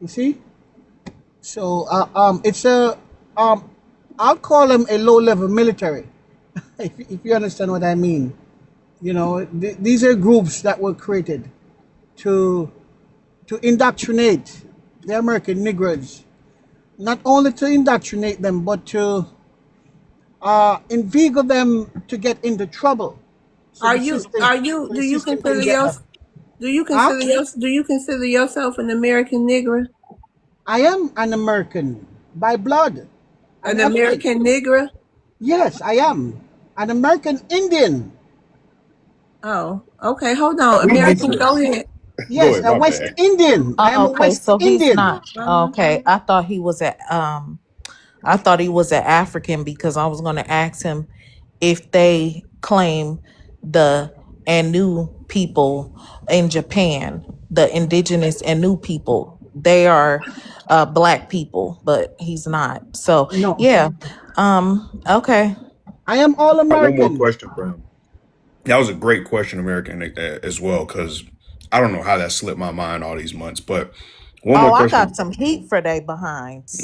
You see? So it's a I'll call them a low-level military, if you understand what I mean. You know, these are groups that were created to indoctrinate the American Negroes, not only to indoctrinate them, but to inveigle them to get into trouble, so Do the you system can consider get your them. Huh? do you consider yourself an American Negro? I am an American by blood and An everything. American Negro? Yes, I am an American Indian. Oh, okay. Hold on. We get American, you. go ahead. Go Yes, ahead, a my West bad. Indian. I am a Okay, West so he's Indian. not. Okay, I thought he was a I thought he was an African because I was going to ask him if they claim the Anu people in Japan, the indigenous Anu people, they are black people, but he's not. So No, yeah, okay. I am all Got one more American. question for him. That was a great question, American, as well, because I don't know how that slipped my mind all these months. But one Oh, more I got question. some heat for they behinds.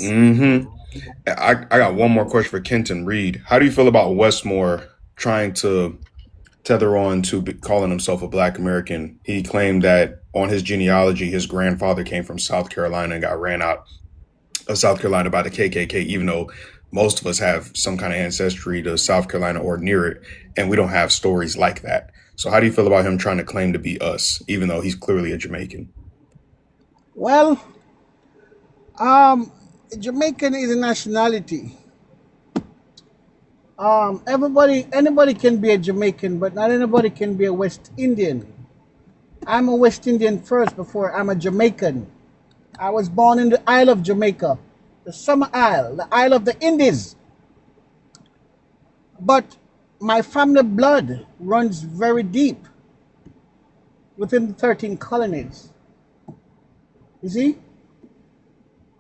I got one more question for Kenton Reed. How do you feel about Westmore trying to tether on to calling himself a Black American? He claimed that on his genealogy, his grandfather came from South Carolina and got ran out of South Carolina by the KKK, even though most of us have some kind of ancestry to South Carolina or near it, and we don't have stories like that. So how do you feel about him trying to claim to be us, even though he's clearly a Jamaican? Well, um, Jamaican is a nationality. Anybody can be a Jamaican, but not anybody can be a West Indian. I'm a West Indian first before I'm a Jamaican. I was born in the Isle of Jamaica, the Summer Isle, the Isle of the Indies. But my family blood runs very deep within the 13 colonies. You see?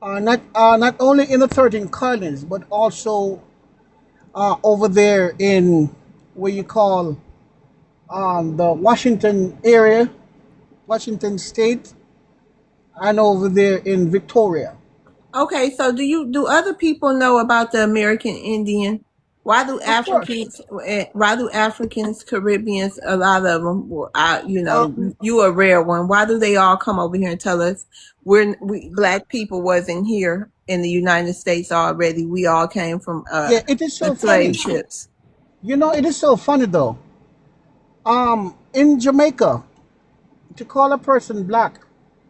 Not only in the 13 colonies, but also over there in where you call the Washington area, Washington State, and over there in Victoria. Okay, so do other people know about the American Indian? Of course. Why do Africans, Caribbeans, a lot of them, well, Uh, you a rare one. Why do they all come over here and tell us we black people wasn't here in the United States already? We all came from yeah, it is the so slave funny. ships. You know, it is so funny though. In Jamaica, to call a person black,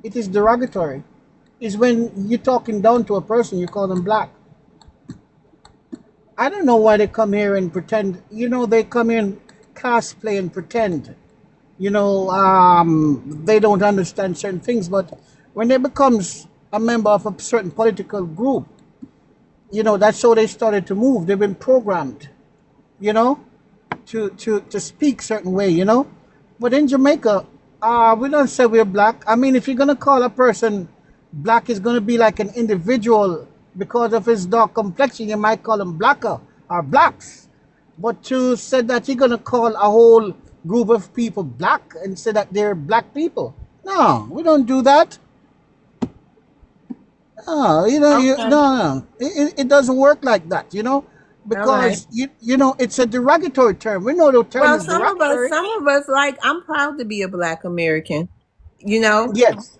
it is derogatory. Is when you're talking down to a person, you call them black. I don't know why they come here and pretend. You know, they come in cosplay and pretend. They don't understand certain things, but when they becomes a member of a certain political group, that's how they started to move. They've been programmed, you know, to speak certain way, But in Jamaica, we don't say we're black. I mean, if you're gonna call a person black, is gonna be like an individual because of his dark complexion. You might call him blacker or blacks. But to say that you're gonna call a whole group of people black and say that they're black people, no, we don't do that. No, Okay, no. It doesn't work like that, all right. because it's a derogatory term. We know the term Well, is derogatory. some of us, like, I'm proud to be a black American. You know, Yes.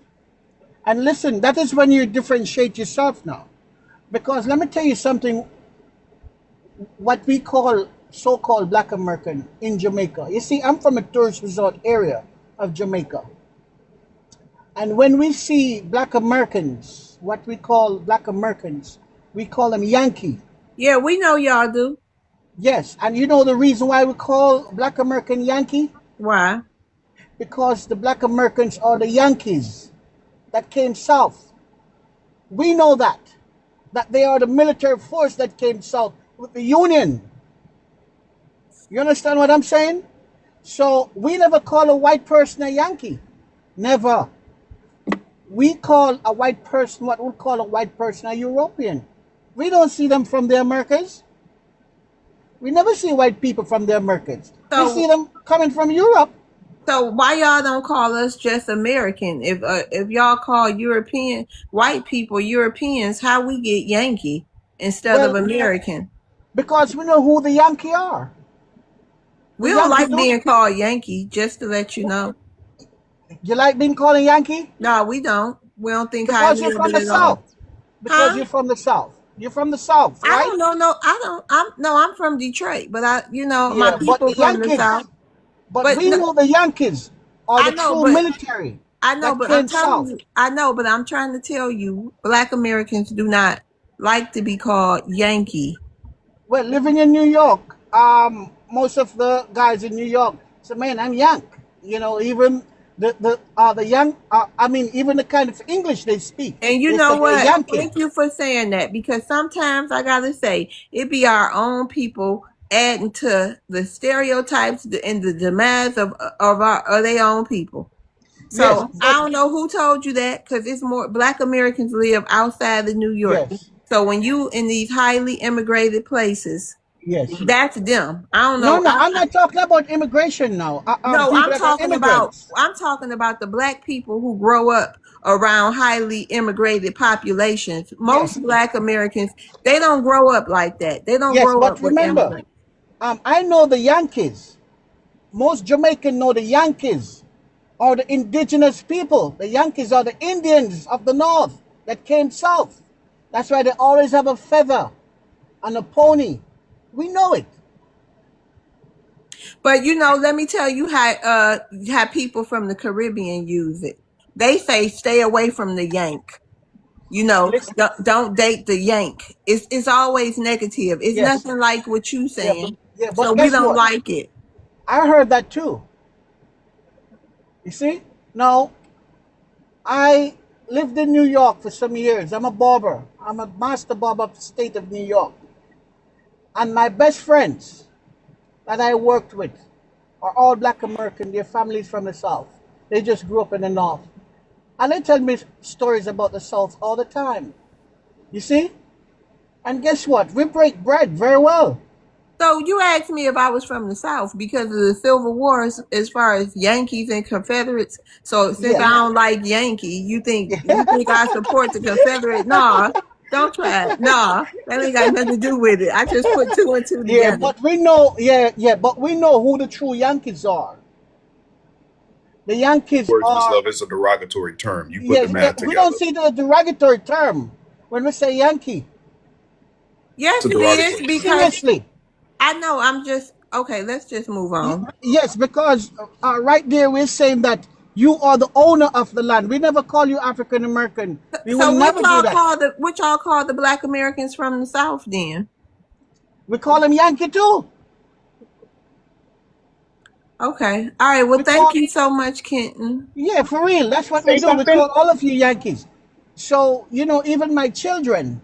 And listen, that is when you differentiate yourself now. Because let me tell you something, what we call so-called black American in Jamaica. You see, I'm from a tourist resort area of Jamaica. And when we see black Americans, what we call black Americans, we call them Yankee. yeah, we know y'all do. Yes, and you know the reason why we call black American Yankee? Why? Because the black Americans are the Yankees that came south. We know that they are the military force that came south with the Union. You understand what I'm saying? So we never call a white person a Yankee. Never. We call a white person what we call a white person a European. We don't see them from the Americas. We never see white people from the Americas. We see So, them coming from Europe. So why y'all don't call us just American? If y'all call European white people Europeans, how we get Yankee instead of Well, American? because we know who the Yankee are. The We don't Yankee like don't. being called Yankee, just to let you know. You like being called a Yankee? No, we don't. We don't think Because you're highly of from it the at all. South. Because Huh? you're from the South. You're from the South, I right? don't know. No, I don't. I'm from Detroit, but my Yeah, but people the from the South. Yankees, but But we no, know the Yankees are I the know, true but military I know, that but I'm came telling south. you, I know, but I'm trying to tell you, Black Americans do not like to be called Yankee. Well, living in New York, most of the guys in New York say, "Man, I'm Yank." You know, even the young, I mean, even the kind of English they speak, And you they say know they're what? Yankee. Thank you for saying that, because sometimes I gotta say it be our own people adding to the stereotypes and the demands of their own people. Yes, So I but don't know who told you that, because it's more Black Americans live outside of New York. yes, So when you in these highly immigrated places, yes. that's them. I don't No, know. no, I'm not talking about immigration now. No, People that are immigrants. I'm talking about the Black people who grow up around highly immigrated populations. Yes, Most Black Americans, they don't grow up like that. They don't yes, grow but up with remember, immigrants. I know the Yankees. Most Jamaican know the Yankees are the indigenous people. The Yankees are the Indians of the North that came south. That's why they always have a feather on a pony. We know it. But let me tell you how people from the Caribbean use it. They say stay away from the Yank. Listen, Don't date the Yank. It's always negative. It's yes, nothing like what you yeah, saying. yeah, So but we guess don't what? like it. I heard that too. You see? Now, I lived in New York for some years. I'm a barber. I'm a master barber of the state of New York. And my best friends that I worked with are all Black American. Their families from the South. They just grew up in the North. And they tell me stories about the South all the time. You see? And guess what? We break bread very well. So you asked me if I was from the South because of the Civil Wars, as far as Yankees and Confederates. So since I Yeah. don't like Yankee, you think I support the Confederate? Nah, don't try it. Nah, that ain't got nothing to do with it. I just put two and two Yeah, together. but we know, yeah, but we know who the true Yankees are. The Yankees Words, Miss are, Love, is a derogatory term. You put the yes, math we don't together. see the derogatory term when we say Yankee. It's Yes, a it is, derogatory term. because Seriously. I know. I'm just okay. Let's just move on. Yes, because right there we're saying that you are the owner of the land. We never call you African American. We will So never do that. what y'all call the Black Americans from the South then? We call them Yankee too. Okay. All right. Well, We thank call, you so much, Kenton. yeah, for real. That's what we Say do. We something. call all of you Yankees. So, even my children,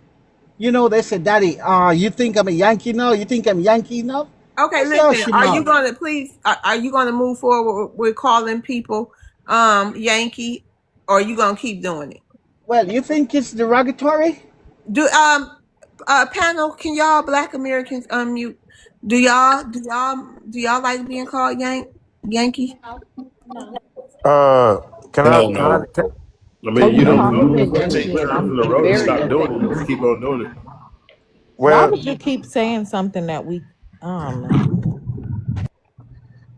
they say, Daddy, you think I'm a Yankee now? You think I'm Yankee now? Okay, I say, oh, listen. Are you Shimon. gonna please? Are you gonna move forward with calling people Yankee, or are you gonna keep doing it? Well, you think it's derogatory? Do panel? Can y'all Black Americans unmute? Do y'all like being called Yankee? Uh, can I? Hell Can I? no. I Oh, mean, you you don't called me a take Yankee, and turns in I'm a row and very stop doing it. You just offended. keep on doing it. Why Well, would you keep saying something that we? No.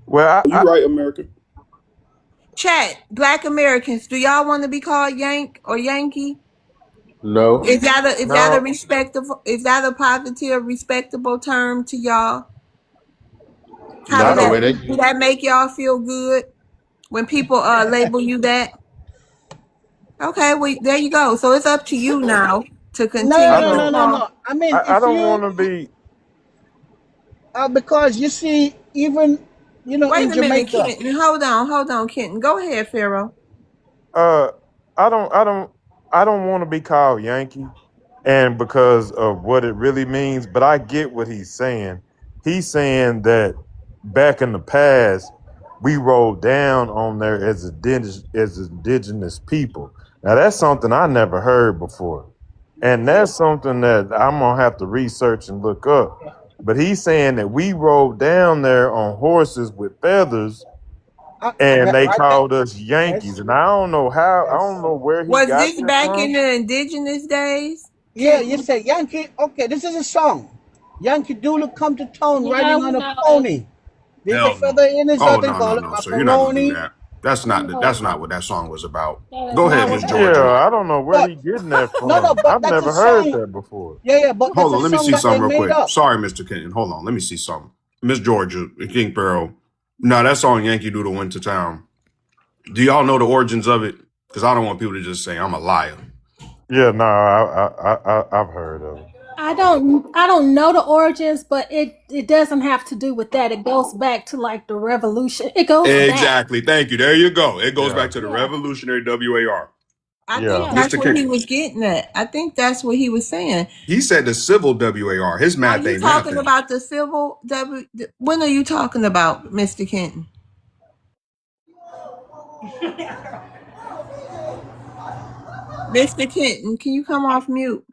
well, You right, America. Chat, Black Americans, do y'all want to be called Yank or Yankee? No. no. Is that a positive, respectable term to y'all? How I does Not the don't. way that they. do that make y'all feel good when people label you that? Okay, well there you go. So it's up to you now to No, I continue no, to no, don't. no, call. no. I mean, I if don't want you, to be. because you see, even, Wait in a minute, Jamaica, Kenton. Hold on, Kenton. Go ahead, Pharaoh. Uh, I don't. I don't. I don't want to be called Yankee, and because of what it really means. But I get what he's saying. He's saying that back in the past, we rolled down on there as indigenous people. Now that's something I never heard before, and that's something that I'm gonna have to research and look up. But he's saying that we rode down there on horses with feathers and they Right there. called us Yankees, Yes. and I don't know how, I Yes. don't know where he Was got this that back in from. the indigenous days? Yeah, you Kenton? say Yankee. Okay, this is a song. Yankee Doodle come to town Yeah, riding we on a know it. pony. There's a Hell no. feather in his Oh hat and no, no, call it no, sir. You're not gonna do macaroni. that. That's We not know that's it. not what that song was about. That is Go not ahead, what Miss that was Yeah, Georgia. about. I don't know where But he getting that no, from. but I've that's a never heard song. that before. Yeah, but Hold that's on, a let me song see that something they real made quick. up. Sorry, Mr. Kenton. Hold on, let me see something. Miss Georgia, King Pharaoh. No, that song Yankee Doodle went to town. Do y'all know the origins of it? Because I don't want people to just say I'm a liar. Yeah, no, I've heard of it. I don't know the origins, but it doesn't have to do with that. It goes back to like the revolution. It goes back. Exactly. Thank you. There you go. It goes Yeah, back to the Yeah. Revolutionary WAR. I think yeah. Yeah. that's Mr. what he Kenton. was getting at. I think that's what he was saying. He said the civil WAR. His Are math you ain't talking mathing. about the civil W? When are you talking about, Mr. Kenton? Mr. Kenton, can you come off mute?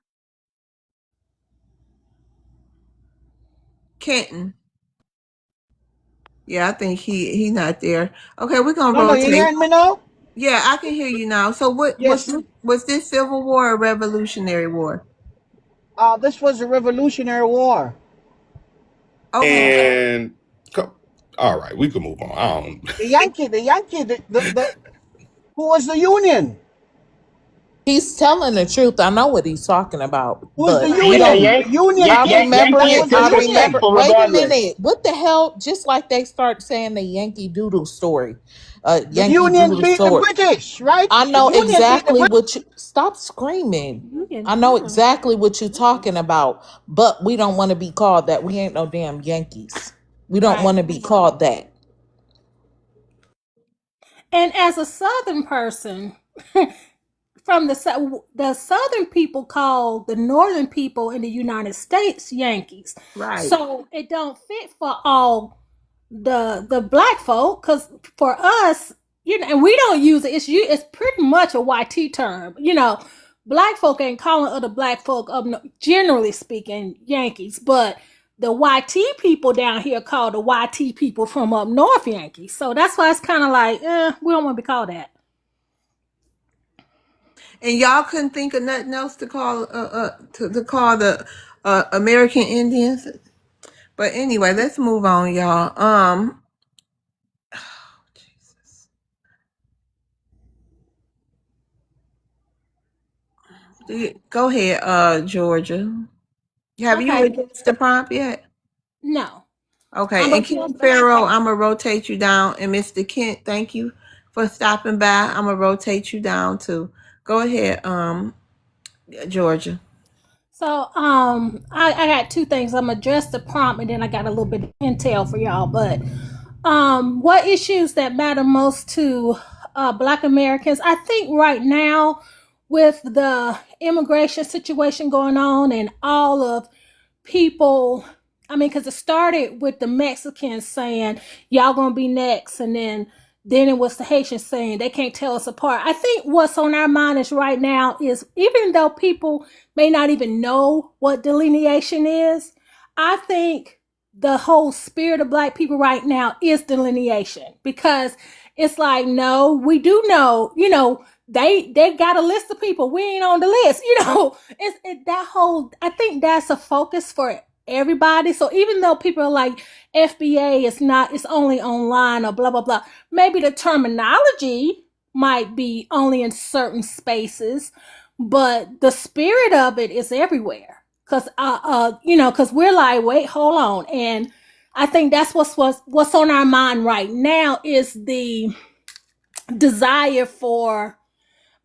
Kenton. Yeah, I think he not there. Okay, we're gonna No, you rotate. hearing me now? Yeah, I can hear you now. So what Yes. was this Civil War or Revolutionary War? This was a Revolutionary War. Okay. And all right, we can move on. I don't. The Yankee, who was the Union? He's telling the truth. I know what he's talking about, Who was the but we Yeah, don't. Union? The Union I came. remember That it. was the I I Union. remember. remember. Wait a Regardless. minute. What the hell? Just like they start saying the Yankee Doodle story, The Yankee Union Doodle beat the story. British, right? I The know Union beat the exactly British. what you. Stop screaming. I know Yeah. exactly what you're talking about, but we don't want to be called that. We ain't no damn Yankees. We don't Right. want to be called that. And as a Southern person, from the Southern people call the Northern people in the United States Yankees. Right. So it don't fit for all the black folk, because for us, and we don't use it. It's pretty much a YT term. Black folk ain't calling other black folk up, generally speaking, Yankees, but the YT people down here call the YT people from up north Yankees. So that's why it's kind of like, we don't want to be called that. And y'all couldn't think of nothing else to call to call the American Indians. But anyway, let's move on, y'all. Go ahead, Georgia. Have you Okay, addressed the prompt yet? no, I'm Okay, and gonna King just Pharaoh, I'm gonna rotate you down, and Mr. Kent, thank you for stopping by. I'm gonna rotate you down too. Go ahead, Georgia. So I got two things. I'm gonna address the prompt and then I got a little bit of intel for y'all. But what issues that matter most to black Americans? I think right now, with the immigration situation going on and all of people, I mean, because it started with the Mexicans saying y'all gonna be next, and then it was the Haitians saying they can't tell us apart. I think what's on our mind is right now is, even though people may not even know what delineation is, I think the whole spirit of black people right now is delineation, because it's like, no, we do know, they got a list of people, we ain't on the list. That whole, I think that's a focus for everybody. So even though people are like, FBA is not, it's only online or blah blah blah, maybe the terminology might be only in certain spaces, but the spirit of it is everywhere. Because we're like, wait, hold on. And I think that's what's on our mind right now, is the desire for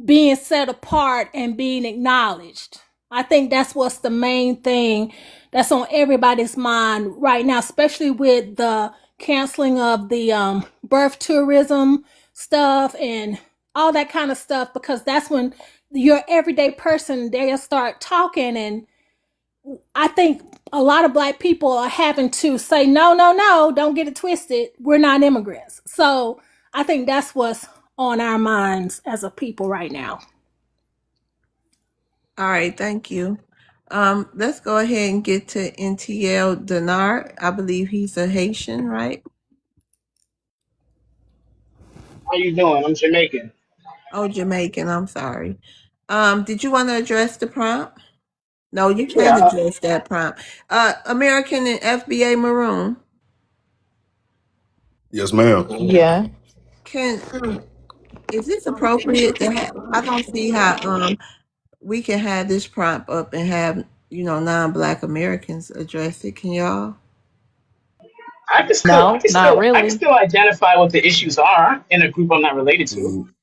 being set apart and being acknowledged. I think that's what's the main thing that's on everybody's mind right now, especially with the canceling of the birth tourism stuff and all that kind of stuff, because that's when your everyday person, they'll start talking. And I think a lot of black people are having to say, no, no, no, don't get it twisted, we're not immigrants. So I think that's what's on our minds as a people right now. All right, thank you. Let's go ahead and get to NTL Denard. I believe he's a Haitian, right? How you doing? I'm Jamaican. Oh, Jamaican. I'm sorry. Did you want to address the prompt? No, you Yeah. can address that prompt. American and FBA Maroon. Yes, ma'am. Yeah. Can is this appropriate to have? I don't see how we can have this prompt up and have non-Black Americans address it. Can y'all? I No, can not still, I can really. still identify what the issues are in a group I'm not related to. Mm,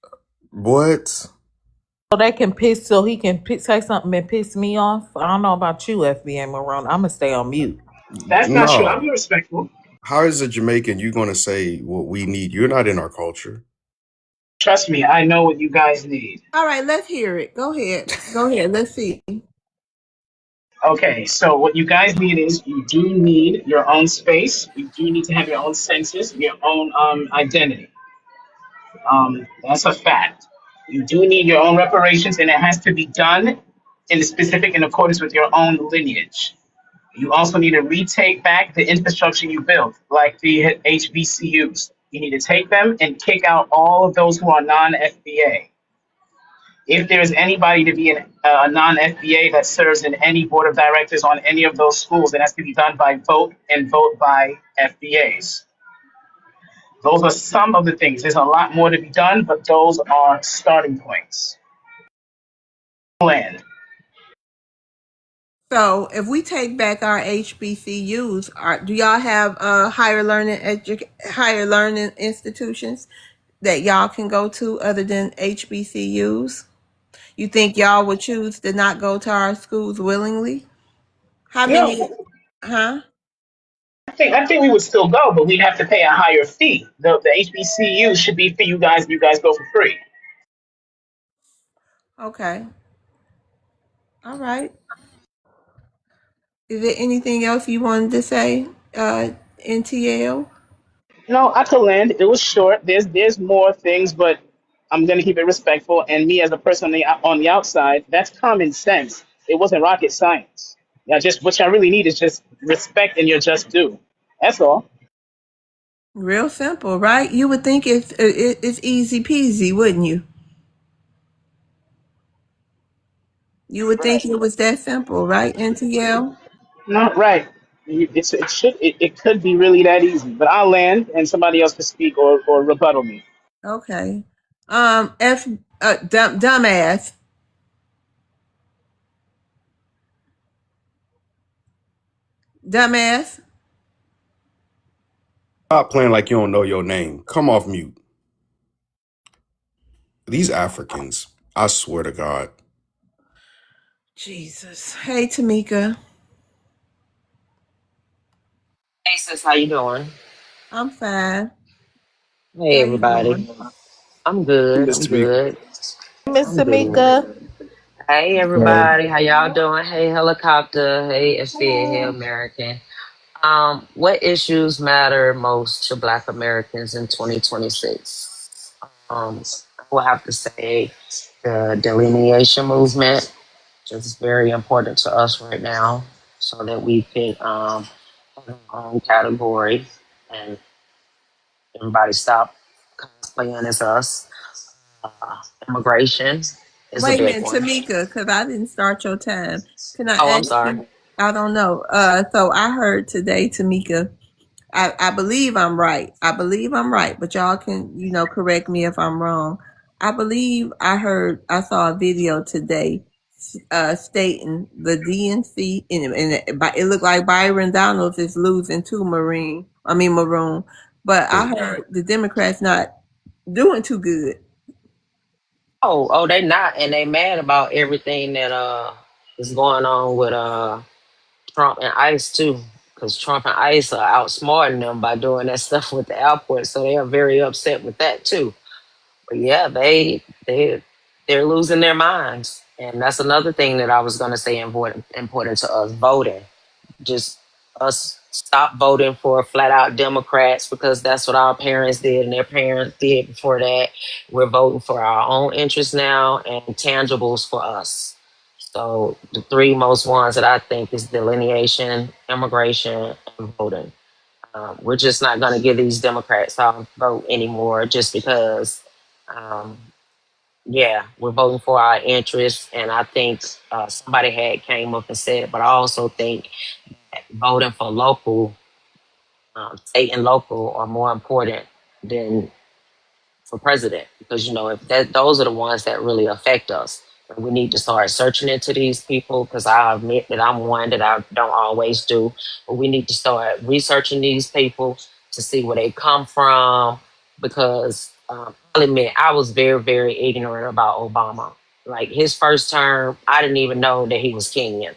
what? So they can piss, so he can say something and piss me off. I don't know about you, FBA Marone. I'm gonna stay on mute. That's not true. I'll No. be respectful. How is a Jamaican you going to say what we need? You're not in our culture. Trust me, I know what you guys need. All right, let's hear it. Go ahead. Go ahead. Let's see. Okay, so what you guys need is you do need your own space. You do need to have your own senses, your own identity. That's a fact. You do need your own reparations, and it has to be done in the specific in accordance with your own lineage. You also need to retake back the infrastructure you built, like the HBCUs. You need to take them and kick out all of those who are non-FBA. If there's anybody to be a non-FBA that serves in any board of directors on any of those schools, it has to be done by vote and vote by FBAs. Those are some of the things. There's a lot more to be done, but those are starting points. Plan. So, if we take back our HBCUs, do y'all have higher learning institutions that y'all can go to other than HBCUs? You think y'all would choose to not go to our schools willingly? How You know, many? Huh? I think we would still go, but we'd have to pay a higher fee. The HBCU should be for you guys. You guys go for free. Okay. All right. Is there anything else you wanted to say, NTL? No, I could land. It was short. There's more things, but I'm gonna keep it respectful. And me as a person on the outside, that's common sense. It wasn't rocket science. Yeah, just what I really need is just respect and your just due. That's all. Real simple, right? You would think it's easy peasy, wouldn't you? You would think it was that simple, right, NTL? Not right. It could be really that easy. But I'll land, and somebody else can speak or rebuttal me. Okay. F dumbass. Dumbass. Stop playing like you don't know your name. Come off mute. These Africans, I swear to God. Jesus. Hey, Tamika. Hey sis, how you doing? I'm fine. Hey How you everybody. doing? I'm good. Miss I'm Tamika. good. Miss I'm good. Tamika. Hey everybody, how y'all doing? Hey helicopter, hey SVA, hey American. What issues matter most to Black Americans in 2026? I will have to say the delineation movement is very important to us right now, so that we can have our own category and everybody stop cosplaying as us. Immigration is a Wait a big minute, one. Tamika, because I didn't start your time. Can I Oh, I'm ask sorry. you? I don't know. So I heard today, Tamika. I believe I'm right. I believe I'm right, but y'all can, correct me if I'm wrong. I believe I saw a video today stating the DNC, and it looked like Byron Donalds is losing to Maroon. But I heard the Democrats not doing too good. Oh, they not, and they mad about everything that is going on with Trump and ICE too, because Trump and ICE are outsmarting them by doing that stuff with the airport, so they are very upset with that too. But yeah, they're losing their minds, and that's another thing that I was gonna say important to us voting. Just us stop voting for flat out Democrats because that's what our parents did and their parents did before that. We're voting for our own interests now and tangibles for us. So the three most ones that I think is delineation, immigration, and voting. We're just not going to give these Democrats our vote anymore just because, um, yeah, we're voting for our interests. And I think somebody had came up and said it, but I also think voting for local, state and local are more important than for president because if that those are the ones that really affect us. And we need to start searching into these people because I admit that I'm one that I don't always do, but we need to start researching these people to see where they come from because I'll admit I was very very ignorant about Obama. Like his first term, I didn't even know that he was Kenyan.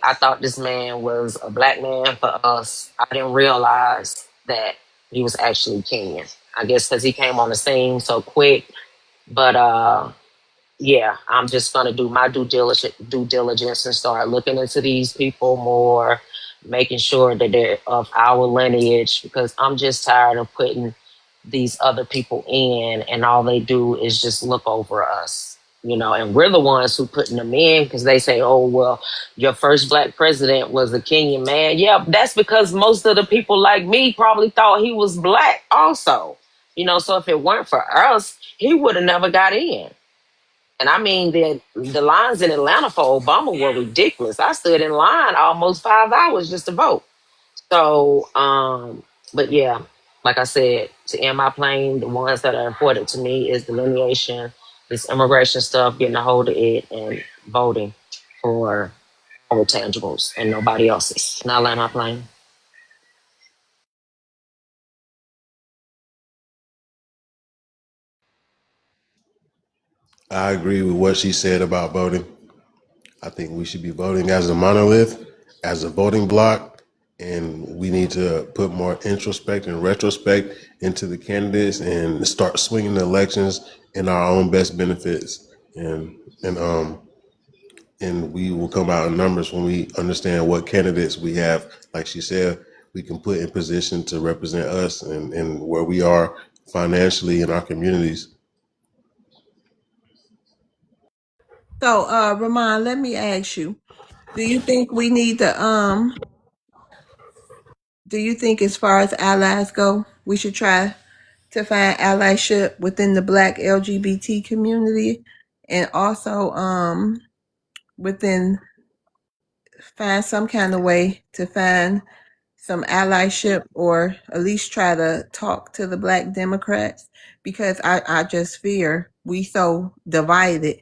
I thought this man was a black man for us. I didn't realize that he was actually Kenyan. I guess because he came on the scene so quick. But yeah, I'm just gonna do my due diligence and start looking into these people more, making sure that they're of our lineage because I'm just tired of putting these other people in and all they do is just look over us. And we're the ones who putting them in because they say, oh well, your first black president was a Kenyan man. Yeah, that's because most of the people like me probably thought he was black also. So if it weren't for us, he would have never got in. And I mean, the lines in Atlanta for Obama were ridiculous. I stood in line almost 5 hours just to vote. So, but yeah, like I said, to end my plane, the ones that are important to me is delineation, this immigration stuff, getting a hold of it, and voting for our tangibles and nobody else's. Now land my plane. I agree with what she said about voting. I think we should be voting as a monolith, as a voting block, and we need to put more introspect and retrospect into the candidates and start swinging the elections in our own best benefits. And we will come out in numbers when we understand what candidates we have. Like she said, we can put in position to represent us and where we are financially in our communities. So, Ramon, let me ask you: do you think we need to Do you think, as far as allies go, we should try to find allyship within the Black LGBT community, and also within find some kind of way to find some allyship, or at least try to talk to the Black Democrats, because I just fear we so divided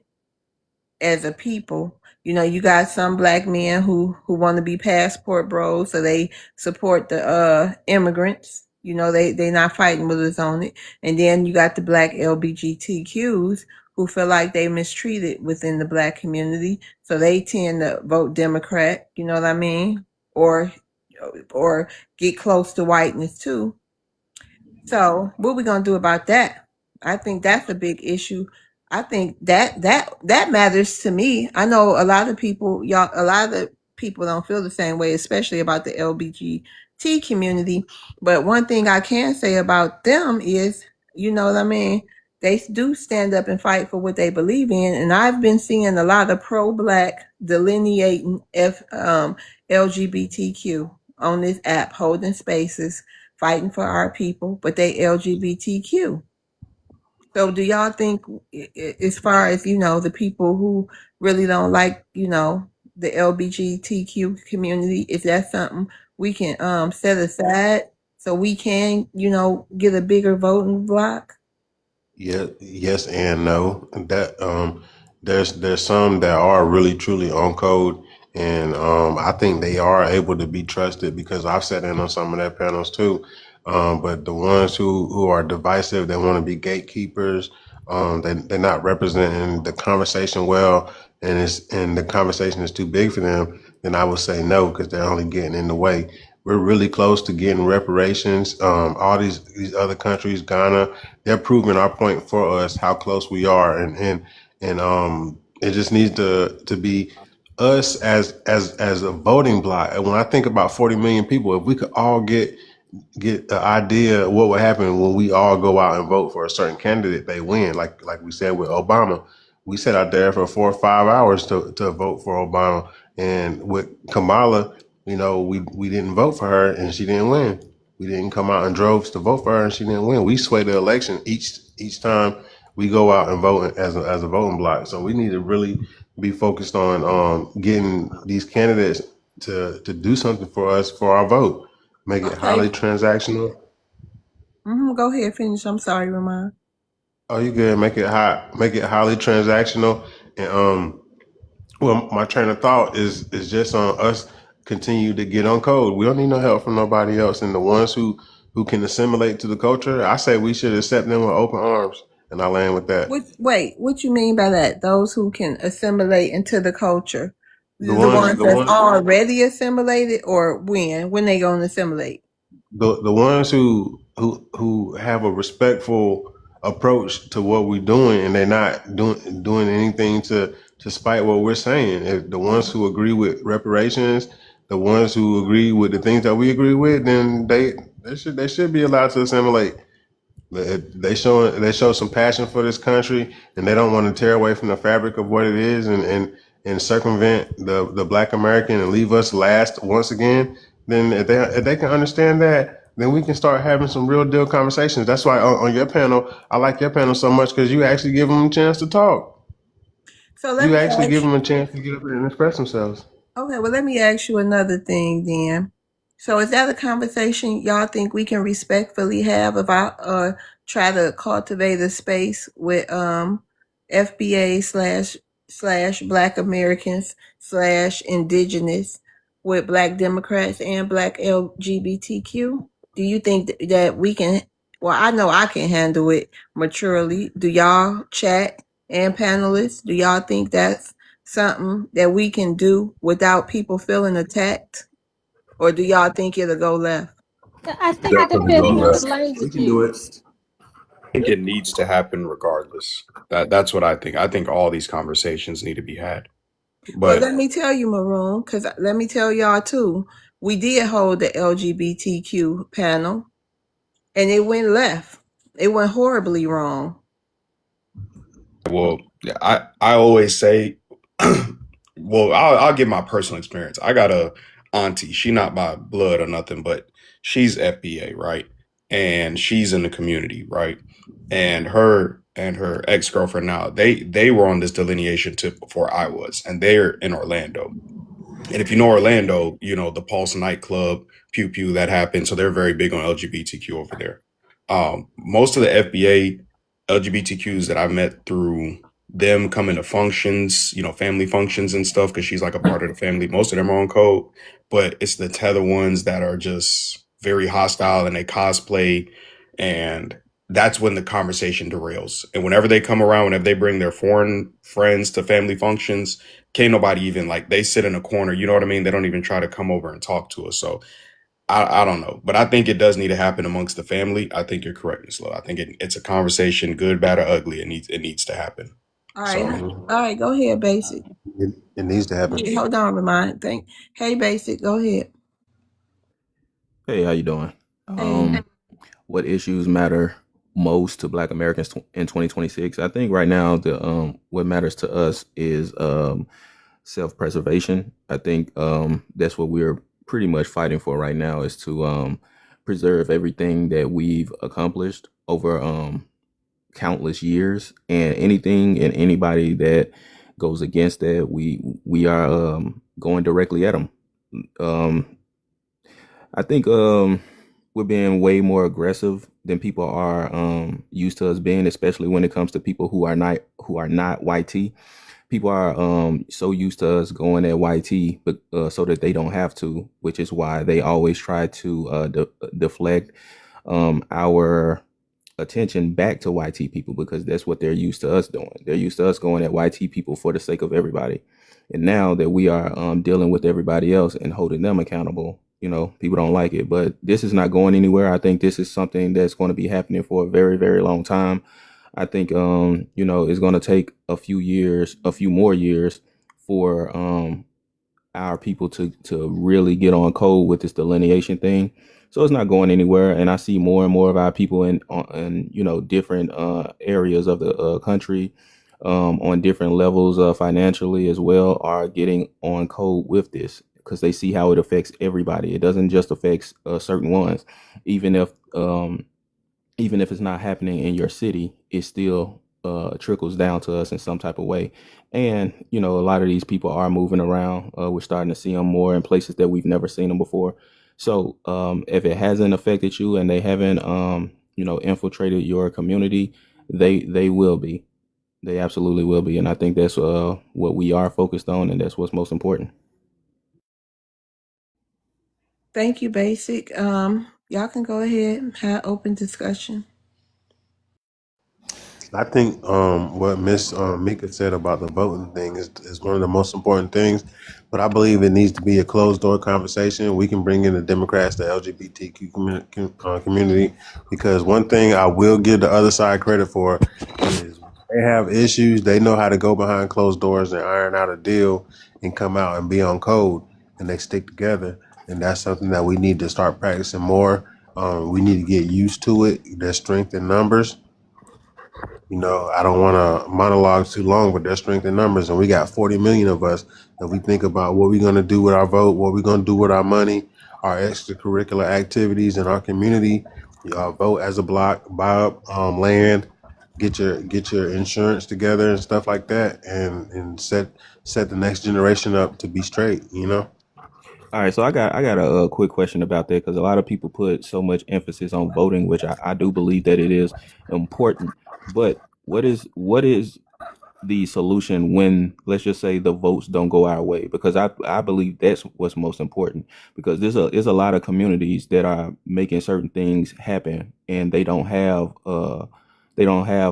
as a people. You got some black men who want to be passport bros, so they support the immigrants. They not fighting with us on it. And then you got the black LBGTQs who feel like they mistreated within the black community, so they tend to vote Democrat. You know what I mean? Or get close to whiteness too. So what we gonna do about that? I think that's a big issue. I think that matters to me. I know a lot of people, a lot of the people don't feel the same way, especially about the LGBT community. But one thing I can say about them is, you know what I mean? They do stand up and fight for what they believe in. And I've been seeing a lot of pro-black delineating LGBTQ on this app, holding spaces, fighting for our people, but they LGBTQ. So do y'all think, as far as, the people who really don't like, the LGBTQ community, is that something we can set aside so we can, get a bigger voting block? Yeah, yes and no. That there's some that are really truly on code, and I think they are able to be trusted because I've sat in on some of their panels too. But the ones who are divisive, they want to be gatekeepers. They're not representing the conversation well, and the conversation is too big for them. Then I would say no because they're only getting in the way. We're really close to getting reparations. All these other countries, Ghana, they're proving our point for us how close we are, and it just needs to be us as a voting bloc. And when I think about 40 million people, if we could all get an idea of what would happen when we all go out and vote for a certain candidate, they win. Like we said with Obama, we sat out there for 4 or 5 hours to vote for Obama, and with Kamala, we didn't vote for her and she didn't win. We didn't come out in droves to vote for her and she didn't win. We sway the election each time we go out and vote as a voting block. So we need to really be focused on getting these candidates to do something for us for our vote. Make it Okay. highly transactional. Go ahead, finish. I'm sorry, Ramon. Oh, you good? Make it highly transactional. And well, my train of thought is just on us continue to get on code. We don't need no help from nobody else. And the ones who can assimilate to the culture, I say we should accept them with open arms. And I land with that. What you mean by that? Those who can assimilate into the culture, The the ones ones that's already assimilated, or when they gonna assimilate? the ones who have a respectful approach to what we're doing, and they're not doing anything to spite what we're saying. If the ones who agree with reparations, the ones who agree with the things that we agree with, then they should be allowed to assimilate. They show some passion for this country, and they don't want to tear away from the fabric of what it is, and circumvent the Black American and leave us last once again. Then if they can understand that, then we can start having some real deal conversations. That's why on your panel, I like your panel so much, because you actually give them a chance to talk. So let You me actually give ask. them a chance to get up and express themselves. Okay, well, let me ask you another thing then. So, is that a conversation y'all think we can respectfully have if I try to cultivate a space with FBA slash Black Americans slash Indigenous with Black Democrats and Black LGBTQ? Do you think that we can? Well, I know I can handle it maturely. Do y'all chat and panelists? Do y'all think that's something that we can do without people feeling attacked? Or do y'all think it'll go left? I think it Definitely depends go on the left. language We can do it. used. I think it needs to happen regardless. That's what I think. I think all these conversations need to be had. Well, But let me tell you, Maroon, because let me tell y'all too, we did hold the LGBTQ panel and it went left. It went horribly wrong. well, I always say, well, I'll give my personal experience. I got a auntie. She not by blood or nothing, but she's FBA, right? And she's in the community, right? And her ex girlfriend now they were on this delineation tip before I was, and they're in Orlando. And if you know Orlando, you know the Pulse nightclub, Pew Pew that happened. So they're very big on LGBTQ over there. Most of the FBA LGBTQs that I met through them coming to functions, you know, family functions and stuff, because she's like a part of the family. Most of them are on code, but it's the tether ones that are just very hostile and they cosplay, and that's when the conversation derails. And whenever they come around, whenever they bring their foreign friends to family functions, can't nobody even like, they sit in a corner, you know what I mean? They don't even try to come over and talk to us. So I don't know, but I think it does need to happen amongst the family. I think you're correct, Ms. Lowe. I think it's a conversation, good, bad, or ugly. It needs to happen. All right. So All right, go ahead, Basic. It needs to happen. Hold on, Ramon. Hey, Basic, go ahead. Hey, how you doing? Hey. What issues matter most to Black Americans in 2026? I think right now the what matters to us is self-preservation. I think that's what we're pretty much fighting for right now, is to preserve everything that we've accomplished over countless years, and anything and anybody that goes against that, we are going directly at them. I think we're being way more aggressive than people are used to us being, especially when it comes to people who are not YT. People are so used to us going at YT, but so that they don't have to, which is why they always try to deflect our attention back to YT people, because that's what they're used to us doing. They're used to us going at YT people for the sake of everybody. And now that we are dealing with everybody else and holding them accountable, you know, people don't like it. But this is not going anywhere. I think this is something that's going to be happening for a very, very long time. I think, you know, it's going to take a few more years for our people to really get on code with this delineation thing. So it's not going anywhere. And I see more and more of our people in you know, different areas of the country, on different levels financially as well, are getting on code with this. because they see how it affects everybody. It doesn't just affect certain ones. Even if even if it's not happening in your city, it still trickles down to us in some type of way. And a lot of these people are moving around. We're starting to see them more in places that we've never seen them before. So if it hasn't affected you and they haven't, infiltrated your community, they will be. They absolutely will be. And I think that's what we are focused on, and that's what's most important. Thank you, Basic. Y'all can go ahead and have open discussion. I think what Miss Mika said about the voting thing is one of the most important things, but I believe it needs to be a closed door conversation. We can bring in the Democrats, the LGBTQ community, because one thing I will give the other side credit for is they have issues. They know how to go behind closed doors and iron out a deal and come out and be on code, and they stick together. And that's something that we need to start practicing more. We need to get used to it. There's strength in numbers. I don't want to monologue too long, but there's strength in numbers, and we got 40 million of us. If we think about what we're going to do with our vote, what we're going to do with our money, our extracurricular activities in our community, vote as a block, buy up land, get your insurance together and stuff like that, and set the next generation up to be straight. All right, so I got a quick question about that, because a lot of people put so much emphasis on voting, which I do believe that it is important. But what is the solution when, let's just say, the votes don't go our way? Because I believe that's what's most important, because there's a lot of communities that are making certain things happen, and they don't have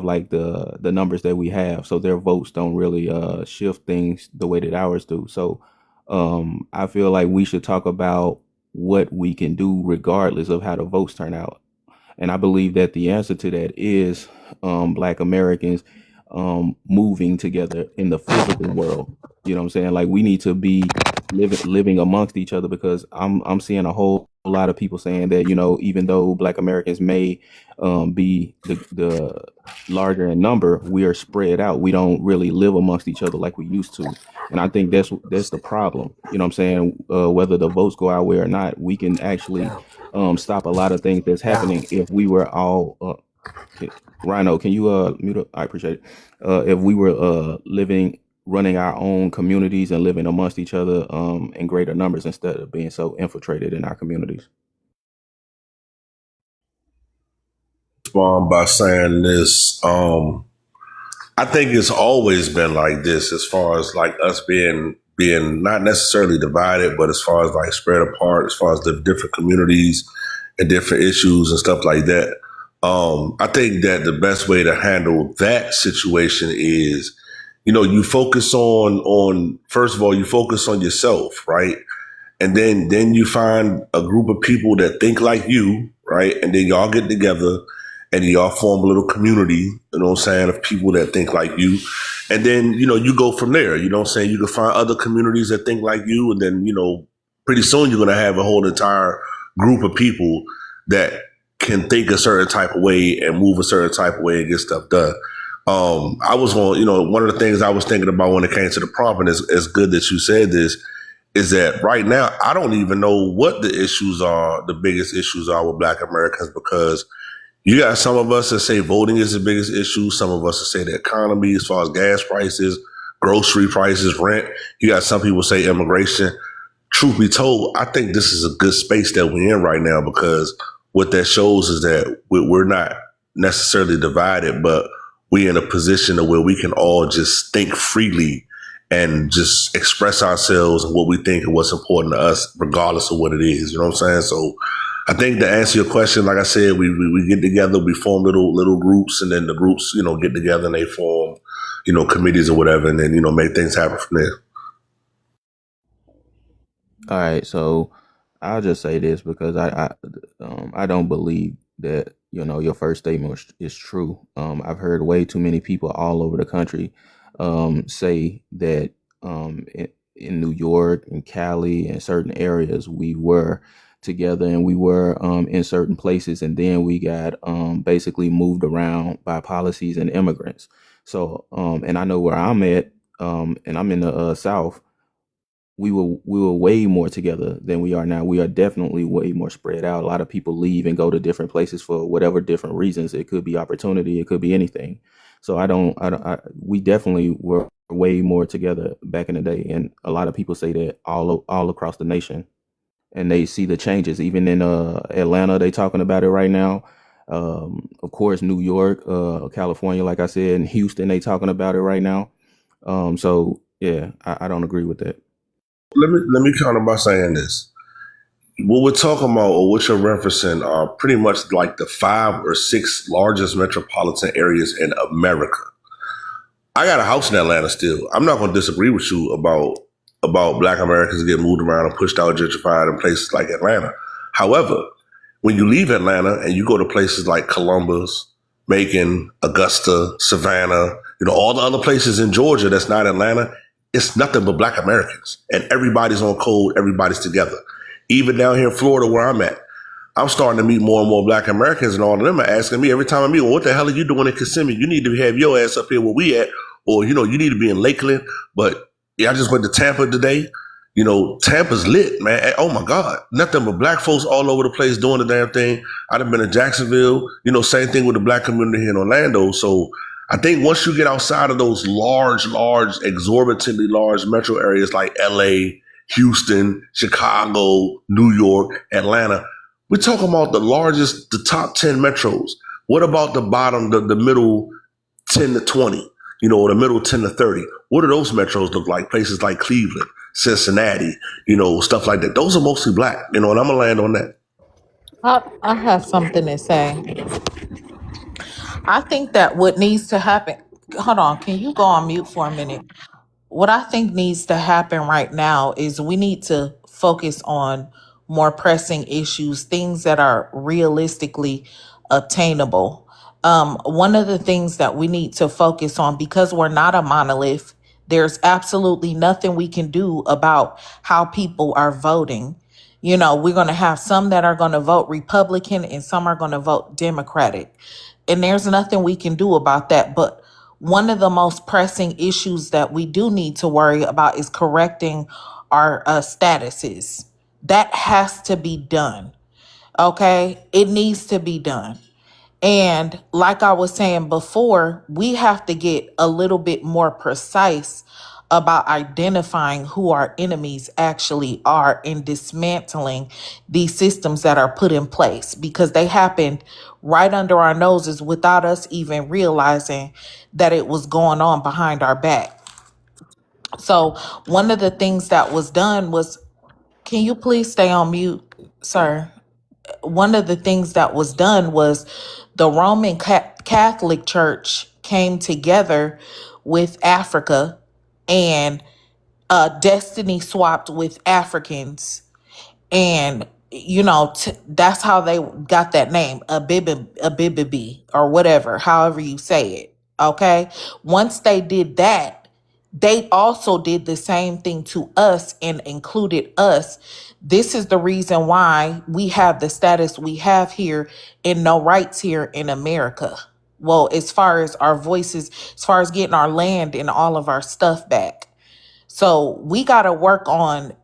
like the numbers that we have, so their votes don't really shift things the way that ours do. So I feel like we should talk about what we can do regardless of how the votes turn out. And I believe that the answer to that is Black Americans moving together in the physical world. You know what I'm saying? Like, we need to be living amongst each other, because I'm seeing a whole lot of people saying that, even though Black Americans may be the larger in number, we are spread out. We don't really live amongst each other like we used to. And I think that's the problem. You know what I'm saying? Whether the votes go our way or not, we can actually stop a lot of things that's happening if we were all Rhino, can you mute up? I appreciate it. If we were running our own communities and living amongst each other in greater numbers, instead of being so infiltrated in our communities. Respond by saying this. I think it's always been like this, as far as like us being not necessarily divided, but as far as like spread apart, as far as the different communities and different issues and stuff like that. I think that the best way to handle that situation is, you focus on first of all, you focus on yourself, right? And then you find a group of people that think like you, right? And then y'all get together and y'all form a little community, of people that think like you. And then, you go from there, you can find other communities that think like you. And then, pretty soon you're going to have a whole entire group of people that can think a certain type of way and move a certain type of way and get stuff done. I was on, one of the things I was thinking about when it came to the problem, and it's good that you said this, is that right now, I don't even know what the issues are, the biggest issues are with Black Americans, because you got some of us that say voting is the biggest issue. Some of us that say the economy, as far as gas prices, grocery prices, rent. You got some people say immigration. Truth be told, I think this is a good space that we're in right now, because what that shows is that we're not necessarily divided, but we're in a position where we can all just think freely and just express ourselves and what we think and what's important to us, regardless of what it is. You know what I'm saying? So I think to answer your question, like I said, we get together, we form little groups, and then the groups, get together and they form, committees or whatever, and then, make things happen from there. All right, so I'll just say this, because I don't believe that your first statement is true. I've heard way too many people all over the country say that in New York and Cali and certain areas we were together and we were in certain places, and then we got basically moved around by policies and immigrants. So and I know where I'm at, and I'm in the South. we were way more together than we are now. We are definitely way more spread out. A lot of people leave and go to different places for whatever different reasons. It could be opportunity, it could be anything. So we definitely were way more together back in the day, and a lot of people say that all across the nation, and they see the changes. Even in Atlanta, they talking about it right now. Of course, New York, California, like I said, and Houston, they talking about it right now. So yeah, I don't agree with that. Let me counter by saying this. What we're talking about, or what you're referencing, are pretty much like the 5 or 6 largest metropolitan areas in America. I got a house in Atlanta still. I'm not going to disagree with you about Black Americans getting moved around and pushed out, gentrified in places like Atlanta. However, when you leave Atlanta and you go to places like Columbus, Macon, Augusta, Savannah, all the other places in Georgia that's not Atlanta, it's nothing but Black Americans. And everybody's on code, everybody's together. Even down here in Florida where I'm at, I'm starting to meet more and more Black Americans, and all of them are asking me every time I meet, well, what the hell are you doing in Kissimmee? You need to have your ass up here where we at, or, you need to be in Lakeland. But yeah, I just went to Tampa today. Tampa's lit, man. Oh my God. Nothing but Black folks all over the place doing the damn thing. I'd have been in Jacksonville, same thing with the Black community here in Orlando. So I think once you get outside of those large, exorbitantly large metro areas like LA, Houston, Chicago, New York, Atlanta, we're talking about the top 10 metros. What about the bottom, the middle 10 to 20, or the middle 10 to 30? What do those metros look like? Places like Cleveland, Cincinnati, stuff like that. Those are mostly Black, and I'm going to land on that. I have something to say. I think that what needs to happen, hold on, can you go on mute for a minute? What I think needs to happen right now is we need to focus on more pressing issues, things that are realistically obtainable. One of the things that we need to focus on, because we're not a monolith, there's absolutely nothing we can do about how people are voting. We're going to have some that are going to vote Republican and some are going to vote Democratic. And there's nothing we can do about that. But one of the most pressing issues that we do need to worry about is correcting our statuses. That has to be done. Okay? It needs to be done. And like I was saying before, we have to get a little bit more precise about identifying who our enemies actually are and dismantling these systems that are put in place, because they happened right under our noses without us even realizing that it was going on behind our back. So one of the things that was done was, can you please stay on mute, sir? One of the things that was done was the Roman Catholic Church came together with Africa and destiny swapped with Africans. And, that's how they got that name, Abibibi, or whatever, however you say it. Okay. Once they did that, they also did the same thing to us and included us. This is the reason why we have the status we have here and no rights here in America. Well, as far as our voices, as far as getting our land and all of our stuff back. So we got to work on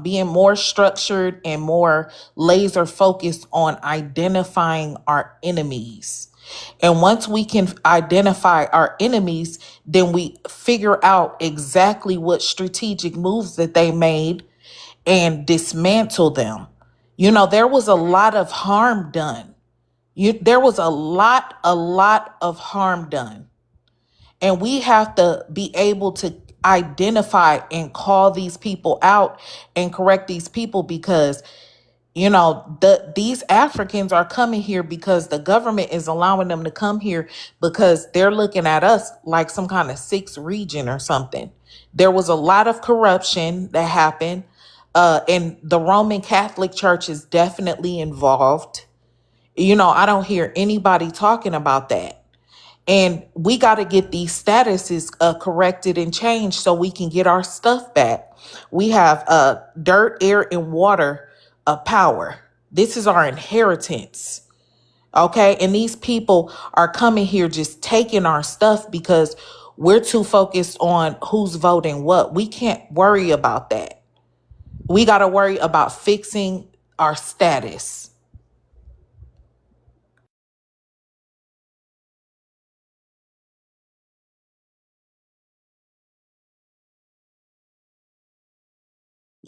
being more structured and more laser focused on identifying our enemies. And once we can identify our enemies, then we figure out exactly what strategic moves that they made and dismantle them. There was a lot of harm done. There was a lot of harm done. And we have to be able to identify and call these people out and correct these people, because these Africans are coming here because the government is allowing them to come here because they're looking at us like some kind of sixth region or something. There was a lot of corruption that happened, and the Roman Catholic Church is definitely involved. I don't hear anybody talking about that. And we got to get these statuses corrected and changed so we can get our stuff back. We have dirt, air, and water power. This is our inheritance. Okay. And these people are coming here just taking our stuff because we're too focused on who's voting what. We can't worry about that. We got to worry about fixing our status.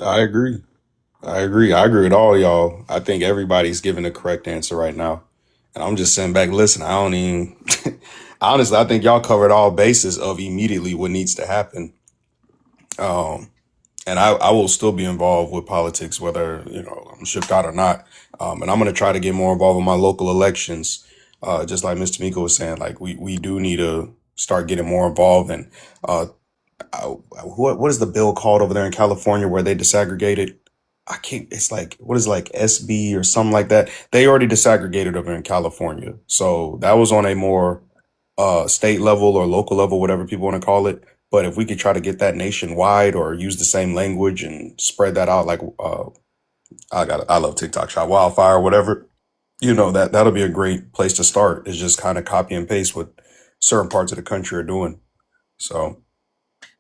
I agree. I agree. I agree with all y'all. I think everybody's giving the correct answer right now. And I'm just sitting back listening. I don't even honestly, I think y'all covered all bases of immediately what needs to happen. Um, and I will still be involved with politics, whether, I'm shipped out or not. And I'm gonna try to get more involved in my local elections. Just like Mr. Miko was saying, like we do need to start getting more involved. And uh, what is the bill called over there in California where they disaggregated? I can't. It's like what is it, like SB or something like that. They already disaggregated over in California, so that was on a more state level or local level, whatever people want to call it. But if we could try to get that nationwide or use the same language and spread that out, like I love TikTok shot wildfire, whatever. That'll be a great place to start. Is just kind of copy and paste what certain parts of the country are doing. So.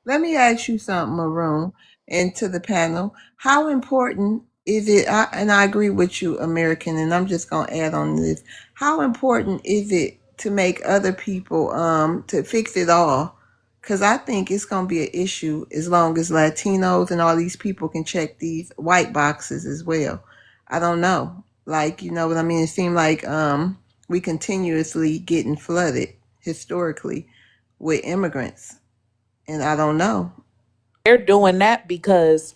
Let me ask you something, Maroon, and to the panel. How important is it? And I agree with you, American, and I'm just going to add on this. How important is it to make other people, to fix it all? Because I think it's going to be an issue as long as Latinos and all these people can check these white boxes as well. I don't know. Like, you know what I mean? It seems like we continuously getting flooded historically with immigrants. And I don't know. They're doing that because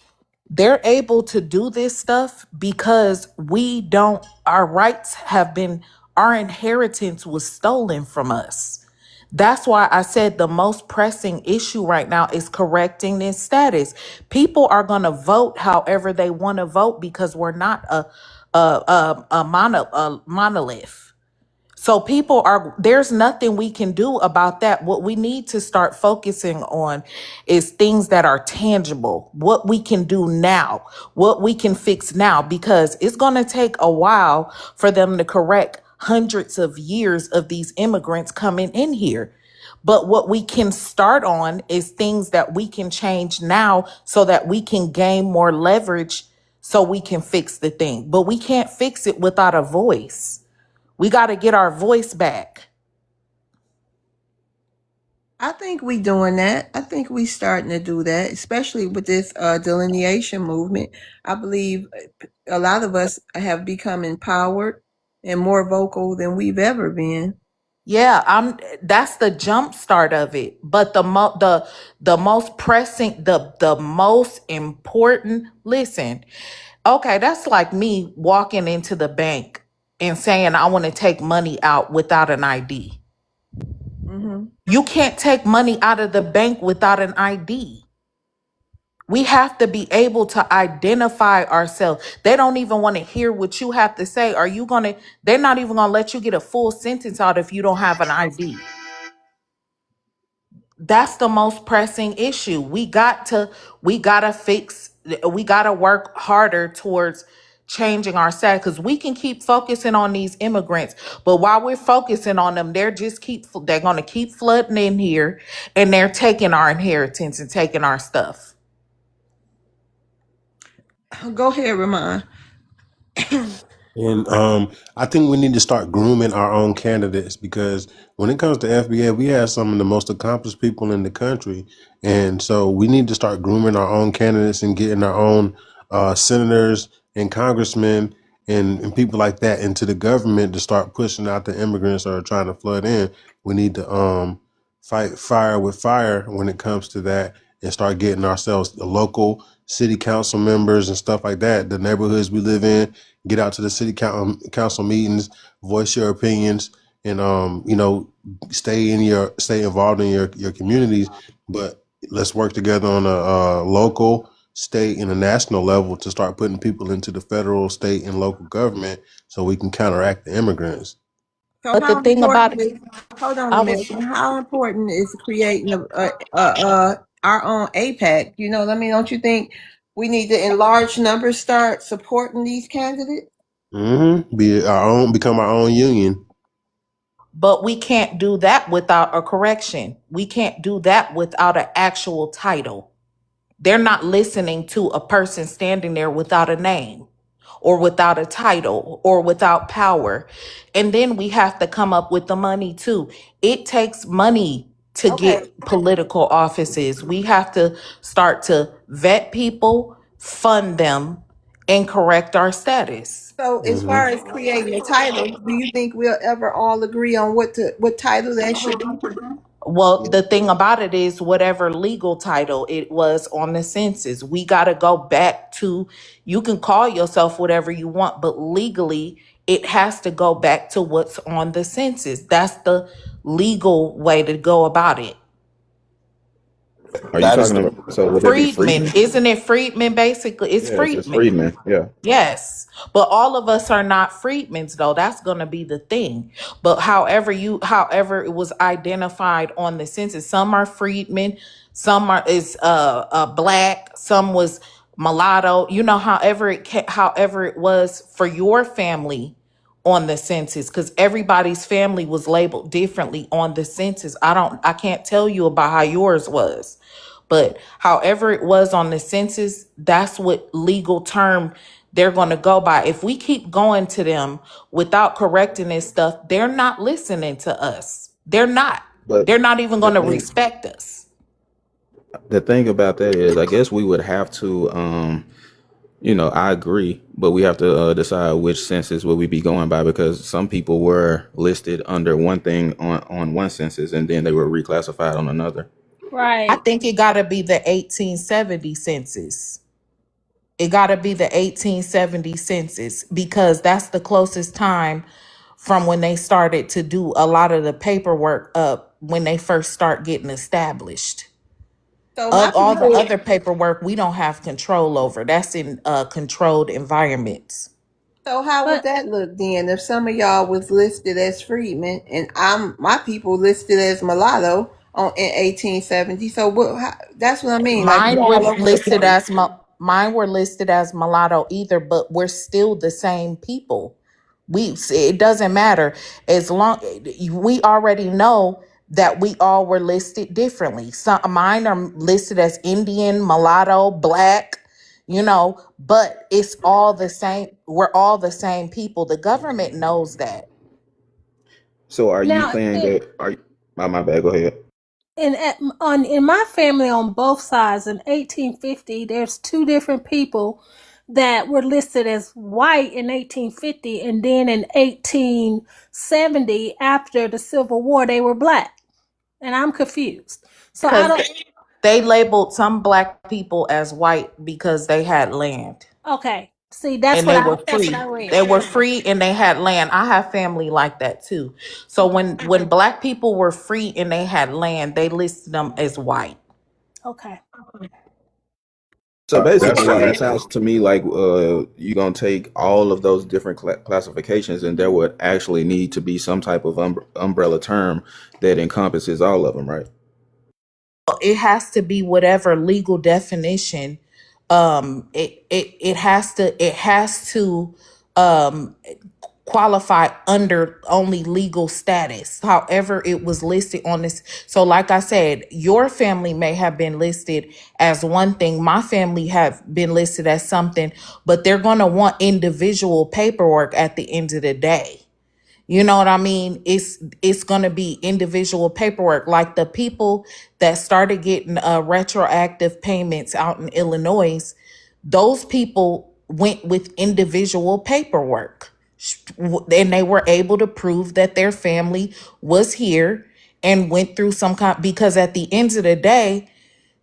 they're able to do this stuff because we don't, our rights have been, our inheritance was stolen from us. That's why I said the most pressing issue right now is correcting this status. People are going to vote however they want to vote because we're not a monolith. So there's nothing we can do about that. What we need to start focusing on is things that are tangible, what we can do now, what we can fix now, because it's going to take a while for them to correct hundreds of years of these immigrants coming in here. But what we can start on is things that we can change now so that we can gain more leverage so we can fix the thing. But we can't fix it without a voice. We got to get our voice back. I think we doing that. I think we starting to do that, especially with this delineation movement. I believe a lot of us have become empowered and more vocal than we've ever been. Yeah, that's the jump start of it. But the most pressing, the most important, listen. Okay, that's like me walking into the bank and saying I want to take money out without an ID. Mm-hmm. You can't take money out of the bank without an ID. We have to be able to identify ourselves. They don't even want to hear what you have to say. They're not even going to let you get a full sentence out if you don't have an ID. That's the most pressing issue. We got to work harder towards changing our status, because we can keep focusing on these immigrants, but while we're focusing on them, they're going to keep flooding in here, and they're taking our inheritance and taking our stuff. Go ahead, Ramon. And I think we need to start grooming our own candidates, because when it comes to FBA, we have some of the most accomplished people in the country. And so we need to start grooming our own candidates and getting our own senators and congressmen and people like that into the government to start pushing out the immigrants that are trying to flood in. We need to fight fire with fire when it comes to that, and start getting ourselves the local city council members and stuff like that, the neighborhoods we live in. Get out to the city council meetings, voice your opinions, and stay involved in your communities. But let's work together on a local, state, and a national level to start putting people into the federal, state, and local government so we can counteract the immigrants. So But the how thing about important it, is, hold on, I was American, how important is creating our own APAC? You know what I mean? Don't you think we need to, in large numbers, start supporting these candidates? Become our own union. But we can't do that without a correction. We can't do that without an actual title. They're not listening to a person standing there without a name or without a title or without power. And then we have to come up with the money too. It takes money to Okay. get political offices. We have to start to vet people, fund them, and correct our status. So as Hmm. far as creating a title, do you think we'll ever all agree on what title that should be? Well, the thing about it is, whatever legal title it was on the census, we got to go back to, you can call yourself whatever you want, but legally, it has to go back to what's on the census. That's the legal way to go about it. Are you That is talking the about? So would that be Friedman, Freedman? isn't it Friedman basically? It's Yes, it's Friedman. Freedman. Yeah. Yes, but all of us are not freedmen's though. That's going to be the thing. But however it was identified on the census, some are freedmen, some are is black, some was mulatto. You know, however it was for your family on the census, because everybody's family was labeled differently on the census. I can't tell you about how yours was, but however it was on the census, that's what legal term they're going to go by. If we keep going to them without correcting this stuff, they're not listening to us. They're not. But They're not even the going to thing respect us. the thing about that is, I guess we would have to, I agree, but we have to decide which census will we be going by, because some people were listed under one thing on one census and then they were reclassified on another. I Right. think it got to be the 1870 census. It got to be the 1870 census because that's the closest time from when they started to do a lot of the paperwork up when they first start getting established. So my Of all the people other paperwork, we don't have control over. That's in controlled environments. So how would But that look then if some of y'all was listed as freedmen and my people listed as mulatto on in 1870? So that's what I mean. Like we Mine were all over the listed place. as mine were listed as mulatto either, but we're still the same people. It doesn't matter as long we already know that we all were listed differently. Some mine are listed as Indian, mulatto, black, but it's all the same. We're all the same people. The government knows that. So are you now, saying that? My bad. Go ahead. in my family on both sides in 1850, there's two different people that were listed as white in 1850, and then in 1870, after the Civil War, they were black, and I'm confused. So I Because don't. they labeled some black people as white because they had land. Okay, see, And that's what I read. They were free and they had land. I have family like that too. So when black people were free and they had land, they listed them as white. Okay. So That's basically, it like sounds to me like you're gonna take all of those different classifications, and there would actually need to be some type of umbrella term that encompasses all of them, right? It has to be whatever legal definition. It has to um qualify under only legal status, however it was listed on this. So like I said, your family may have been listed as one thing, my family have been listed as something, but they're going to want individual paperwork at the end of the day. You know what I mean? It's going to be individual paperwork. Like the people that started getting retroactive payments out in Illinois, those people went with individual paperwork. And they were able to prove that their family was here and went through some kind, because at the end of the day,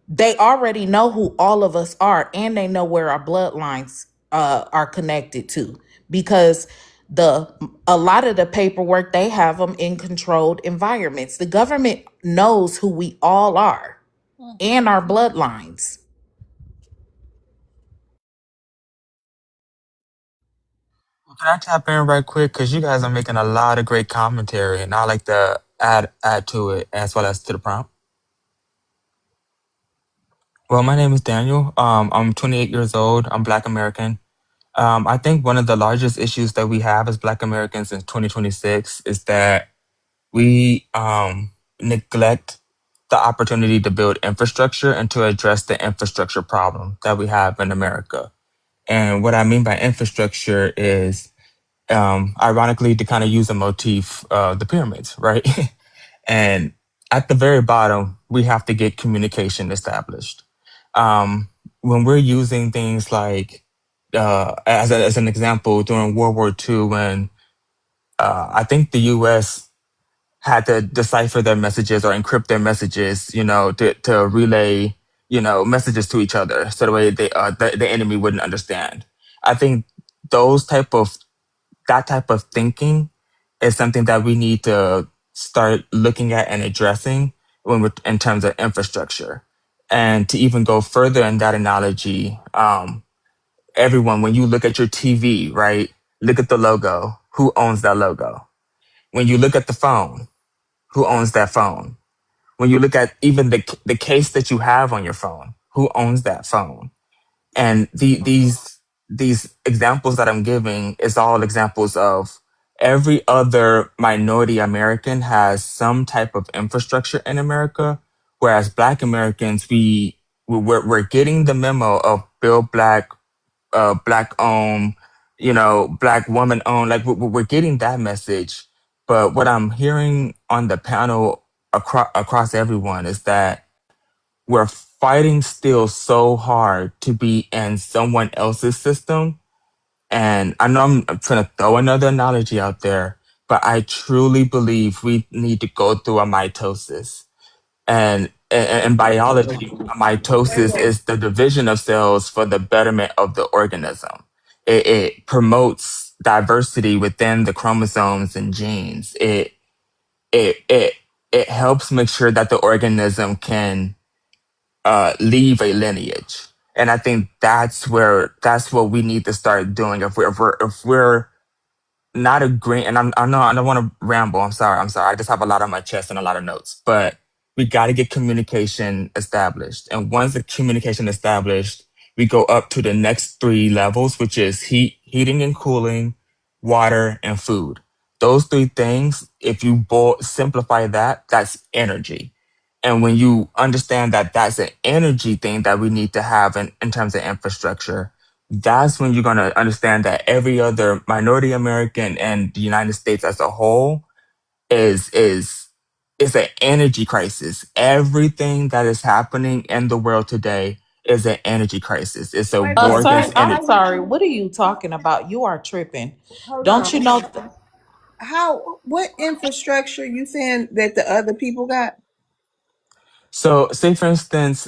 they already know who all of us are and they know where our bloodlines are connected to, because the a lot of the paperwork, they have them in controlled environments. The government knows who we all are and our bloodlines. Can I tap in right quick? Because you guys are making a lot of great commentary, and I like to add to it as well as to the prompt. Well, my name is Daniel. I'm 28 years old. I'm Black American. I think one of the largest issues that we have as Black Americans in 2026 is that We neglect the opportunity to build infrastructure and to address the infrastructure problem that we have in America. And what I mean by infrastructure is, ironically, to kind of use a motif, the pyramids, right? And at the very bottom, we have to get communication established. When we're using things like, as an example, during World War II, when I think the U.S. had to decipher their messages or encrypt their messages, to relay, messages to each other, so the way the enemy wouldn't understand. I think those type of that type of thinking is something that we need to start looking at and addressing when we're in terms of infrastructure. And to even go further in that analogy, everyone, when you look at your TV, right, look at the logo. Who owns that logo? When you look at the phone, who owns that phone? When you look at even the case that you have on your phone, who owns that phone? And these examples that I'm giving is all examples of every other minority American has some type of infrastructure in America, whereas Black Americans, we're getting the memo of Build Black, Black owned, Black woman owned. Like we're getting that message, but what I'm hearing on the panel across everyone is that we're fighting still so hard to be in someone else's system. And I know I'm trying to throw another analogy out there, but I truly believe we need to go through a mitosis. And in biology, a mitosis is the division of cells for the betterment of the organism. It promotes diversity within the chromosomes and genes. It it helps make sure that the organism can leave a lineage. And I think that's what we need to start doing. If we're not agreeing, and I know I don't want to ramble. I'm sorry. I just have a lot on my chest and a lot of notes, but we got to get communication established. And once the communication established, we go up to the next three levels, which is heating and cooling, water, and food. Those three things, if you simplify that, that's energy. And when you understand that that's an energy thing that we need to have in terms of infrastructure, that's when you're going to understand that every other minority American and the United States as a whole is an energy crisis. Everything that is happening in the world today is an energy crisis. It's a Wait a war minute. Sir, against I'm energy. sorry. What are you talking about? You are tripping. Hold Don't you on. know? What infrastructure you saying that the other people got? So, say for instance,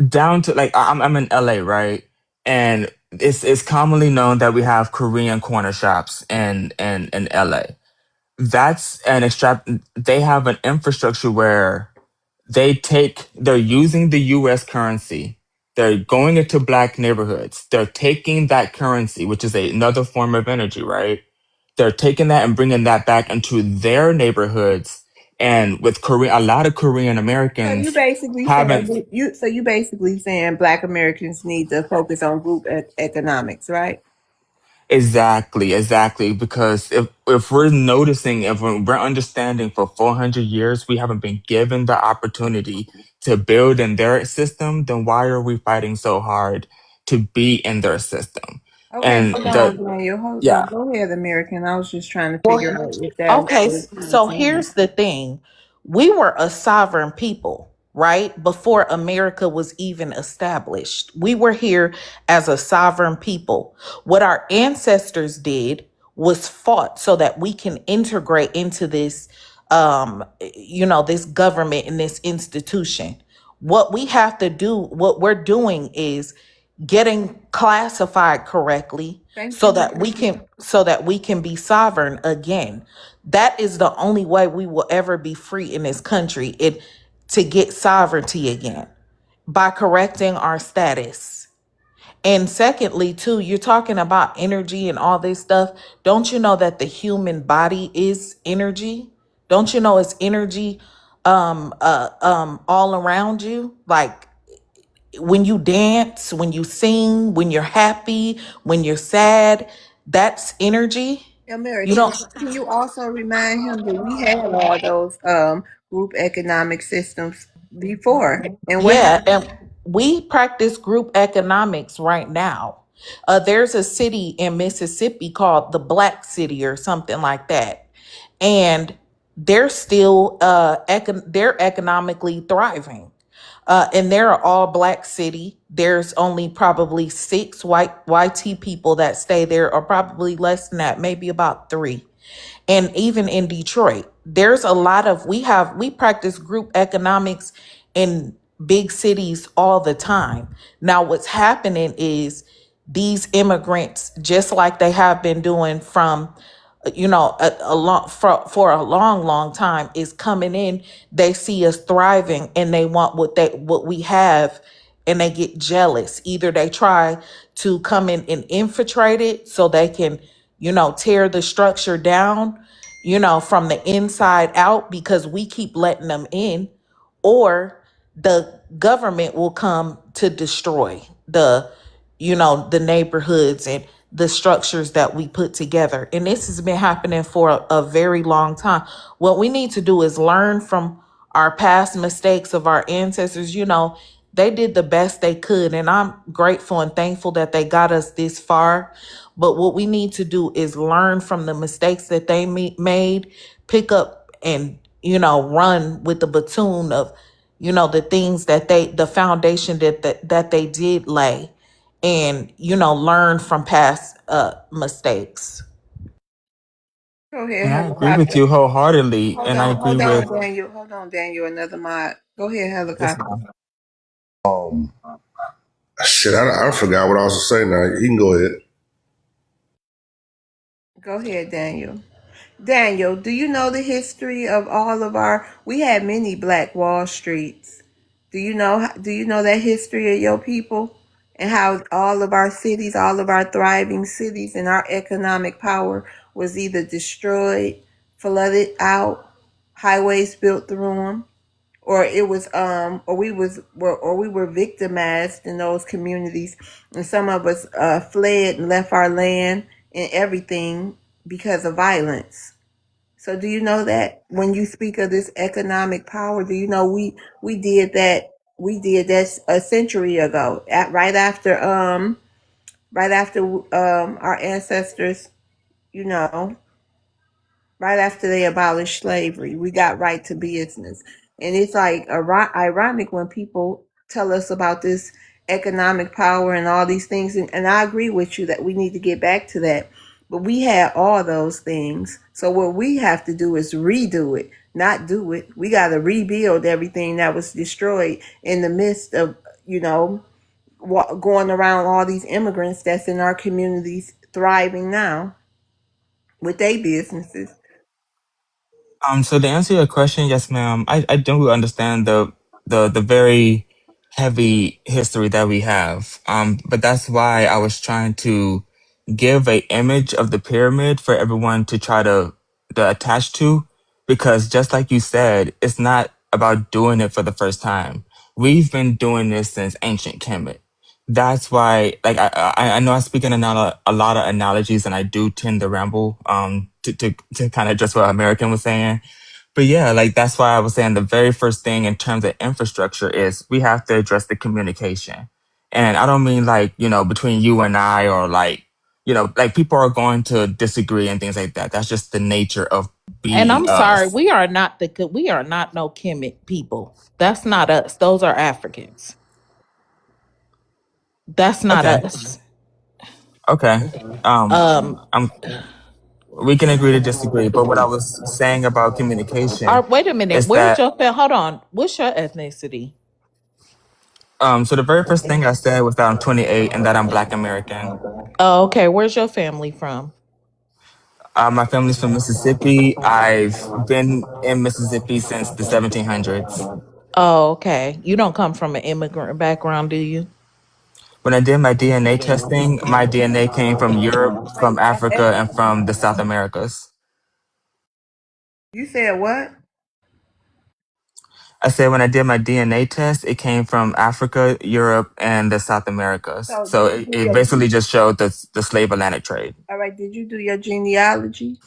down to like I'm in LA, right? And it's commonly known that we have Korean corner shops in LA. That's an extract. They have an infrastructure where they're using the US currency. They're going into black neighborhoods. They're taking that currency, which is another form of energy, right? They're taking that and bringing that back into their neighborhoods. And with Korea, a lot of Korean So you Americans basically haven't. saying Black Americans need to focus on group economics, right? Exactly. Because if we're noticing, if we're understanding for 400 years, we haven't been given the opportunity to build in their system, then why are we fighting so hard to be in their system? Okay, And hold on, the Daniel. yeah, Go ahead, American. I was just trying to Well, figure out if that was okay, what you were so saying. here's the thing. We were a sovereign people, right? Before America was even established. We were here as a sovereign people. What our ancestors did was fought so that we can integrate into this this government and this institution. What we have to do, what we're doing is getting classified correctly Thank so you. that we can be sovereign again. That is the only way we will ever be free in this country, it to get sovereignty again, by correcting our status. And secondly, too, you're talking about energy and all this stuff. Don't you know that the human body is energy? Don't you know it's energy all around you? Like when you dance, when you sing, when you're happy, when you're sad, that's energy. Mary, You don't. can you also remind him that we had all those group economic systems before, and what Yeah, happened? and we practice group economics right now. There's a city in Mississippi called the Black City or something like that, and they're still they're economically thriving. And they're an all black city. There's only probably six YT people that stay there, or probably less than that, maybe about three. And even in Detroit, there's a lot of we practice group economics in big cities all the time. Now what's happening is these immigrants, just like they have been doing from a long for a long time, is coming in. They see us thriving and they want what we have, and they get jealous. Either they try to come in and infiltrate it so they can tear the structure down, from the inside out, because we keep letting them in, or the government will come to destroy the neighborhoods and the structures that we put together. And this has been happening for a very long time. What we need to do is learn from our past mistakes of our ancestors. They did the best they could, and I'm grateful and thankful that they got us this far. But what we need to do is learn from the mistakes that they made, pick up and run with the baton of the things the foundation that they did lay, and learn from past mistakes. Go ahead, And I agree with helicopter. you wholeheartedly, and I agree Hold with on, Daniel. Hold on, Daniel. Another mod. Go ahead, this helicopter. man. Um, shit, I forgot what I was to say now. You can go ahead. Go ahead, Daniel. Daniel, do you know the history of all of our? We had many Black Wall Streets. Do you know that history of your people and how all of our cities, all of our thriving cities, and our economic power was either destroyed, flooded out, highways built through them, or it was or we were victimized in those communities, and some of us fled and left our land and everything because of violence. So do you know that when you speak of this economic power, do you know we did that a century ago, right after our ancestors, you know, right after they abolished slavery, we got right to business. And it's like ironic when people tell us about this economic power and all these things. And I agree with you that we need to get back to that. But we had all those things. So what we have to do is redo it, not do it. We got to rebuild everything that was destroyed in the midst of, going around all these immigrants that's in our communities thriving now with their businesses. So to answer your question, yes, ma'am, I do understand the very heavy history that we have. But that's why I was trying to give a image of the pyramid for everyone to try to attach to, because just like you said, it's not about doing it for the first time. We've been doing this since ancient Kemet. That's why, like, I know I speak in a lot of analogies, and I do tend to ramble, to kind of address what American was saying. But yeah, like that's why I was saying the very first thing in terms of infrastructure is we have to address the communication. And I don't mean like, between you and I, or like, like people are going to disagree and things like that. That's just the nature of And being I'm sorry, us. we are not no Kemet people. That's not us. Those are Africans. That's not Okay. us. Okay. Um, Um, I'm, we can agree to disagree. But what I was saying about communication wait a minute. is Where's that, your hold on? What's your ethnicity? so the very first thing I said was that I'm 28 and that I'm Black American. Oh, okay. Where's your family from? My family's from Mississippi. I've been in Mississippi since the 1700s. Oh, okay. You don't come from an immigrant background, do you? When I did my DNA testing, my DNA came from Europe, from Wait, Africa, and from the South Americas. you said what? I said when I did my DNA test, it came from Africa, Europe, and the South Americas. So So did you it, do it your basically just showed the slave Atlantic trade. all right? Did you do your genealogy?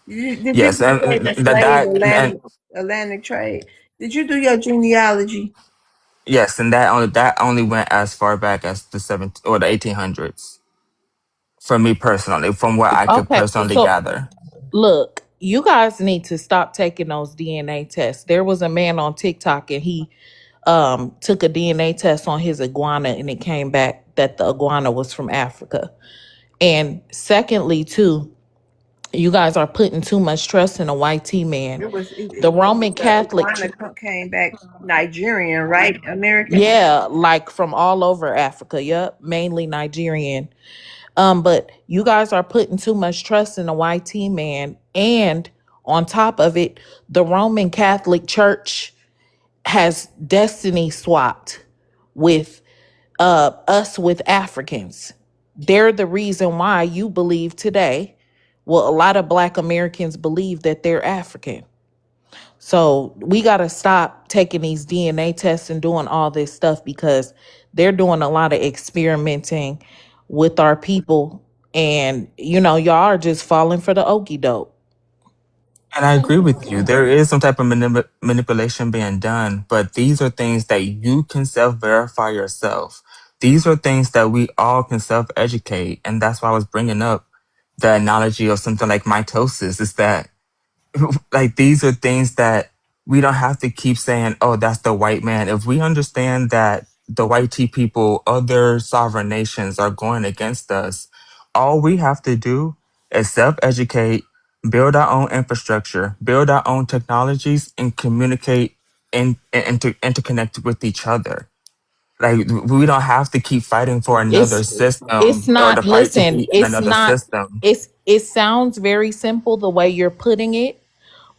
Did you Yes, just say and the that slave and Atlantic trade? Did you do your genealogy? yes, and that only went as far back as the 17 or the 1800s for me personally, from what I could Okay, personally so gather. look, you guys need to stop taking those DNA tests. There was a man on TikTok and he took a DNA test on his iguana and it came back that the iguana was from Africa. And secondly, too, you guys are putting too much trust in a white T man. The Roman The Catholic iguana came back Nigerian, right? American. yeah, like from all over Africa. Yep, mainly Nigerian. But you guys are putting too much trust in the white T man, and on top of it, the Roman Catholic Church has destiny swapped with us with Africans. They're the reason why you believe today. Well, a lot of Black Americans believe that they're African. So we got to stop taking these DNA tests and doing all this stuff because they're doing a lot of experimenting with our people. And, y'all are just falling for the okey doke. And I agree with you. There is some type of manipulation being done, but these are things that you can self verify yourself. These are things that we all can self educate. And that's why I was bringing up the analogy of something like mitosis is that like these are things that we don't have to keep saying, oh, that's the white man. If we understand that the white tea people, other sovereign nations are going against us, all we have to do is self educate, build our own infrastructure, build our own technologies, and communicate and to interconnect with each other. Like we don't have to keep fighting for another It's system or not, to fight to listen, be in it's another not, system. it sounds very simple the way you're putting it.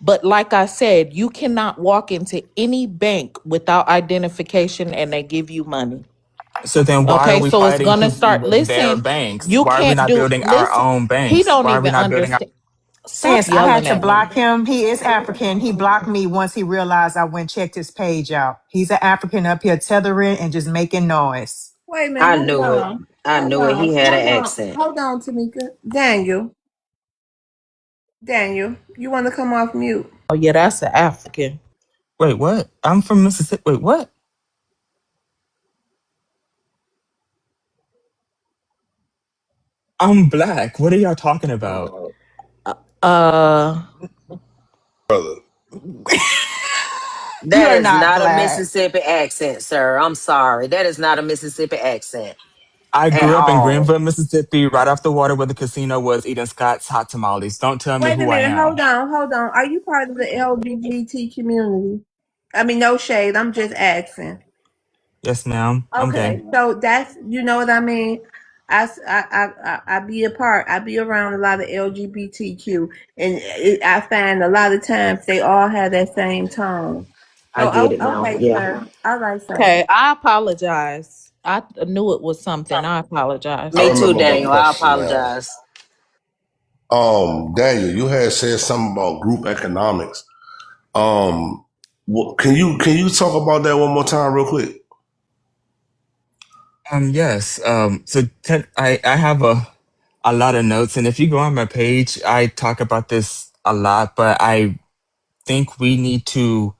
But like I said, you cannot walk into any bank without identification and they give you money. So then why are Okay, we so it's fighting gonna to be start. with their Listen, banks? you Why are we can't not do. building our Listen, own he banks? don't Why are we even not building our understand. Stop Since I had yelling to at me. block him, he is African. He blocked me once he realized I went checked his page out. He's an African up here tethering and just making noise. Wait a minute, I hold knew it. on. I Hold knew it. on. He had Hold an on. accent. Hold on, Tamika. Daniel, you want to come off mute? Oh yeah, that's an African. Wait, what? I'm from Mississippi. Wait, what? I'm black. What are y'all talking about? Uh, brother. You That are is not not a black. Mississippi accent, sir. I'm sorry. That is not a Mississippi accent I at grew up in all. Greenville, Mississippi, right off the water where the casino was, eating Scott's hot tamales. Don't tell me Wait a who I minute, hold am. on, hold on. Are you part of the LGBT community? I mean, no shade. I'm just asking. Yes, ma'am. I'm gay. Okay, so that's you know what I mean. I be a part. I be around a lot of LGBTQ, and I find a lot of times they all have that same tone. I So get it now. okay, Yeah. sir. All right, sir. okay, I apologize. I knew it was something. I I Me apologize. too, remember my Daniel. I question now. apologize. Daniel, you had said something about group economics. Can you talk about that one more time, real quick? Yes. I have a lot of notes, and if you go on my page, I talk about this a lot. But I think we need to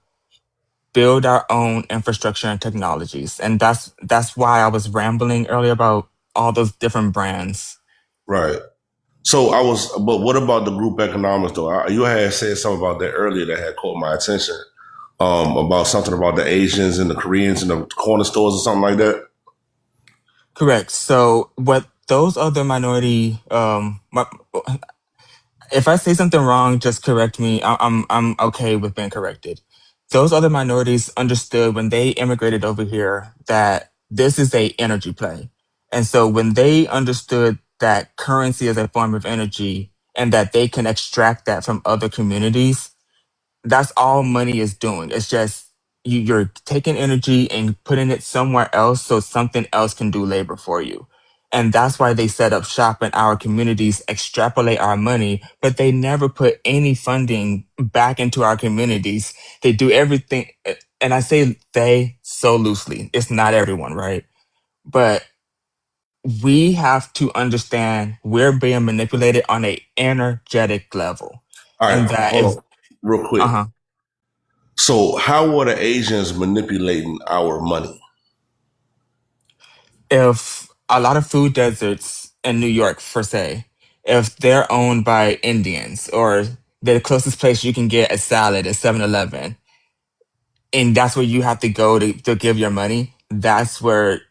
build our own infrastructure and technologies, and that's why I was rambling earlier about all those different brands. Right. But what about the group economics though? You had said something about that earlier that had caught my attention. About something about the Asians and the Koreans in the corner stores or something like that. Correct. So what those other if I say something wrong, just correct me. I'm okay with being corrected. Those other minorities understood when they immigrated over here that this is a energy play. And so when they understood that currency is a form of energy and that they can extract that from other communities, that's all money is doing. It's just you're taking energy and putting it somewhere else so something else can do labor for you. And that's why they set up shop in our communities, extrapolate our money, but they never put any funding back into our communities. They do everything. and I say they so loosely, it's not everyone, right? But we have to understand we're being manipulated on a energetic level. All right, And that hold if, on, real quick. uh-huh, So, how are the Asians manipulating our money? if a lot of food deserts in New York, for say, if they're owned by Indians or the closest place you can get a salad is 7-Eleven, and that's where you have to go to give your money, that's where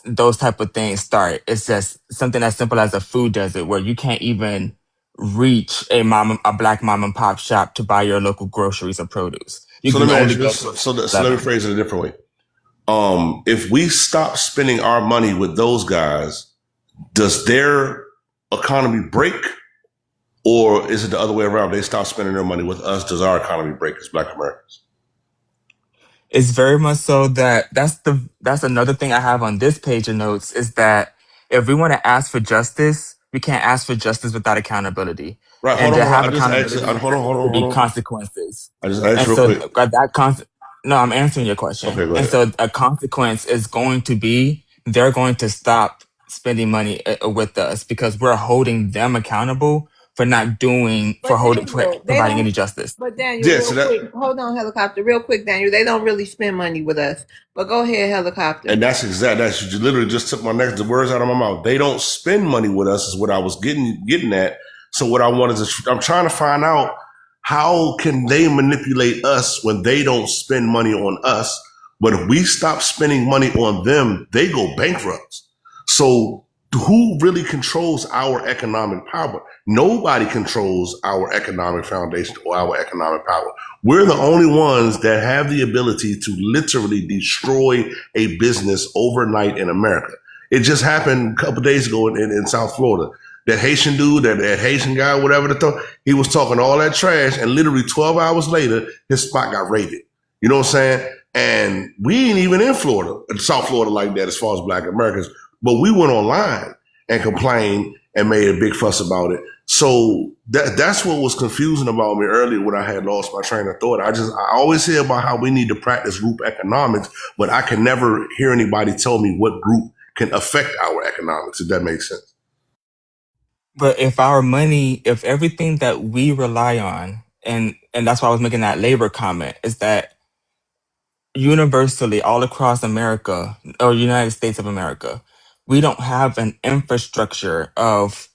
those type of things start. It's just something as simple as a food desert where you can't even reach a black mom and pop shop to buy your local groceries or produce. You So let can me only ask you go this. to So let me 11. phrase it a different way. If we stop spending our money with those guys, does their economy break, or is it the other way around? They stop spending their money with us. Does our economy break as Black Americans? It's very much so that that's another thing I have on this page of notes is that if we want to ask for justice, we can't ask for justice without accountability. Right. And Hold on. to Hold on. have I just asked. accountability, Hold on. there Hold needs on. to Hold be on. consequences. I just asked And real so quick. no, I'm answering your question. Okay, go And ahead. so a consequence is going to be they're going to stop spending money with us because we're holding them accountable for not doing for But holding for Daniel, they providing don't. any justice. But Daniel, Yeah. So real that quick, hold on, helicopter, real quick, Daniel. They don't really spend money with us. But go ahead, And helicopter. that's exact. That's you literally just took the words out of my mouth. They don't spend money with us, is what I was getting at. So what I wanted to, I'm trying to find out how can they manipulate us when they don't spend money on us, but if we stop spending money on them, they go bankrupt. So who really controls our economic power? Nobody controls our economic foundation or our economic power. We're the only ones that have the ability to literally destroy a business overnight in America. It just happened a couple days ago in South Florida. That Haitian dude, that Haitian guy, whatever he was talking all that trash, and literally 12 hours later, his spot got raided. You know what I'm saying? And we ain't even in Florida, South Florida like that as far as Black Americans, but we went online and complained and made a big fuss about it. So that's what was confusing about me earlier when I had lost my train of thought. I always hear about how we need to practice group economics, but I can never hear anybody tell me what group can affect our economics, if that makes sense. But if everything that we rely on, and that's why I was making that labor comment, is that universally all across America or United States of America, we don't have an infrastructure of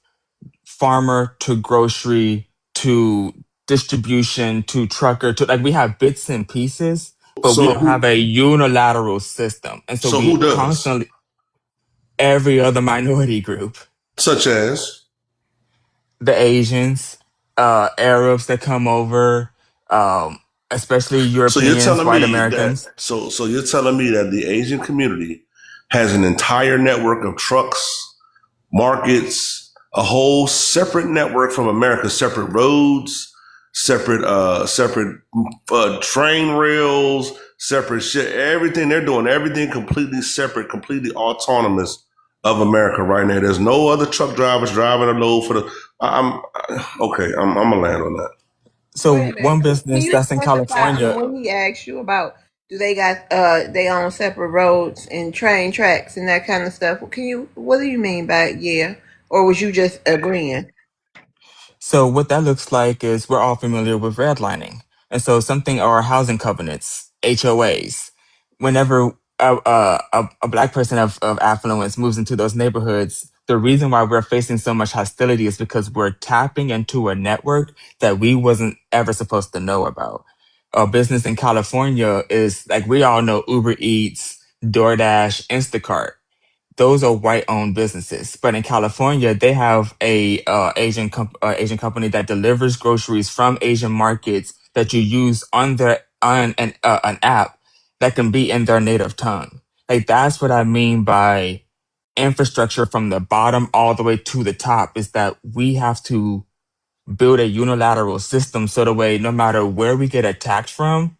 farmer to grocery to distribution to trucker to like we have bits and pieces, but we So don't have a unilateral system. And so who we does? constantly every other minority group, Such as? the Asians, Arabs that come over, um, especially So you're Europeans, telling white me that Americans. so you're telling me that the Asian community has an entire network of trucks, markets, a whole separate network from America, separate roads, separate train rails, separate shit, everything they're doing, everything completely separate, completely autonomous of America right now. There's no other truck drivers driving a load for the. I'm okay. I'm gonna land on that. Wait So a one minute. Can business you that's in specify on California. when he asked you about do they got they own separate roads and train tracks and that kind of stuff? Can you what do you mean by yeah? Or was you just agreeing? So what that looks like is we're all familiar with redlining. And so something are housing covenants, HOAs. Whenever a black person of affluence moves into those neighborhoods, the reason why we're facing so much hostility is because we're tapping into a network that we wasn't ever supposed to know about. A business in California is like we all know Uber Eats, DoorDash, Instacart, those are white owned businesses. But in California, they have a Asian company that delivers groceries from Asian markets that you use on an app that can be in their native tongue. Like that's what I mean by infrastructure from the bottom all the way to the top is that we have to build a unilateral system so the way no matter where we get attacked from,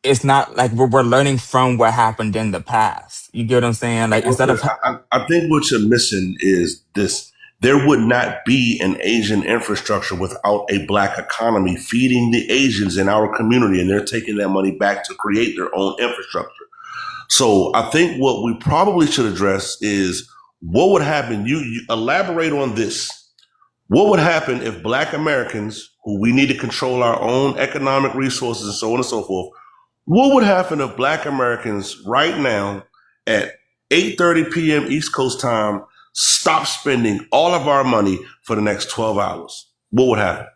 it's not like we're learning from what happened in the past. You get what I'm saying? Like instead Okay, of I think what you're missing is this. there would not be an Asian infrastructure without a black economy feeding the Asians in our community, and they're taking that money back to create their own infrastructure. So I think what we probably should address is what would happen. You elaborate on this. What would happen if black Americans, who we need to control our own economic resources and so on and so forth, what would happen if black Americans right now at 8:30 p.m. East Coast time stop spending all of our money for the next 12 hours? What would happen?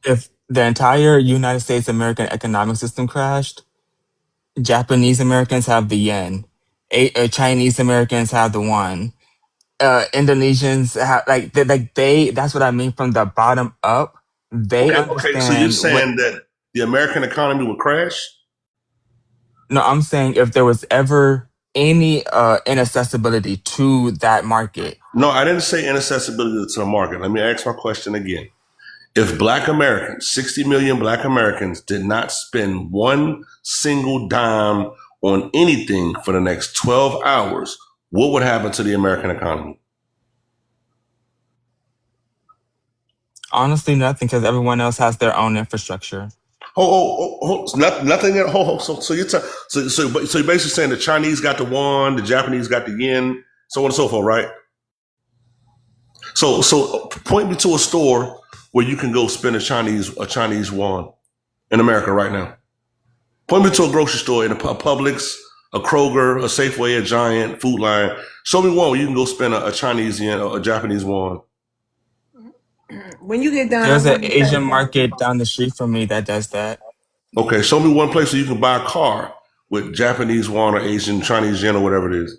If the entire United States American economic system crashed, Japanese Americans have the yen, Chinese Americans have the won, Indonesians have they. That's what I mean from the bottom up. They Okay. So you're understand what. saying that the American economy would crash? No, I'm saying if there was ever any inaccessibility to that market. No, I didn't say inaccessibility to the market. Let me ask my question again. If black Americans, 60 million black Americans, did not spend one single dime on anything for the next 12 hours, what would happen to the American economy? Honestly, nothing, because everyone else has their own infrastructure. Nothing. So you're basically saying the Chinese got the yuan, the Japanese got the yen, so on and so forth, right? So point me to a store where you can go spend a Chinese yuan in America right now. Point me to a grocery store in a Publix, a Kroger, a Safeway, a Giant, Food Line. Show me one where you can go spend a Chinese yen or a Japanese yuan. When you get done, I There's an want to say Asian something. market down the street from me that does that. Okay, show me one place where you can buy a car with Japanese yuan or Asian, Chinese yen or whatever it is.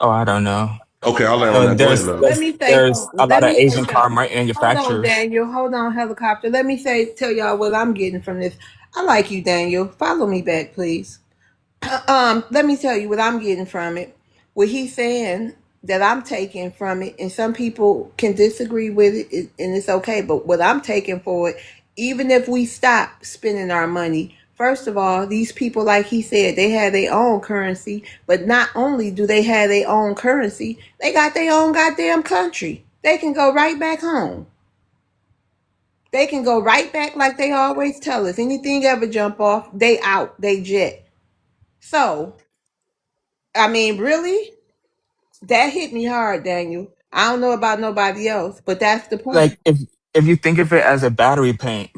Oh, I don't know. Okay, I'll land on that. Go ahead, There's love. Let there's me say there's a something. Let lot of me say Asian car something. Hold on, manufacturers. Daniel. Hold on, helicopter. Let me tell y'all what I'm getting from this. I like you, Daniel. Follow me back, please. Let me tell you what I'm getting from it. What he's saying that I'm taking from it, and some people can disagree with it, and it's okay. But what I'm taking for it, even if we stop spending our money, first of all, these people, like he said, they have their own currency. But not only do they have their own currency, they got their own goddamn country. They can go right back home. They can go right back like they always tell us. Anything ever jump off, they out, they jet. So I mean, really? That hit me hard, Daniel. I don't know about nobody else, but that's the point. Like if you think of it as a battery paint,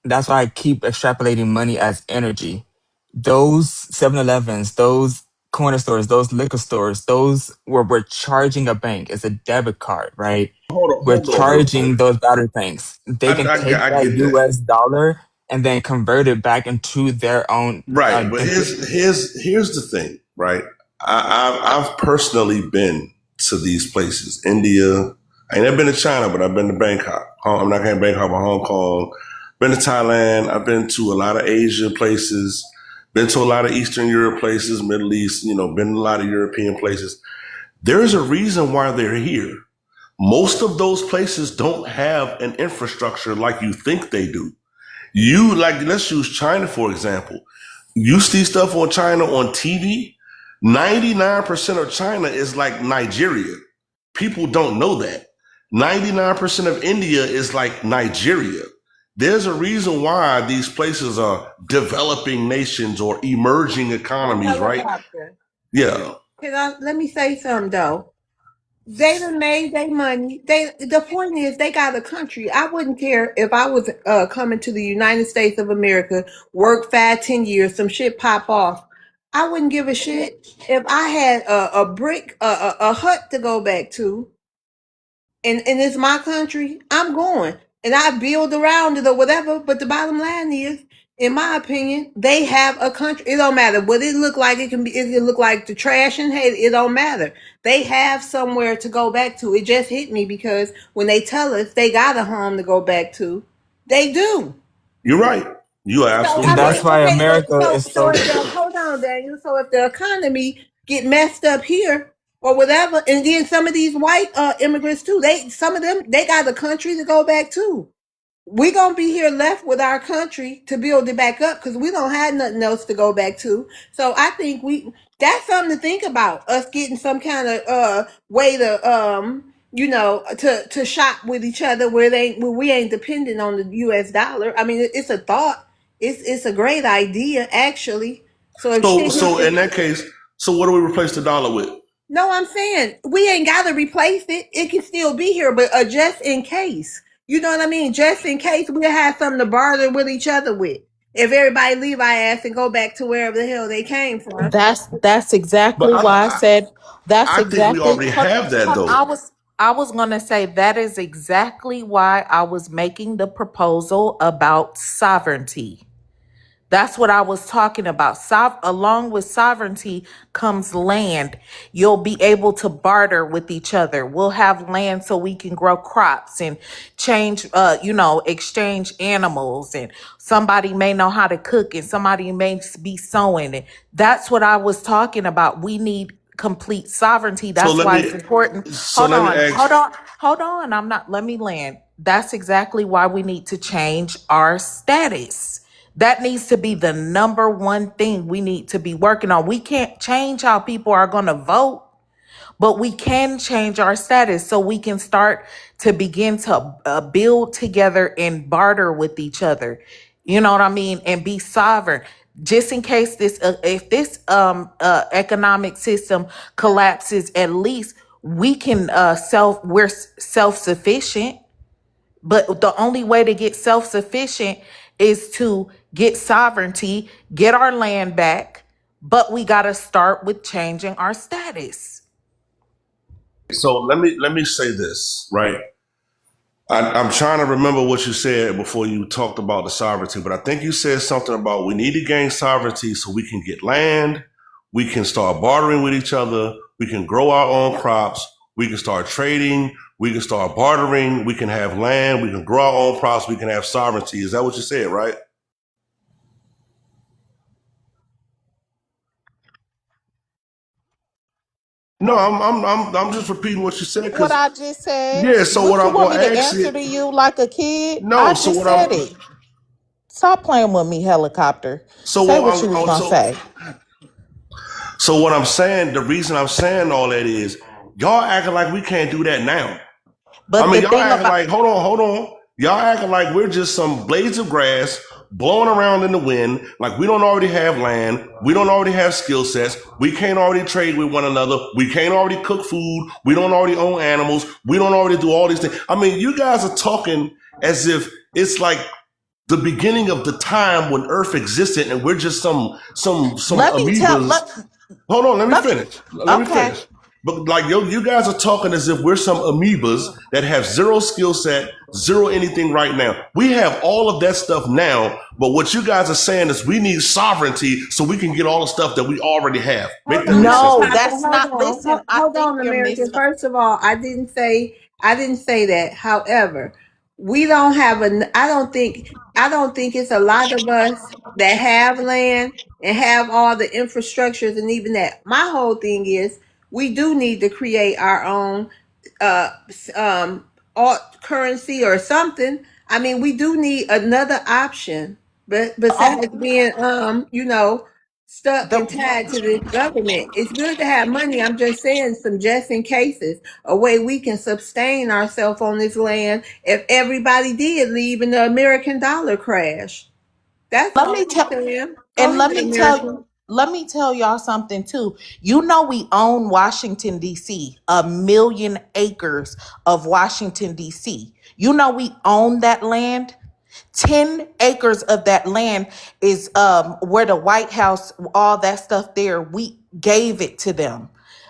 that's why I keep extrapolating money as energy. Those 7-Elevens, those corner stores, those liquor stores, those where we're charging a bank, it's a debit card, right? We're Hold on real quick. charging those battery paints. They can take I that get that. US dollar and then convert it back into their own Right, but different. here's the thing, right? I've personally been to these places. India. I ain't never been to China, but I've been to Bangkok. I'm not going to Bangkok, but Hong Kong. Been to Thailand. I've been to a lot of Asia places. Been to a lot of Eastern Europe places, Middle East. Been to a lot of European places. There's a reason why they're here. Most of those places don't have an infrastructure like you think they do. Let's use China, for example. You see stuff on China on TV. 99% of China is like Nigeria. People don't know that. 99% of India is like Nigeria. There's a reason why these places are developing nations or emerging economies, right? Helicopter. Yeah. Let me say something though. They done made their money. The point is they got a country. I wouldn't care if I was coming to the United States of America, work 5, 10 years, some shit pop off. I wouldn't give a shit if I had a brick, a hut to go back to, and it's my country. I'm going, and I build around it or whatever. But the bottom line is, in my opinion, they have a country. It don't matter what it look like. It can look like the trash and hate. It don't matter. They have somewhere to go back to. It just hit me because when they tell us they got a home to go back to, they do. You're right. You are So absolutely And I that's mean, right. why okay, America is so so. if hold on, Daniel. So if the economy get messed up here or whatever, and then some of these white immigrants too, some of them they got a country to go back to. we gonna be here left with our country to build it back up because we don't have nothing else to go back to. So I think that's something to think about. Us getting some kind of way to to shop with each other where we ain't dependent on the US dollar. I mean it's a thought. It's a great idea actually. So if So shit hit so in the that case, so what do we replace the dollar with? no, I'm saying we ain't got to replace it. It can still be here, but just in case. You know what I mean? Just in case we'll have something to barter with each other with. If everybody leave our ass and go back to wherever the hell they came from. That's But exactly why I said that's I think we exactly already have that though. I was gonna say that is exactly why I was making the proposal about sovereignty. That's what I was talking about. Along with sovereignty comes land. You'll be able to barter with each other. We'll have land so we can grow crops and change, exchange animals. And somebody may know how to cook and somebody may be sewing. And that's what I was talking about. We need complete sovereignty. So That's let why it's me important. so Hold let me on, ask. hold on. Let me land. That's exactly why we need to change our status. That needs to be the number one thing we need to be working on. We can't change how people are going to vote, but we can change our status so we can start to begin to build together and barter with each other. You know what I mean? And be sovereign. Just in case if this economic system collapses, at least we can we're self sufficient. But the only way to get self sufficient is to get sovereignty, get our land back. But we got to start with changing our status. So let me say this, right? I'm trying to remember what you said before you talked about the sovereignty, but I think you said something about we need to gain sovereignty so we can get land, we can start bartering with each other, we can grow our own crops, we can start trading, we can start bartering, we can have land, we can grow our own crops, we can have sovereignty. Is that what you said, right? No, I'm just repeating what you said What because I just said. yeah. So what What you I'm want me gonna to ask answer you, to you like a kid? no. I So just what said I'm it. Stop playing with me, helicopter. so Say what what you I'm was oh, gonna say. so what I'm saying. The reason I'm saying all that is y'all acting like we can't do that now. I But mean, the y'all thing acting about like, hold on. Y'all acting like we're just some blades of grass blowing around in the wind, like we don't already have land, we don't already have skill sets, we can't already trade with one another, we can't already cook food, we don't already own animals, we don't already do all these things. I mean, you guys are talking as if it's like the beginning of the time when Earth existed, and we're just some let me tell amoebas. Hold on, let me let me finish. Let me okay. finish. But like yo, you guys are talking as if we're some amoebas that have zero skill set, zero anything right now. We have all of that stuff now, but what you guys are saying is we need sovereignty so we can get all the stuff that we already have. Make Hold that on, make sense? No, helicopter. that's Hold not on. listen, I Hold think on, you're American. First of all, I didn't say that. However, we don't have a I don't think it's a lot of us that have land and have all the infrastructures and even that. My whole thing is we do need to create our own uh alt currency or something. I mean, we do need another option, but oh, besides being stuck the and tied to the government. It's good to have money. I'm just saying some just in cases, a way we can sustain ourselves on this land if everybody did leave and the American dollar crash. That's let all me I'm tell saying. Go and ahead, American. let me tell y'all something too. You know we own Washington D.C., 1,000,000 acres of Washington D.C. You know we own that land. 10 acres of that land is where the White House, all that stuff there, we gave it to them.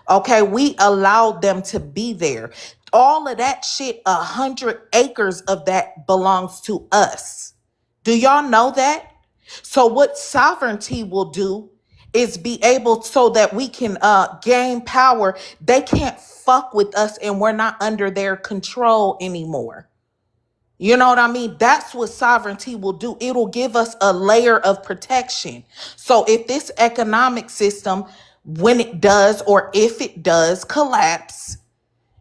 Okay, we allowed them to be there. All of that shit, 100 acres of that belongs to us. Do y'all know that? So what sovereignty will do is be able so that we can gain power. They can't fuck with us and we're not under their control anymore. You know what I mean? That's what sovereignty will do. It'll give us a layer of protection. So if this economic system, when it does or if it does collapse,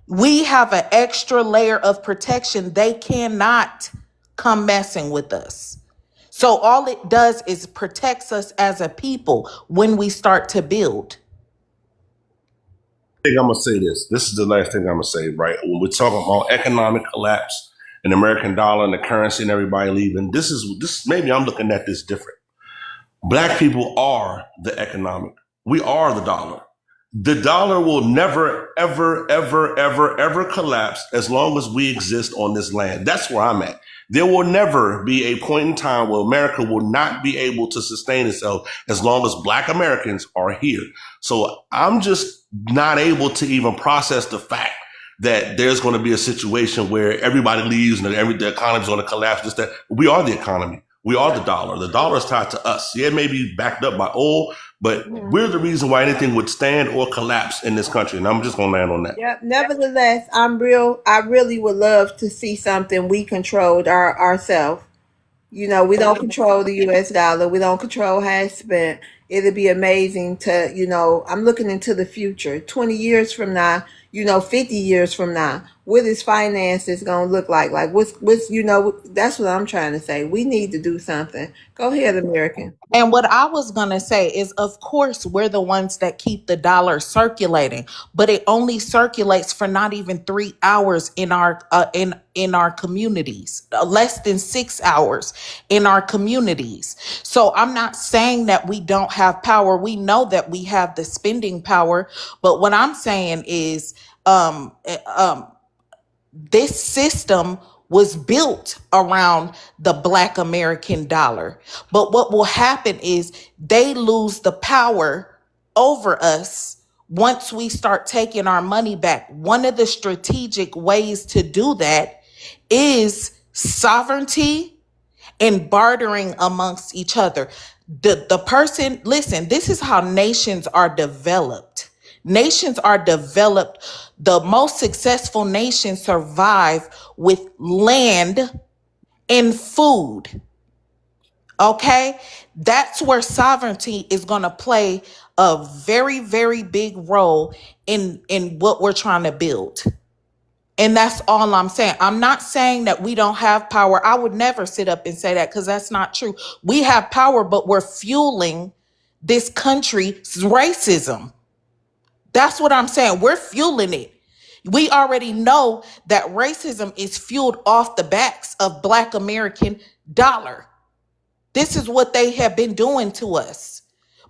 we have an extra layer of protection. They cannot come messing with us. So all it does is protects us as a people when we start to build. I think I'm gonna say this. This is the last thing I'm gonna say, right? When we're talking about economic collapse and American dollar and the currency and everybody leaving, this maybe I'm looking at this different. Black people are the economic. We are the dollar. The dollar will never, ever, ever, ever, ever collapse as long as we exist on this land. That's where I'm at. There will never be a point in time where America will not be able to sustain itself as long as Black Americans are here. So I'm just not able to even process the fact that there's going to be a situation where everybody leaves and the economy's going to collapse. Just that we are the economy. We are the dollar. The dollar is tied to us. Yeah, it may be backed up by oil, but we're the reason why anything would stand or collapse in this country. And I'm just going to land on that. Yeah. Nevertheless, I really would love to see something we controlled ourselves. You know, we don't control the US dollar. We don't control how it's spent. It'd be amazing to, I'm looking into the future. 20 years from now, 50 years from now, what is finances going to look like? Like what's, that's what I'm trying to say. We need to do something. Go ahead, American. And what I was going to say is, of course, we're the ones that keep the dollar circulating, but it only circulates for not even 3 hours in our in our communities, less than 6 hours in our communities. So I'm not saying that we don't have power. We know that we have the spending power, but what I'm saying is, this system was built around the Black American dollar. But what will happen is they lose the power over us once we start taking our money back. One of the strategic ways to do that is sovereignty and bartering amongst each other. The person, listen, this is how nations are developed. Nations are developed. The most successful nations survive with land and food. Okay? That's where sovereignty is going to play a very, very big role in what we're trying to build. And that's all I'm saying. I'm not saying that we don't have power. I would never sit up and say that because that's not true. We have power, but we're fueling this country's racism. That's what I'm saying. We're fueling it. We already know that racism is fueled off the backs of Black American dollar. This is what they have been doing to us.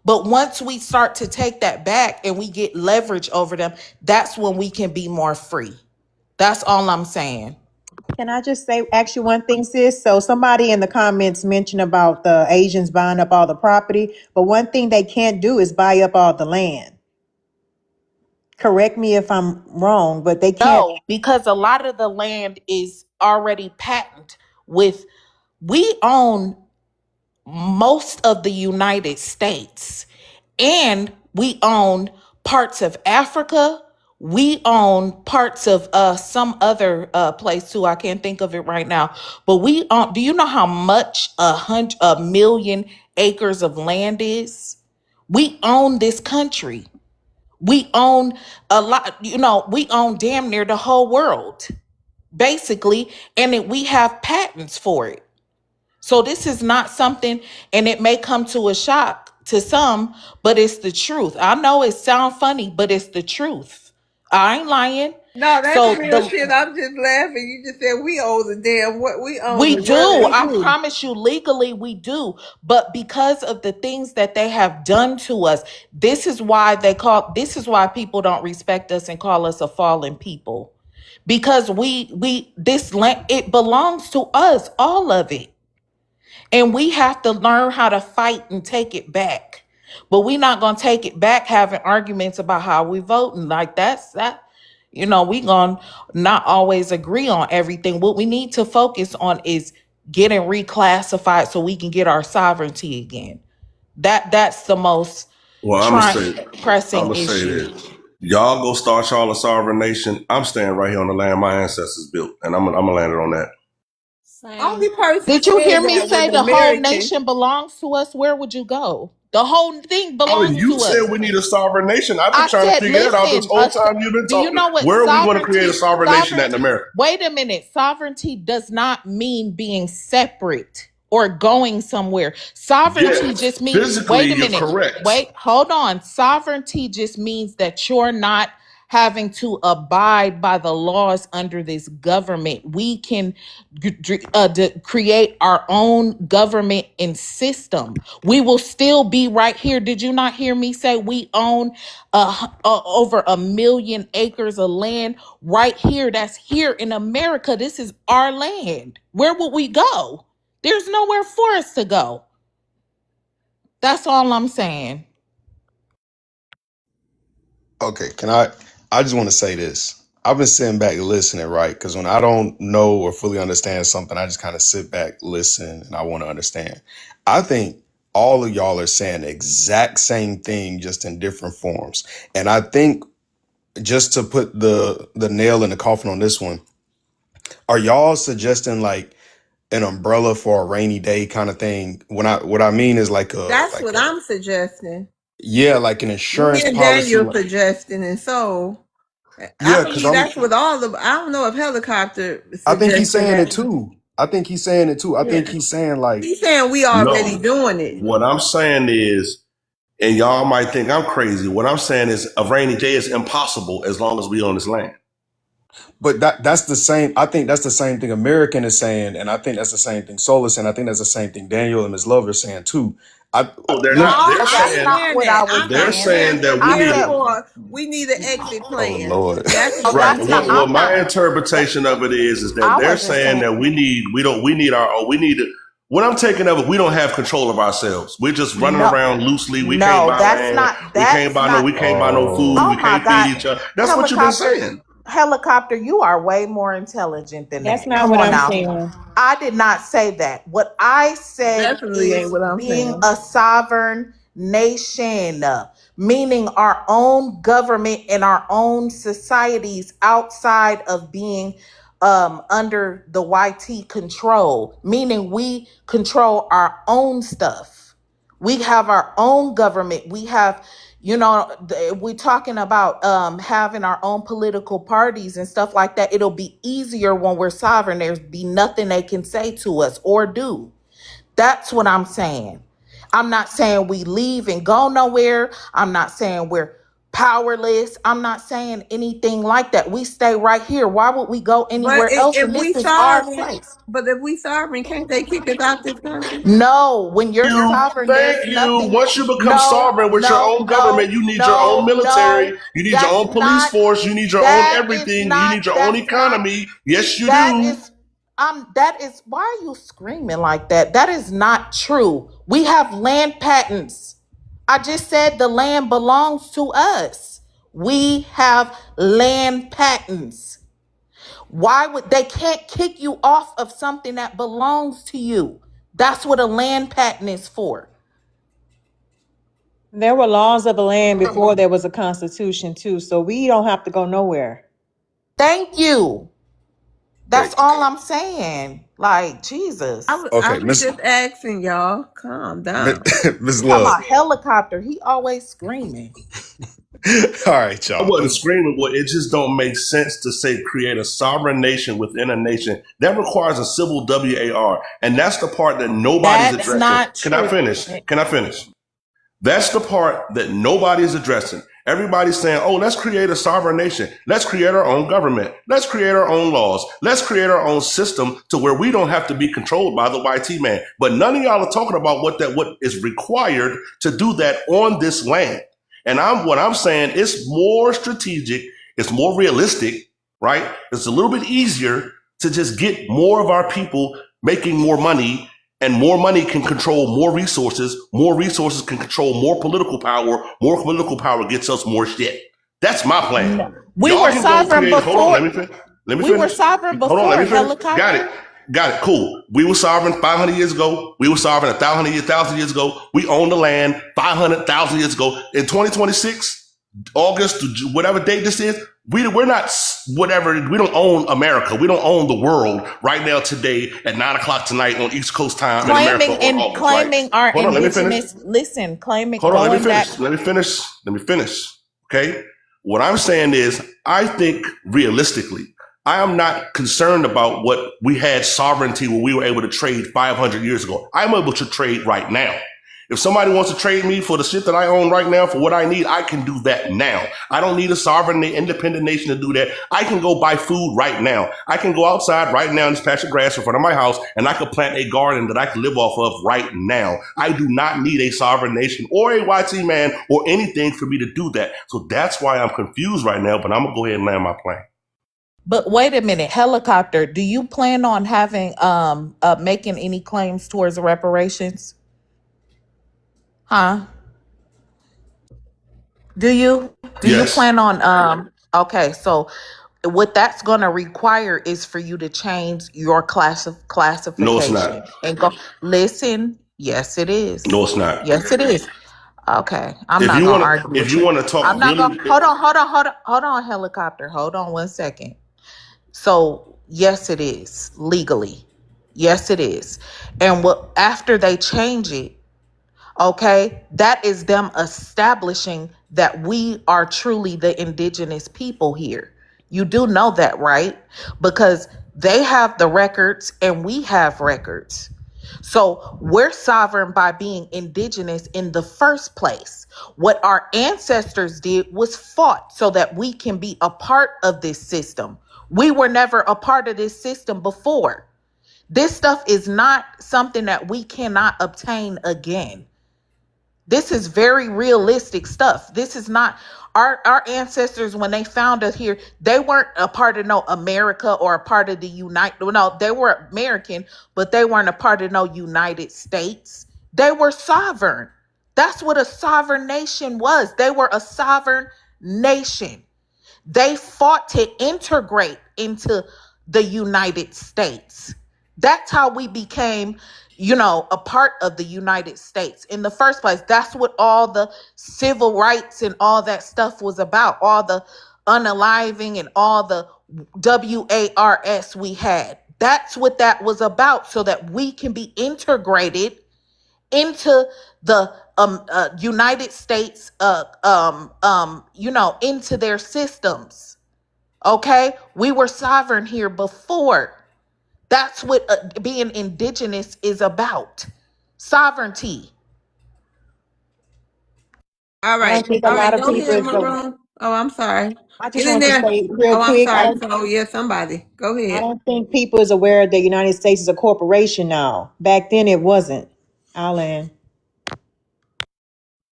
But once we start to take that back and we get leverage over them, that's when we can be more free. That's all I'm saying. Can I just say, ask you one thing, sis? So somebody in the comments mentioned about the Asians buying up all the property, but one thing they can't do is buy up all the land. Correct me if I'm wrong, but they can't. No, because a lot of the land is already patented with, we own most of the United States and we own parts of Africa. We own parts of some other place too. I can't think of it right now. But we own, do you know how much a million acres of land is? We own this country. We own a lot, we own damn near the whole world, basically, and we have patents for it. So this is not something, and it may come to a shock to some, but it's the truth. I know it sounds funny, but it's the truth. I ain't lying. No, that's real shit. I'm just laughing. You just said we own the damn what we own. We do. I promise you, legally we do. But because of the things that they have done to us, this is why people don't respect us and call us a fallen people. Because this land, it belongs to us, all of it. And we have to learn how to fight and take it back. But we're not going to take it back having arguments about how we voting. Like that. We going to not always agree on everything. What we need to focus on is getting reclassified so we can get our sovereignty again. That's the most pressing issue. Y'all go start y'all a sovereign nation. I'm staying right here on the land my ancestors built, and I'm gonna land it on that. Only person. Did you hear me say the whole nation belongs to us? Where would you go? The whole thing Oh, belongs you to said us. we need a sovereign nation. I've been I trying to said, figure that out this listen, whole time you've been do you talking. know what Where are we going to create a sovereignty, sovereign nation at in America? wait a minute. Sovereignty does not mean being separate or going somewhere. Sovereignty Yes, just means, physically, wait a you're minute. correct. Wait, hold on. Sovereignty just means that you're not having to abide by the laws under this government. We can create our own government and system. We will still be right here. Did you not hear me say we own over 1 million acres of land right here? That's here in America. This is our land. Where would we go? There's nowhere for us to go. That's all I'm saying. Okay, I just want to say this. I've been sitting back listening, right? Because when I don't know or fully understand something, I just kind of sit back, listen, and I want to understand. I think all of y'all are saying the exact same thing, just in different forms. And I think, just to put the nail in the coffin on this one, are y'all suggesting like an umbrella for a rainy day kind of thing? What I mean is like That's what I'm suggesting. like an Me insurance and policy. Daniel suggesting, and so I Yeah, because believe that's what all the. I don't know if helicopter I think he's suggesting saying it that. too. I think he's saying it too. I think Yeah, he's saying like, he's saying we already No. doing it. What I'm saying is, and y'all might think I'm crazy, what I'm saying is a rainy day is impossible as long as we own this land. but that's the same. I think that's the same thing American is saying, and I think that's the same thing Solar saying. I think that's the same thing Daniel and Ms. Love are saying too. No, they're No, not. They're that's saying not what I was I'm they're not saying. saying saying, that but we I need said, we need an exit Oh plan. Lord. That's no, what I'm right. that's not. saying. What I'm my not. interpretation of it is that I they're wasn't saying saying. that we need what I'm taking of it, we don't have control of ourselves. We're just running No, around loosely. We can't no, buy that's land. not. That's not. We can't buy no food. Oh We my can't feed God, each other. That's what you've been helicopter, saying. helicopter. You are way more intelligent than That's that. not Come what on I'm now. saying. I did not say that. What I said Definitely ain't is what I'm being saying. a sovereign nation, meaning our own government and our own societies outside of being under the YT control, meaning we control our own stuff. We have our own government. We have, we're talking about having our own political parties and stuff like that. It'll be easier when we're sovereign. There's be nothing they can say to us or do. That's what I'm saying. I'm not saying we leave and go nowhere. I'm not saying we're powerless. I'm not saying anything like that. We stay right here. Why would we go But anywhere else if when we this is our sovereign, place? can't they kick us out this country? No, when you're sovereign, there's Thank you. nothing. Once you become No, sovereign with your no, own government, no, you need your own no, military. no. You need your That's own police not, force. You need your own that is everything. You not, need your own that's not, economy. Yes, you that do. is, that is, why are you screaming like that? That is not true. We have land patents. I just said the land belongs to us. We have land patents. Why would they can't kick you off of something that belongs to you? That's what a land patent is for. There were laws of the land before there was a constitution too, so we don't have to go nowhere. Thank you. Okay. That's all I'm saying. Like, Jesus. I Okay, was Miss just asking y'all. Calm down. Miss You talking Love. about helicopter. He always screaming. All right, I y'all. wasn't screaming, but it just don't make sense to say create a sovereign nation within a nation. That requires a civil WAR. And that's the part that nobody's That's addressing. not Can I true. finish? Can I finish? That's the part that nobody is addressing. Everybody's saying, oh, let's create a sovereign nation. Let's create our own government. Let's create our own laws. Let's create our own system to where we don't have to be controlled by the YT man. But none of y'all are talking about what is required to do that on this land. And what I'm saying, it's more strategic. It's more realistic, right? It's a little bit easier to just get more of our people making more money, and more money can control more resources. More resources can control more political power. More political power gets us more shit. That's my plan. We Y'all were can go sovereign create. Hold on, before. let me We were finish. sovereign Hold on, let before me finish. helicopter. Got it. Cool. We were sovereign 500 years ago. We were sovereign 1,000 years ago. We owned the land 500,000 years ago. In 2026, August, whatever date this is, we're not whatever. We don't own America. We don't own the world right now today at 9 o'clock tonight on East Coast time in America Claiming or and August, right? claiming our Hold on, let me finish. indigenous, listen, claiming, Hold on, let me going back. finish. Let me finish. Let me finish. Okay. What I'm saying is, I think realistically, I am not concerned about what we had sovereignty when we were able to trade 500 years ago. I'm able to trade right now. If somebody wants to trade me for the shit that I own right now for what I need, I can do that now. I don't need a sovereign, independent nation to do that. I can go buy food right now. I can go outside right now in this patch of grass in front of my house, and I can plant a garden that I can live off of right now. I do not need a sovereign nation or a YT man or anything for me to do that. So that's why I'm confused right now, but I'm going to go ahead and land my plane. But wait a minute, Helicopter, do you plan on having making any claims towards reparations? Huh? Do you Yes. plan on okay, so what that's going to require is for you to change your No, it's classification not. and go listen. Yes, it No, is. it's not. Yes, it is. Okay, I'm If not you gonna want argue to, if with you you. want to I'm talk not really, gonna hold on, Helicopter. Hold on 1 second. So yes, it is legally. Yes, it is. And what after they change it, okay, that is them establishing that we are truly the indigenous people here. You do know that, right? Because they have the records and we have records. So we're sovereign by being indigenous in the first place. What our ancestors did was fought so that we can be a part of this system. We were never a part of this system before. This stuff is not something that we cannot obtain again. This is very realistic stuff. This is not our ancestors when they found us here, they weren't a part of no America or a part of the United. No, they were American, but they weren't a part of no United States. They were sovereign. That's what a sovereign nation was. They were a sovereign nation. They fought to integrate into the United States. That's how we became, a part of the United States in the first place. That's what all the civil rights and all that stuff was about. All the unaliving and all the WARS we had. That's what that was about, so that we can be integrated into the United States, into their systems. Okay, we were sovereign here before. That's what being indigenous is about. Sovereignty. All I right. don't think a All lot right. of Go people ahead, is. Maroon. Oh, I'm sorry. I just Get in wanted to there. say real Oh, I'm quick. sorry. Oh, yeah, somebody. Go I ahead. don't think people is aware the United States is a corporation now. Back then, it wasn't. Alan.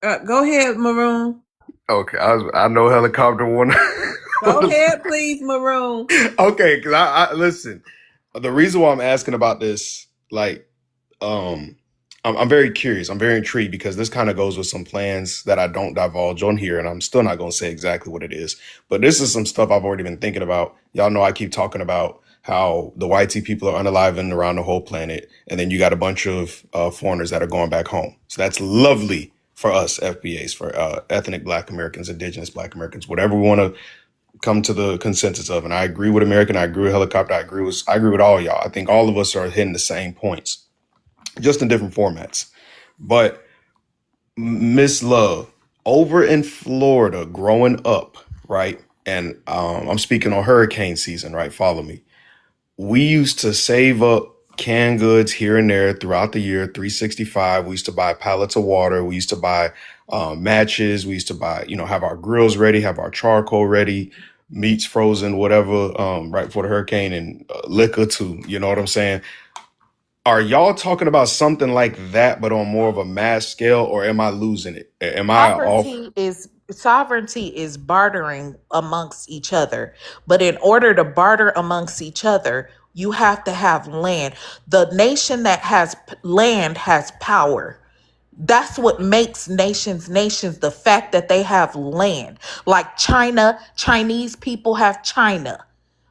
Go ahead, Maroon. Okay, I know helicopter one. Go ahead, please, Maroon. Okay, because I listen. The reason why I'm asking about this, like, I'm very curious. I'm very intrigued because this kind of goes with some plans that I don't divulge on here, and I'm still not going to say exactly what it is. But this is some stuff I've already been thinking about. Y'all know I keep talking about how the YT people are unaliving around the whole planet, and then you got a bunch of foreigners that are going back home. So that's lovely for us FBAs, for ethnic Black Americans, Indigenous Black Americans, whatever we want to come to the consensus of. And I agree with American. I agree with Helicopter. I agree with all y'all. I think all of us are hitting the same points, just in different formats. But Miss Love, over in Florida, growing up, right? And I'm speaking on hurricane season, right? Follow me. We used to save up canned goods here and there throughout the year, 365. We used to buy pallets of water. We used to buy matches. We used to buy, have our grills ready, have our charcoal ready, meats frozen, whatever, right before the hurricane, and liquor too. You know what I'm saying? Are y'all talking about something like that, but on more of a mass scale, or am I losing it? Am I off? Sovereignty is bartering amongst each other. But in order to barter amongst each other, you have to have land. The nation that has land has power. That's what makes nations nations, the fact that they have land. Like China, Chinese people have China.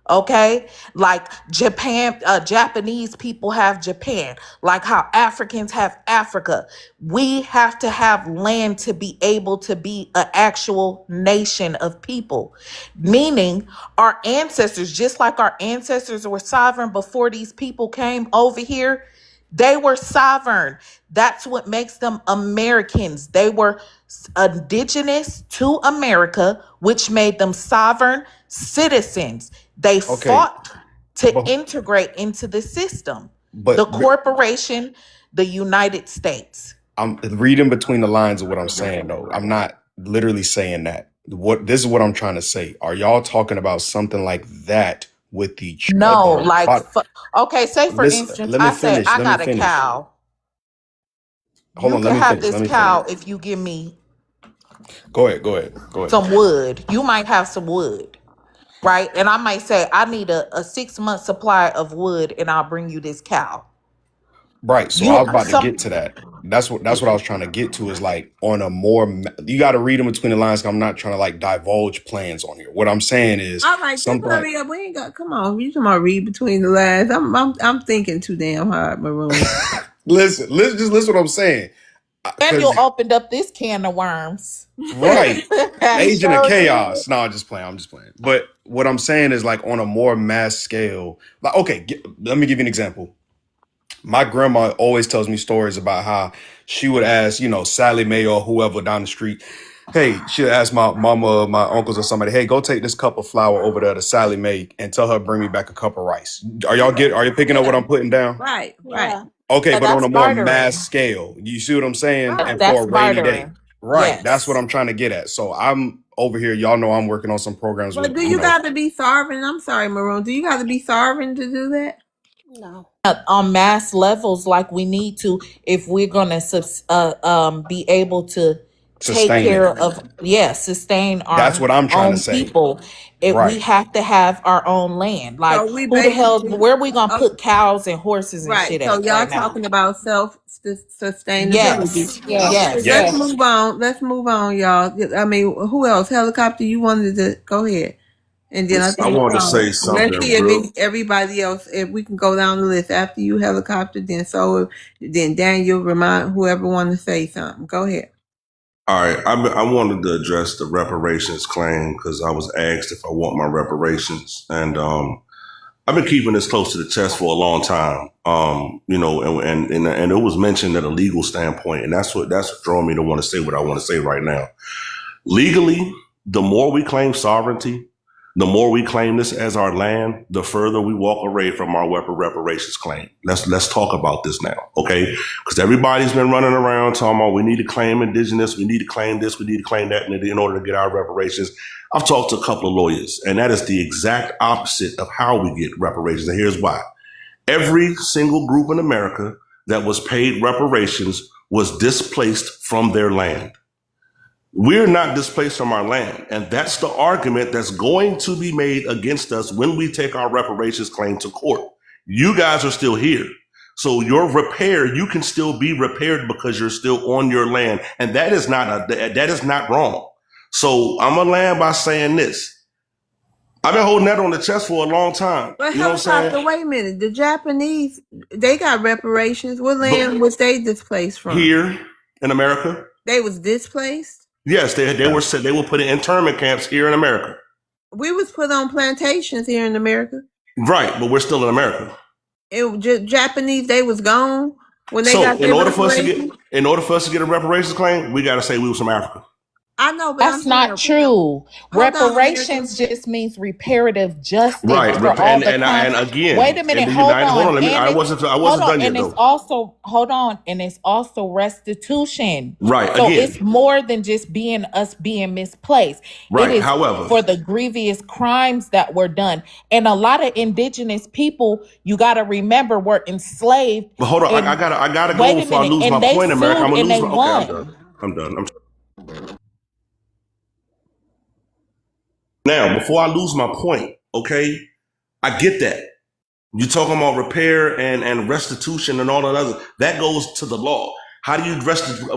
Okay, like Japan, Japanese people have Japan, like how Africans have Africa. We have to have land to be able to be an actual nation of people, meaning our ancestors, just like our ancestors were sovereign before these people came over here, they were sovereign. That's what makes them Americans. They were indigenous to America, which made them sovereign citizens. They Okay, fought to but integrate into the system, the but corporation, the United States. I'm reading between the lines of what I'm saying though. I'm not literally saying that. What this is what I'm trying to say. Are y'all talking about something like that with each No, other? like, okay, say for Listen, instance, let me I say finish. I Let me got a finish. cow. Hold You on, let can me have finish. Let this me finish. cow if you give me Go ahead. Go ahead. Go ahead. some wood. You might have some wood, right? And I might say, I need a 6 month supply of wood and I'll bring you this cow. Right. So I You was about to some get to that. That's what I was trying to get to is like on a more you got to read in between the lines. 'Cause I'm not trying to like divulge plans on here. What I'm saying is All right, just something like hurry up. We ain't got. Come on, you talking about read between the lines? I'm thinking too damn hard, Maroon. listen what I'm saying. Daniel Because opened up this can of worms. right. He Agent of sure did. chaos. No, I'm just playing. I'm just playing. But what I'm saying is like on a more mass scale. Like okay, let me give you an example. My grandma always tells me stories about how she would ask, Sally Mae or whoever down the street, hey, she'd ask my mama, my uncles or somebody, hey, go take this cup of flour over there to Sally Mae and tell her bring me back a cup of rice. Are you picking up what Yeah, I'm putting down? Right, right. Yeah. Okay, yeah, but on that's a more mass bartering. scale, you see what I'm saying? And Right. for a That's rainy day. bartering. Right. That's what Yes. I'm trying to get at. So I'm over here. Y'all know I'm working on some programs But with, do you got to be sovereign? I'm sorry, Maroon. Do you got to be sovereign to do that? No. On mass levels, like we need to, if we're gonna be able to take sustain it. care of, sustain That's our what I'm trying to own say. people, we Right. have to have our own land. Like, So we who the hell, basically, where are we gonna oh, put cows and horses and right. shit So at y'all right now? talking about self sustainability. Yes, Yes. Okay, let's yes. Yes. move on. Let's move on, y'all. I mean, who else? Helicopter, you wanted to go ahead, and then I I think want to say let's something see if real. everybody else, if we can go down the list after you, Helicopter. Then Daniel, remind whoever want to say something. Go ahead. All right, I wanted to address the reparations claim because I was asked if I want my reparations, and I've been keeping this close to the chest for a long time. And it was mentioned at a legal standpoint, and that's what drove me to want to say what I want to say right now. Legally, the more we claim sovereignty, the more we claim this as our land, the further we walk away from our reparations claim. Let's talk about this now, okay? Because everybody's been running around talking about we need to claim indigenous, we need to claim this, we need to claim that in order to get our reparations. I've talked to a couple of lawyers, and that is the exact opposite of how we get reparations. And here's why. Every single group in America that was paid reparations was displaced from their land. We're not displaced from our land. And that's the argument that's going to be made against us when we take our reparations claim to court. You guys are still here. So your repair, you can still be repaired because you're still on your land. And that is not wrong. So I'm going to land by saying this. I've been holding that on the chest for a long time. But You know what I'm Helicopter, saying? wait a minute. The Japanese, they got reparations. What land was they displaced from? Here in America, They was displaced. yes, they were put in internment camps here in America. We was put on plantations here in America. Right, but we're still in America. It just Japanese, they was gone when they So got their reparations. in order for us to get a reparations claim, we got to say we was from Africa. I know, but I'm That's saying, not true. hold on, America. Reparations just means reparative justice Right, for all the crimes. and Wait again, a in minute, the hold United, hold on. on, And it's I hold wasn't on, done yet and it's though. also hold on, and it's also restitution. Right, So again, it's more than just us being misplaced. It right. is However, for the grievous crimes that were done. And a lot of indigenous people, you got to remember, were enslaved. but hold on, And I gotta go wait a before I minute, lose my and they point, America. I'm sued gonna and lose they my. Okay, I'm done. won. I'm done. Now, before I lose my point, okay, I get that. You're talking about repair and restitution and all that other. That goes to the law. How do you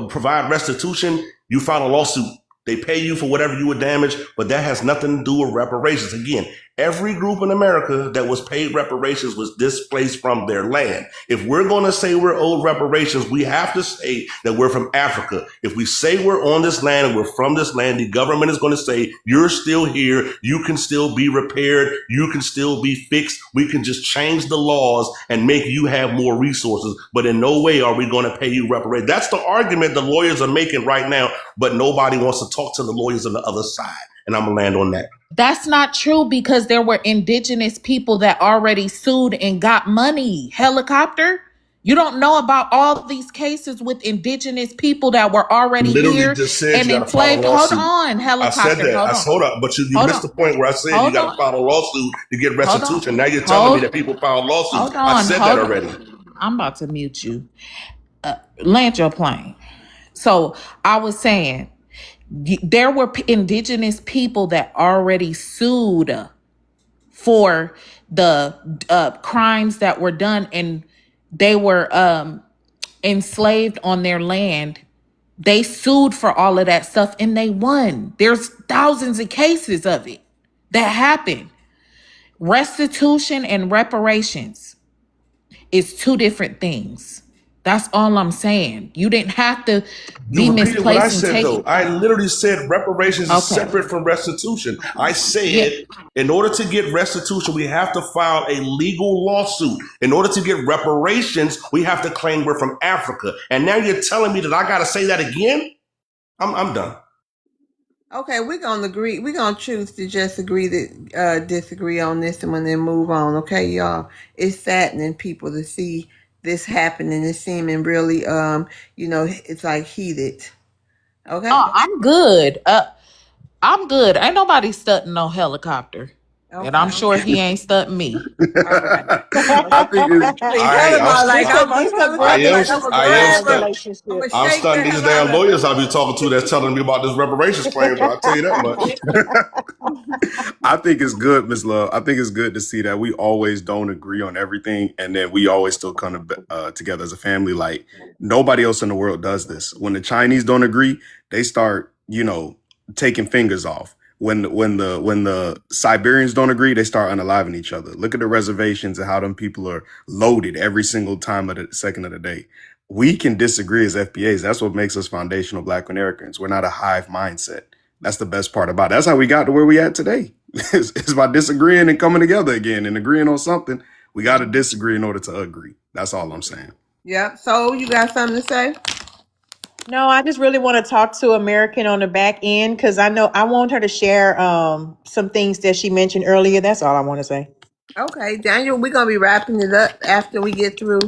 provide restitution? You file a lawsuit. They pay you for whatever you were damaged, but that has nothing to do with reparations. Again, Every group in America that was paid reparations was displaced from their land. If we're going to say we're owed reparations, we have to say that we're from Africa. If we say we're on this land and we're from this land, the government is going to say, you're still here. You can still be repaired. You can still be fixed. We can just change the laws and make you have more resources. But in no way are we going to pay you reparations. That's the argument the lawyers are making right now, but nobody wants to talk to the lawyers on the other side. And I'm going to land on that. That's not true because there were indigenous people that already sued and got money. Helicopter? You don't know about all these cases with indigenous people that were already Literally here just said and you got to file a enslaved. Hold lawsuit. on, I said helicopter. that. Hold on. But you Hold missed on. the point where I said Hold you got to on. file a lawsuit to get Hold on. restitution. Now you're telling me that people file lawsuits. Hold on. I said that Hold already. on. I'm about to mute you. Land your plane. So I was saying there were indigenous people that already sued for the crimes that were done, and they were enslaved on their land. They sued for all of that stuff and they won. There's thousands of cases of it that happened. Restitution and reparations is two different things. That's all I'm saying. You didn't have to be You repeated what I misplaced and said, take though. it. I literally said reparations is Okay. separate from restitution. I said Yeah. in order to get restitution, we have to file a legal lawsuit. In order to get reparations, we have to claim we're from Africa. And now you're telling me that I got to say that again? I'm done. Okay, we're gonna agree. We're gonna choose to just agree to disagree on this one and then move on. Okay, y'all. It's saddening people to see this happening. It's seeming really, it's like heated. Okay. Oh, I'm good. I'm good. Ain't nobody stunting no helicopter. And I'm sure he ain't stunting me. All right. I think it's See, tell him I like This a I great am, this a I am great stunned. I'm relationship. gonna I'm shake stunned. the These damn helicopter. lawyers I'll be talking to that's telling me about this reparations claims. I'll tell you that much. I think it's good, Miss Love. I think it's good to see that we always don't agree on everything, and then we always still come together as a family. Like nobody else in the world does this. When the Chinese don't agree, they start, taking fingers off. When the Siberians don't agree, they start unaliving each other. Look at the reservations and how them people are loaded every single time of the second of the day. We can disagree as FBAs. That's what makes us foundational Black Americans. We're not a hive mindset. That's the best part about it. That's how we got to where we at today. It's by disagreeing and coming together again and agreeing on something. We got to disagree in order to agree. That's all I'm saying. Yeah. So you got something to say? No, I just really want to talk to American on the back end because I know I want her to share some things that she mentioned earlier. That's all I want to say. Okay, Daniel. We're gonna be wrapping it up after we get through.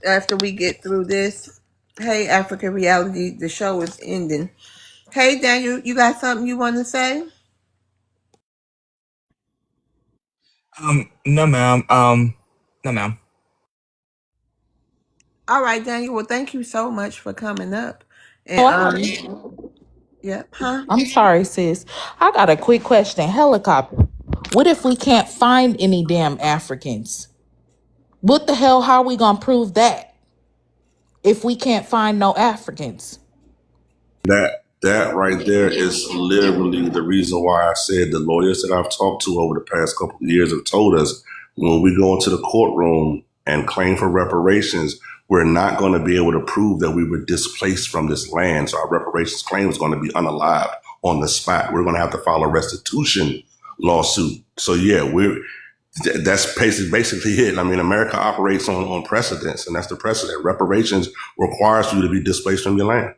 After we get through this. Hey, African Reality. The show is ending. Hey, Daniel. You got something you want to say? No, ma'am. No, ma'am. All right, Daniel. Well, thank you so much for coming up. Oh, And huh? I'm sorry, sis. I got a quick question. Helicopter. What if we can't find any damn Africans? What the hell? How are we gonna prove that if we can't find no Africans? That right there is literally the reason why I said the lawyers that I've talked to over the past couple of years have told us when we go into the courtroom and claim for reparations, we're not going to be able to prove that we were displaced from this land. So our reparations claim is going to be unalived on the spot. We're going to have to file a restitution lawsuit. So yeah, that's basically it. I mean, America operates on precedents, and that's the precedent. Reparations requires you to be displaced from your land.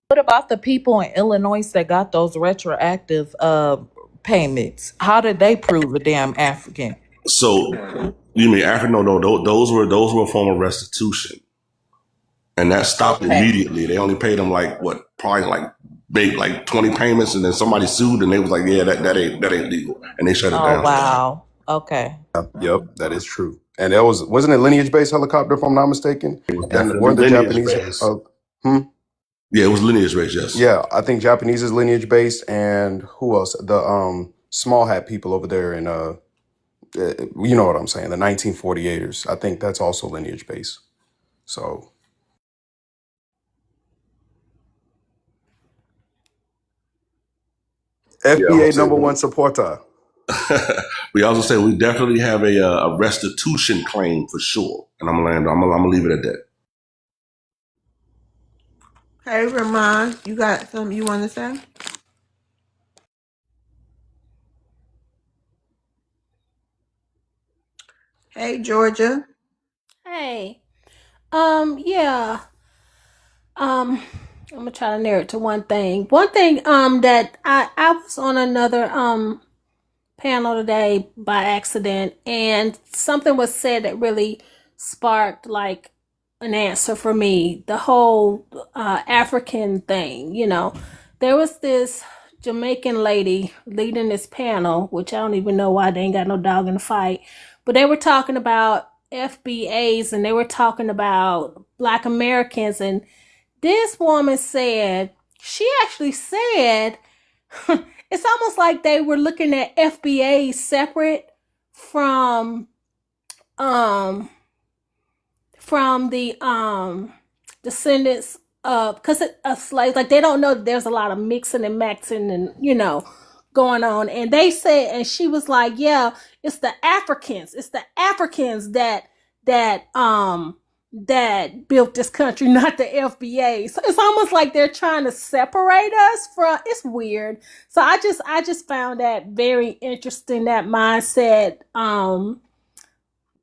What about the people in Illinois that got those retroactive payments? How did they prove a damn African? So you mean African? No. Those were a form of restitution, and that stopped immediately. They only paid them probably maybe 20 payments, and then somebody sued, and they was like, yeah, that ain't legal, and they shut it down. Oh wow. Okay. Yep, that is true. And that wasn't it lineage based helicopter, if I'm not mistaken? It was And definitely were the lineage Japanese? based. Yeah, it was lineage based. Yes. Yeah, I think Japanese is lineage based, and who else? The small hat people over there in you know what I'm saying, the 1948ers. I think that's also lineage based. So Yeah, I'm gonna FBA say number one supporter. we also say we definitely have a restitution claim for sure. And I'm gonna leave it at that. Hey, Ramon, you got something you want to say? Hey, Georgia. Hey. Yeah. I'm gonna try to narrow it to one thing. One thing that I was on another panel today by accident, and something was said that really sparked like an answer for me. The whole African thing, there was this Jamaican lady leading this panel, which I don't even know why they ain't got no dog in the fight, but they were talking about FBAs and they were talking about Black Americans, and this woman said, she actually said, it's almost like they were looking at FBA separate from the descendants of, because of slaves. Like they don't know that there's a lot of mixing and maxing and going on. And they said, and she was like, yeah, it's the Africans that built this country, not the FBA. So it's almost like they're trying to separate us from. It's weird. So I just found that very interesting, that mindset.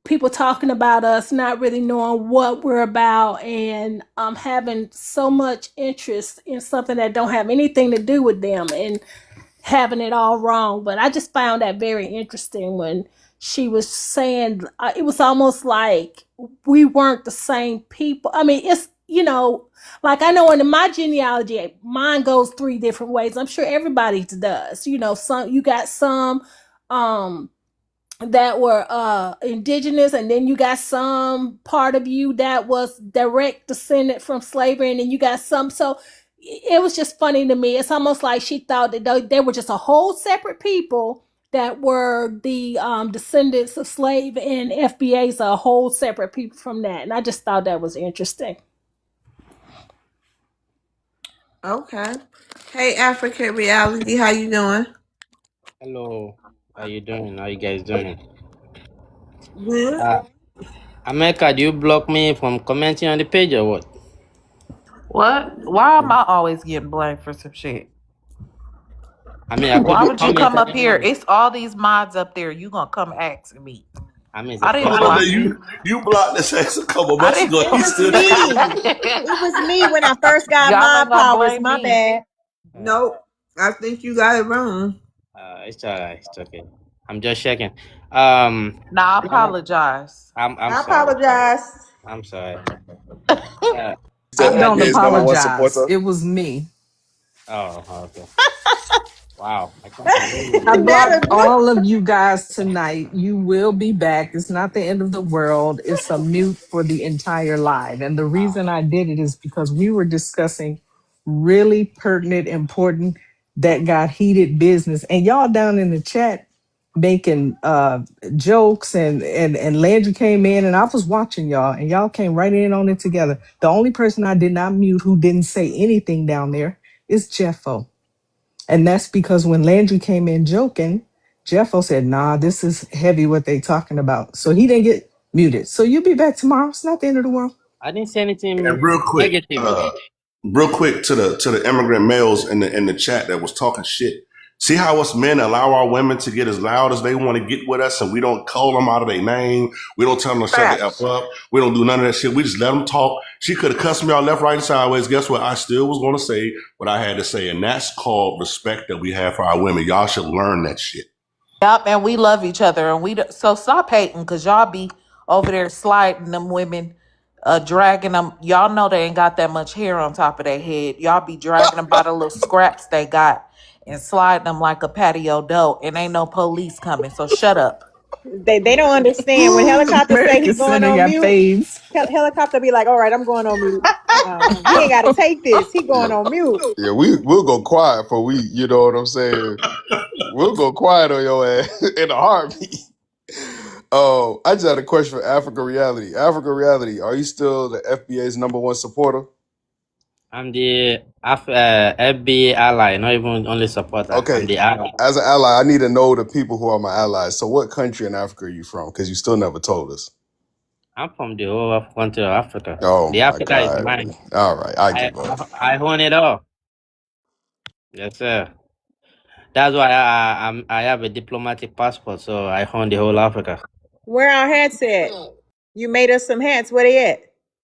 People talking about us, not really knowing what we're about, and having so much interest in something that don't have anything to do with them, and having it all wrong. But I just found that very interesting when she was saying it was almost like we weren't the same people. I mean, it's like I know in my genealogy, mine goes 3 different ways. I'm sure everybody's does. Some you got some that were indigenous, and then you got some part of you that was direct descendant from slavery, and then you got some. So it was just funny to me. It's almost like she thought that they were just a whole separate people that were the descendants of slave, and FBA's a whole separate people from that. And I just thought that was interesting. Okay. Hey, African Reality, how you doing? Hello, how you doing? How you guys doing? Good. America, do you block me from commenting on the page or what? What? Why am I always getting blamed for some shit? I mean, I could Why be would you come commenting up here? anyway. It's all these mods up there. You gonna come ask me? I mean, it's a I didn't Hold on, public block you you. room. you blocked this ex a couple I months ago. It You was still me. didn't. It was me when I first got Y'all my ain't gonna powers. blame My me. bad. Uh, Nope. I think you got it wrong. it's alright. It's okay. I'm just checking. Nah, I I'm apologize. I'm I sorry. apologize. I'm sorry. Uh, Said I Don't FBA's number one apologize. supporter. It was me. okay. Wow, I can't believe I it. blocked That'll do. all of you guys tonight. You will be back. It's not the end of the world. It's a mute for the entire live. And the reason I did it is because we were discussing really pertinent, important, that got heated business. And y'all down in the chat making jokes, and Landry came in and I was watching y'all, and y'all came right in on it together. The only person I did not mute who didn't say anything down there is Jeffo. And that's because when Landry came in joking, Jeffo said, nah, this is heavy what they talking about. So he didn't get muted. So you'll be back tomorrow. It's not the end of the world. I didn't say anything And negative. real quick to the immigrant males in the chat that was talking shit. See how us men allow our women to get as loud as they want to get with us, and we don't call them out of their name. We don't tell them to shut the F Facts. up. We don't do none of that shit. We just let them talk. She could have cussed me out left, right, and sideways. Guess what? I still was going to say what I had to say, and that's called respect that we have for our women. Y'all should learn that shit. Yep, and we love each other, and so stop hating, because y'all be over there sliding them women, dragging them. Y'all know they ain't got that much hair on top of their head. Y'all be dragging them by the little scraps they got and sliding them like a patio dough, and ain't no police coming. So shut up. They don't understand when helicopter say he American going Center on got mute. faves. Helicopter be like, all right, I'm going on mute. He ain't got to take this. He going Yeah, on mute. yeah, we'll go quiet for we. You know what I'm saying? We'll go quiet on your ass in a heartbeat. Oh, I just had a question for Africa Reality. Africa Reality, are you still the FBA's number one supporter? I'm the FB ally, not even only supporter. I'm Okay, the ally. as an ally, I need to know the people who are my allies. So, what country in Africa are you from? Because you still never told us. I'm from the whole of country of Africa. Oh The my Africa is God! mine. All right, I I give up. I own it all. Yes, sir. That's why I have a diplomatic passport, so I own the whole Africa. Where our hats at? You made us some hats. Where they at?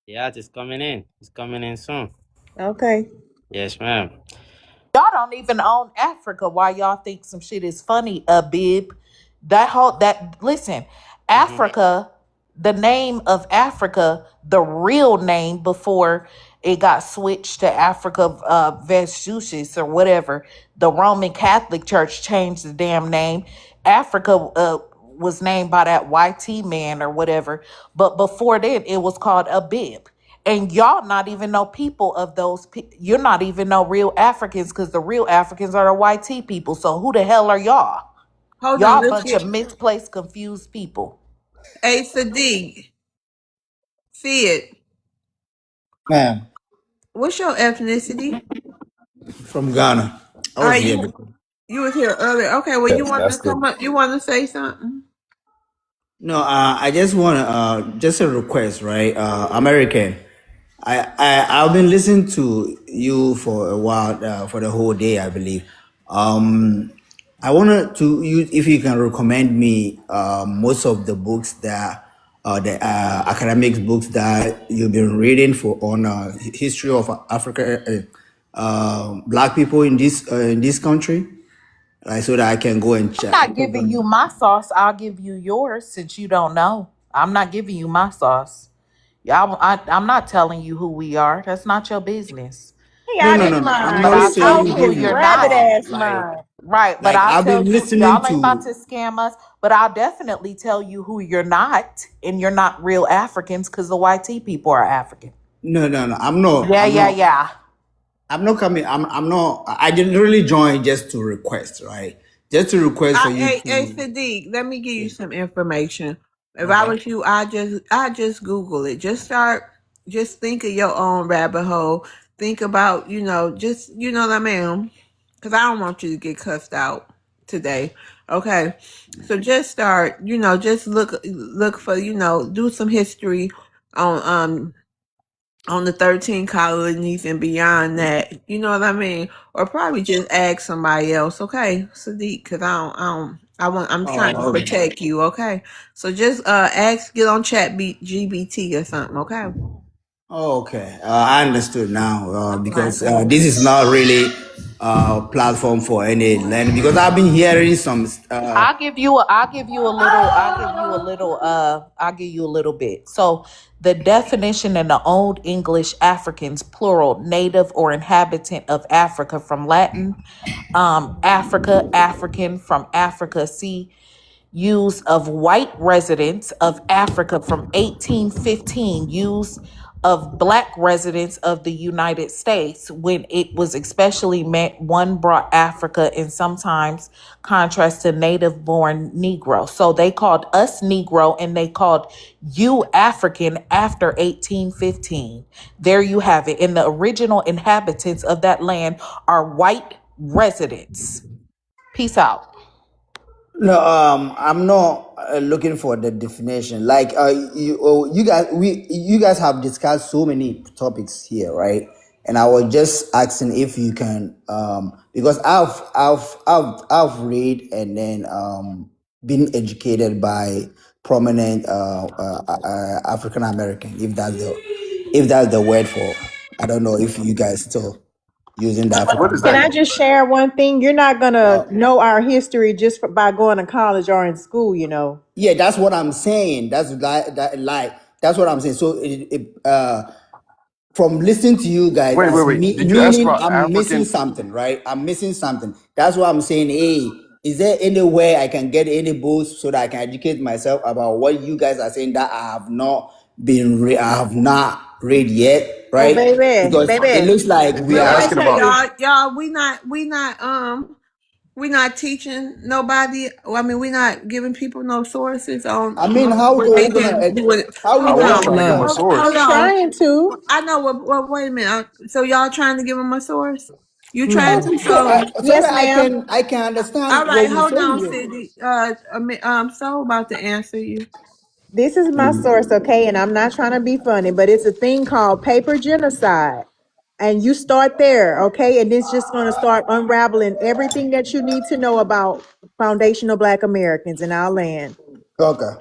The art is coming in. It's coming in soon. Okay. Yes, ma'am. Y'all don't even own Africa. Why y'all think some shit is funny, bib? Listen, Hmm. Africa, the name of Africa, the real name before it got switched to Africa Vespucius or whatever. The Roman Catholic Church changed the damn name. Africa was named by that YT man or whatever. But before then, it was called a bib. And y'all not even know people of those. You're not even know real Africans because the real Africans are the YT people. So who the hell are y'all? Hold on, Y'all a bunch listen. of misplaced, confused people. Hey, Sadiq, see it. Man, What's your ethnicity? from Ghana. I All was right, here you before. you was here earlier. Okay, well, you Yes, want to that's come the up? You want to say something? No, I just want to, just a request, right? American. I've been listening to you for a while, for the whole day, I believe. I wanted to you if you can recommend me most of the books that the academics books that you've been reading for on history of Africa, black people in this country, like so that I can go and I'm check. not giving you my sauce. I'll give you yours since you don't know. I'm not giving you my sauce. I'm not telling you who we are. That's not your business. Hey, No, I no, didn't no, no. I'm But mind. not I'll His tell saying you off who his giving you're my rabbit not. sauce. ass mind. Right, but Like I'll I've tell been you, listening y'all ain't about to. to scam us, but I'll definitely tell you who you're not, and you're not real Africans because the YT people are African. No, no, no. I'm not. Yeah, I'm yeah, not. yeah. I'm not coming. I'm not. I didn't really join just to request, right? Just to request for you Hey, to. Sadiq, let me give you Yeah. some information. If I Okay. was you, I just Google it. Just think of your own rabbit hole. Think about, just what I mean. Because I don't want you to get cussed out today. Okay, so just start. Just look for, do some history on the 13 colonies and beyond that. You know what I mean? Or probably just ask somebody else, okay, Sadiq, because I'm trying to Oh, okay. protect you, okay? So just get on GBT or something, okay? Oh, okay. I understood now All right. because this is not really platform for any learning because I've been hearing some. I'll give you a little bit. So the definition in the Old English Africans, plural, native or inhabitant of Africa from Latin, Africa, African from Africa. See, use of white residents of Africa from 1815, use of black residents of the United States when it was especially meant one brought Africa and sometimes contrast to native born Negro. So they called us Negro and they called you African after 1815. There you have it. And the original inhabitants of that land are white residents. Peace out. No, I'm not looking for the definition. Like, you guys have discussed so many topics here, right? And I was just asking if you can, because I've read and then been educated by prominent African American, if that's the word for. I don't know if you guys still using the What African is Can that? I American. just share one thing? You're not gonna know our history just by going to college or in school. Yeah, that's what I'm saying. That's what I'm saying. So from listening to you guys, Wait, wait, wait. Did you ask meaning about I'm missing African? something, right? I'm missing something. That's why I'm saying, hey, is there any way I can get any boost so that I can educate myself about what you guys are saying that I have not read yet, Oh, right? baby, Because it baby. looks like If we you're Wait, are asking wait, about, speaking. y'all, we not We're not teaching nobody. I mean, we're not giving people no sources I on mean, how what are they we gonna can do. It. how we I Hold was gonna on, trying to give him a Love. hold I'm source. on. trying to. I know. Well, wait a minute. So y'all trying to give them a source? You trying Love. to? so Yes, that ma'am. I can All understand right. what we're Hold saying on, here. Cindy. So about to answer you. This is my source, okay? And I'm not trying to be funny, but it's a thing called paper genocide. And you start there, okay? And it's just going to start unraveling everything that you need to know about foundational Black Americans in our land. Okay.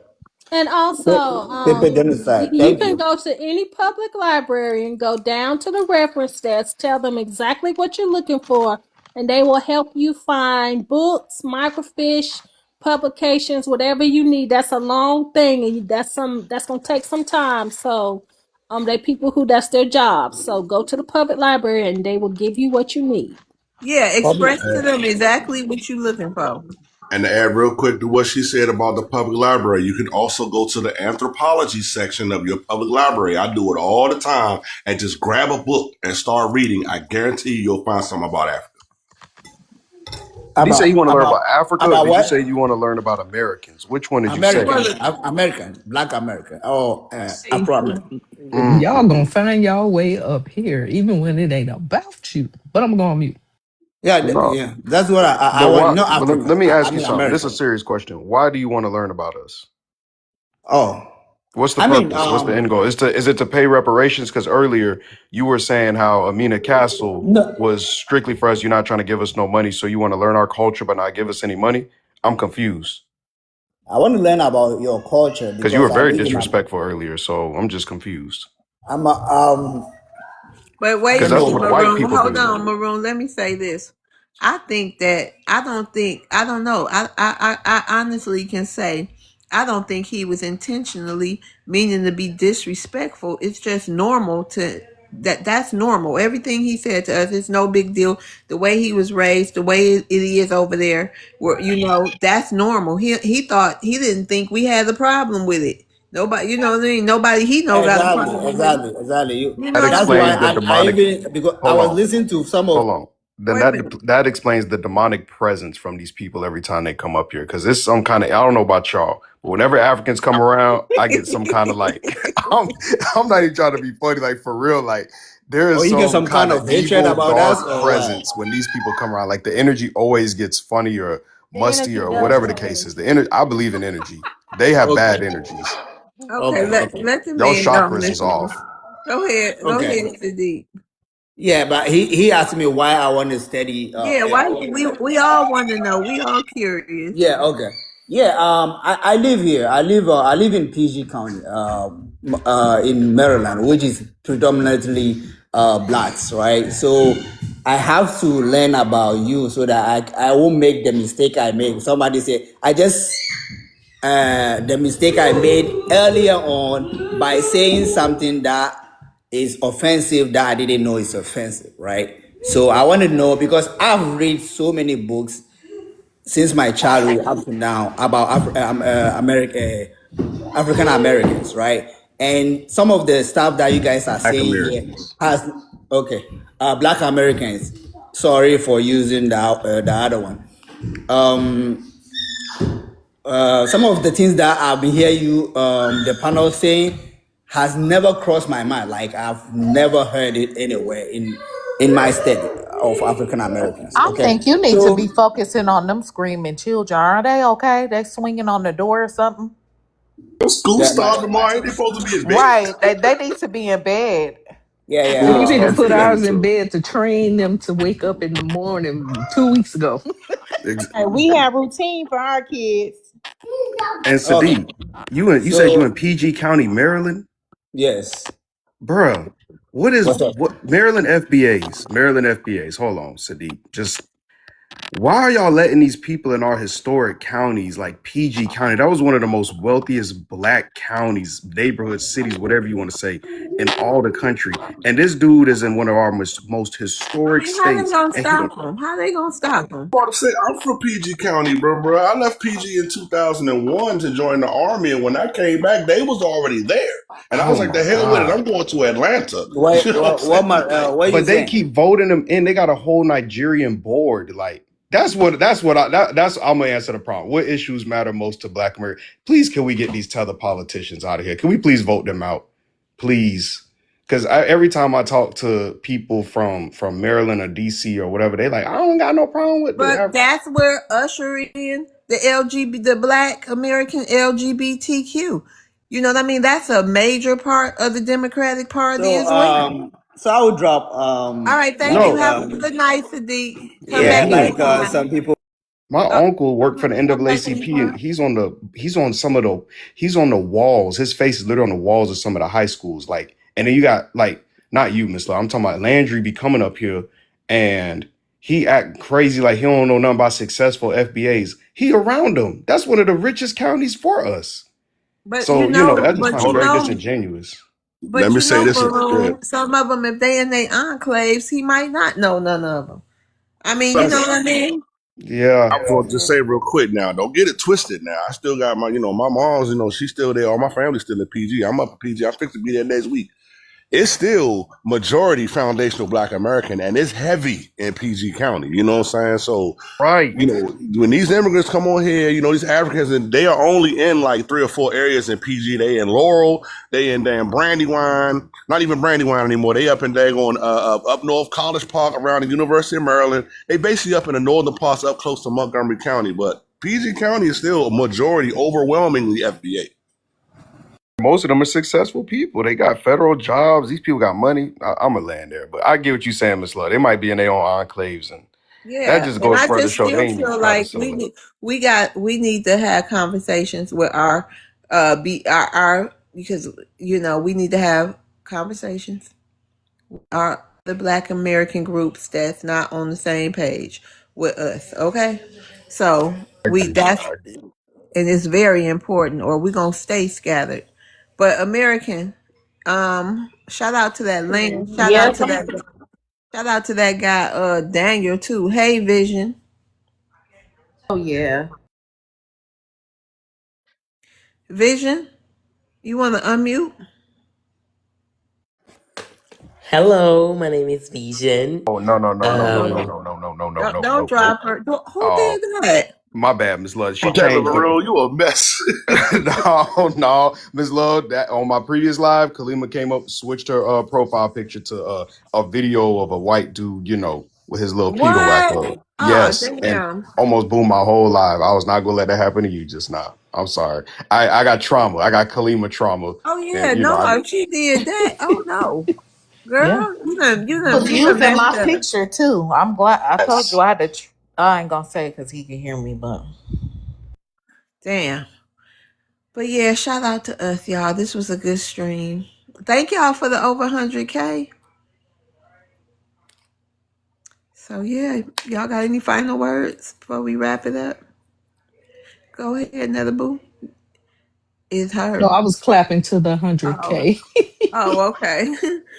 And also, Paper genocide. you Thank can you. go to any public library and go down to the reference desk, tell them exactly what you're looking for, and they will help you find books, microfiche, publications, whatever you need. That's a long thing, and that's gonna take some time. So, they people who that's their job. So go to the public library, and they will give you what you need. Yeah, Public. express to them exactly what you're looking for. And to add real quick to what she said about the public library, you can also go to the anthropology section of your public library. I do it all the time and just grab a book and start reading. I guarantee you'll find something about Africa. Did he say you want to learn about Africa, or About did you what? say you want to learn about Americans? Which one did you say? American, Well, American, Black American, or See, Afro American. Mm. y'all gonna find y'all way up here, even when it ain't about you. But I'm going to mute. Yeah, No, yeah. That's what I but want. why? Not But let Africa. me I ask you mean something. This is a American. serious question. Why do you want to learn about us? Oh, What's the I mean, purpose? What's the end goal? Is it to pay reparations? Because earlier you were saying how Amina Castle no. was strictly for us. You're not trying to give us no money, so you want to learn our culture but not give us any money. I'm confused I want to learn about your culture because you were because I very live in. disrespectful earlier. So I'm just confused I'm a, but because you wait, that's know, what white Maroon. people Hold do. on, Maroon. Let me say this. I don't know. I honestly can say I don't think he was intentionally meaning to be disrespectful. It's just normal to that's normal. Everything he said to us is no big deal. The way he was raised, the way it is over there, where that's normal. He thought he didn't think we had a problem with it. Nobody, what I mean? Nobody he know got a exactly, problem with it. exactly. You, You That know what I that's why explains mean? the I demonic. even because I Hold was on. listening to some of. Hold on. Then Wait a minute. that explains the demonic presence from these people every time they come up here. Because it's some kind of I don't know about y'all, but whenever Africans come around, I get some kind of like I'm not even trying to be funny, like for real. Like there Or is you get some some kind kind of of hatred evil, about us, dark or what? presence when these people come around. Like the energy always gets funny or The musty energy or does whatever the case change. is. The energy I believe in energy. They have bad Okay, energies. Okay, okay, let okay, let the Y'all man chakras dominate is now. off. Go okay. ahead, Sadiq. Yeah, but he asked me why I want to study. Yeah, why we all want to know. We all curious. Yeah, okay. Yeah, I live here. I live in PG County, in Maryland, which is predominantly blacks, right? So I have to learn about you so that I won't make the mistake I made. Somebody say the mistake I made earlier on by saying something that is offensive that I didn't know is offensive, right? So I want to know because I've read so many books since my childhood up to now about African Americans, right? And some of the stuff that you guys are Black saying here Americans. has okay, Black Americans. Sorry for using the other one. Um, some of the things that I've been hearing you, the panel saying, has never crossed my mind. Like I've never heard it anywhere in my study of African Americans. I Okay, think you need to so be focusing on them screaming children. Are they okay? They swinging on the door or something? School that my started tomorrow. Ain't they supposed to be in bed? Right. They need to be in bed. yeah, Who We the need to fuck put do that ours in into? bed to train them to wake up in the morning 2 weeks ago. And we have routine for our kids. And okay. Sadiq, you said you in So PG County, Maryland? yes, Bruh, what's up? what Maryland FBAs? Maryland FBAs. Hold on, Sadiq. Just why are y'all letting these people in our historic counties like PG County? That was one of the most wealthiest black counties, neighborhoods, cities, whatever you want to say, in all the country. And this dude is in one of our most I historic mean, how they states, gonna and he stop don't. them? How they gonna stop them? I'm about to say I'm from PG County, bro. I left PG in 2001 to join the army, and when I came back, they was already there. And I was Oh like, "The my hell with it! I'm God. going to Atlanta." What You know what I'm what saying? my Like, what are you But they saying? keep voting them in. They got a whole Nigerian board, like. That's I'm gonna answer the problem. What issues matter most to Black America? Please, can we get these tether politicians out of here? Can we please vote them out, please? Because every time I talk to people from Maryland or DC or whatever, they like, I don't got no problem with But the. that's where usher in the Black American LGBTQ. You know what I mean? That's a major part of the Democratic Party So as well. so I would drop All right, thank like you. Have a good night, Sadiq. Come yeah, back like anytime. some people. My uncle worked for the Come back NAACP, and anytime. he's on the walls. His face is literally on the walls of some of the high schools. Like, and then you got like not you, Miss Love. I'm talking about Landry be coming up here, and he act crazy like he don't know nothing about successful FBAs. He around them. That's one of the richest counties for us. But So I just find it Hold on. very disingenuous. Let me say this. Yeah. Maroon, some of them, if they in their enclaves, he might not know none of them. I mean, you So, know what I mean? Yeah, I'm going to just say real quick now. Don't get it twisted now. I still got my mom's, she's still there. All my family's still in PG. I'm up at PG. I'm fixing to be there next week. It's still majority foundational Black American, and it's heavy in PG County. You know what I'm saying? So, right. When these immigrants come on here, these Africans, and they are only in like 3 or 4 areas in PG. They in Laurel, they in damn Brandywine, not even Brandywine anymore. They up in there going up north College Park around the University of Maryland. They basically up in the northern parts up close to Montgomery County, but PG County is still a majority, overwhelmingly FBA. Most of them are successful people. They got federal jobs. These people got money. I'm a land there, but I get what you're saying, Miss Love. They might be in their own enclaves, and that Yeah, just and goes I further to just show they still ain't even feel trying to like assimilate. we need to have conversations with our because we need to have conversations with our the Black American groups that's not on the same page with us. Okay, so that's and it's very important, or we're gonna stay scattered. But American, shout out to that link. Yes. Shout out to that guy, Daniel too. Hey, Vision. Oh yeah. Vision, you want to unmute? Hello, my name is Vision. Oh no no no no no no Um, no no no no no no Don't no no. drop her. Who Oh, did that? my bad, Miss Love. She Kevin changed the. Maroon, you a mess. No, Miss Love. That on my previous live, Kalima came up, switched her profile picture to a video of a white dude, with his little Peter What? whacker. Oh, Yes, and damn. almost boomed my whole live. I was not gonna let that happen to you just now. I'm sorry. I got trauma. I got Kalima trauma, Oh, yeah. and No, if she did that, oh, no. Yeah. Girl, Was you done using messed my up. picture too. I'm glad. I told you Yes. I had to. I ain't gonna say it because he can hear me, but Damn. But yeah, shout out to us, y'all. This was a good stream. Thank y'all for the over 100K. So yeah, y'all got any final words before we wrap it up? Go ahead, Another Boo. It's no, her. I was clapping to the Oh, 100K. oh, okay.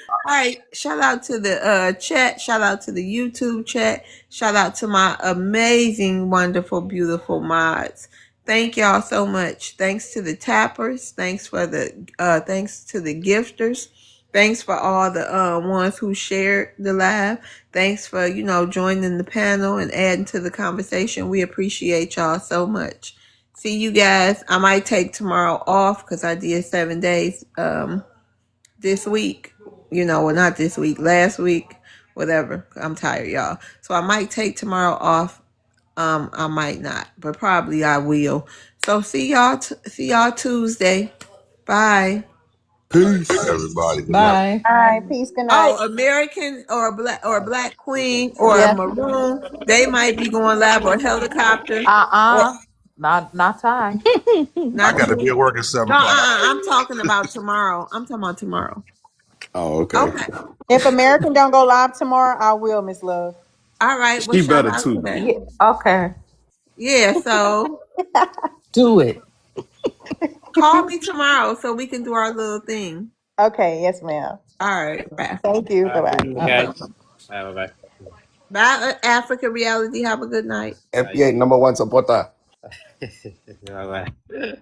All right. Shout out to the chat. Shout out to the YouTube chat. Shout out to my amazing, wonderful, beautiful mods. Thank y'all so much. Thanks to the tappers. Thanks to the gifters. Thanks for all the ones who shared the live. Thanks for, joining the panel and adding to the conversation. We appreciate y'all so much. See you guys. I might take tomorrow off because I did 7 days this week. Well, not this week, last week, whatever. I'm tired, y'all. So I might take tomorrow off. I might not, but probably I will. So see y'all Tuesday. Bye. Peace, everybody. Good night. Bye. All right, peace. Good night. Oh, American or Black Queen or Yeah. Maroon, they might be going live or helicopter or Not time. I not got to be you. at work at 7 No, o'clock. I'm talking about tomorrow. I'm talking about tomorrow. Oh, okay. Okay. If American don't go live tomorrow, I will, Miss Love. All right. Well, She shout better out to too. that. Yeah. Okay. Yeah. So Do it. call me tomorrow so we can do our little thing. Okay, yes, ma'am. All right. Bye. Thank you. Bye bye. All Guys, right. bye bye. Bye, Africa Reality. Have a good night. Bye. FBA number one supporter. Bye bye.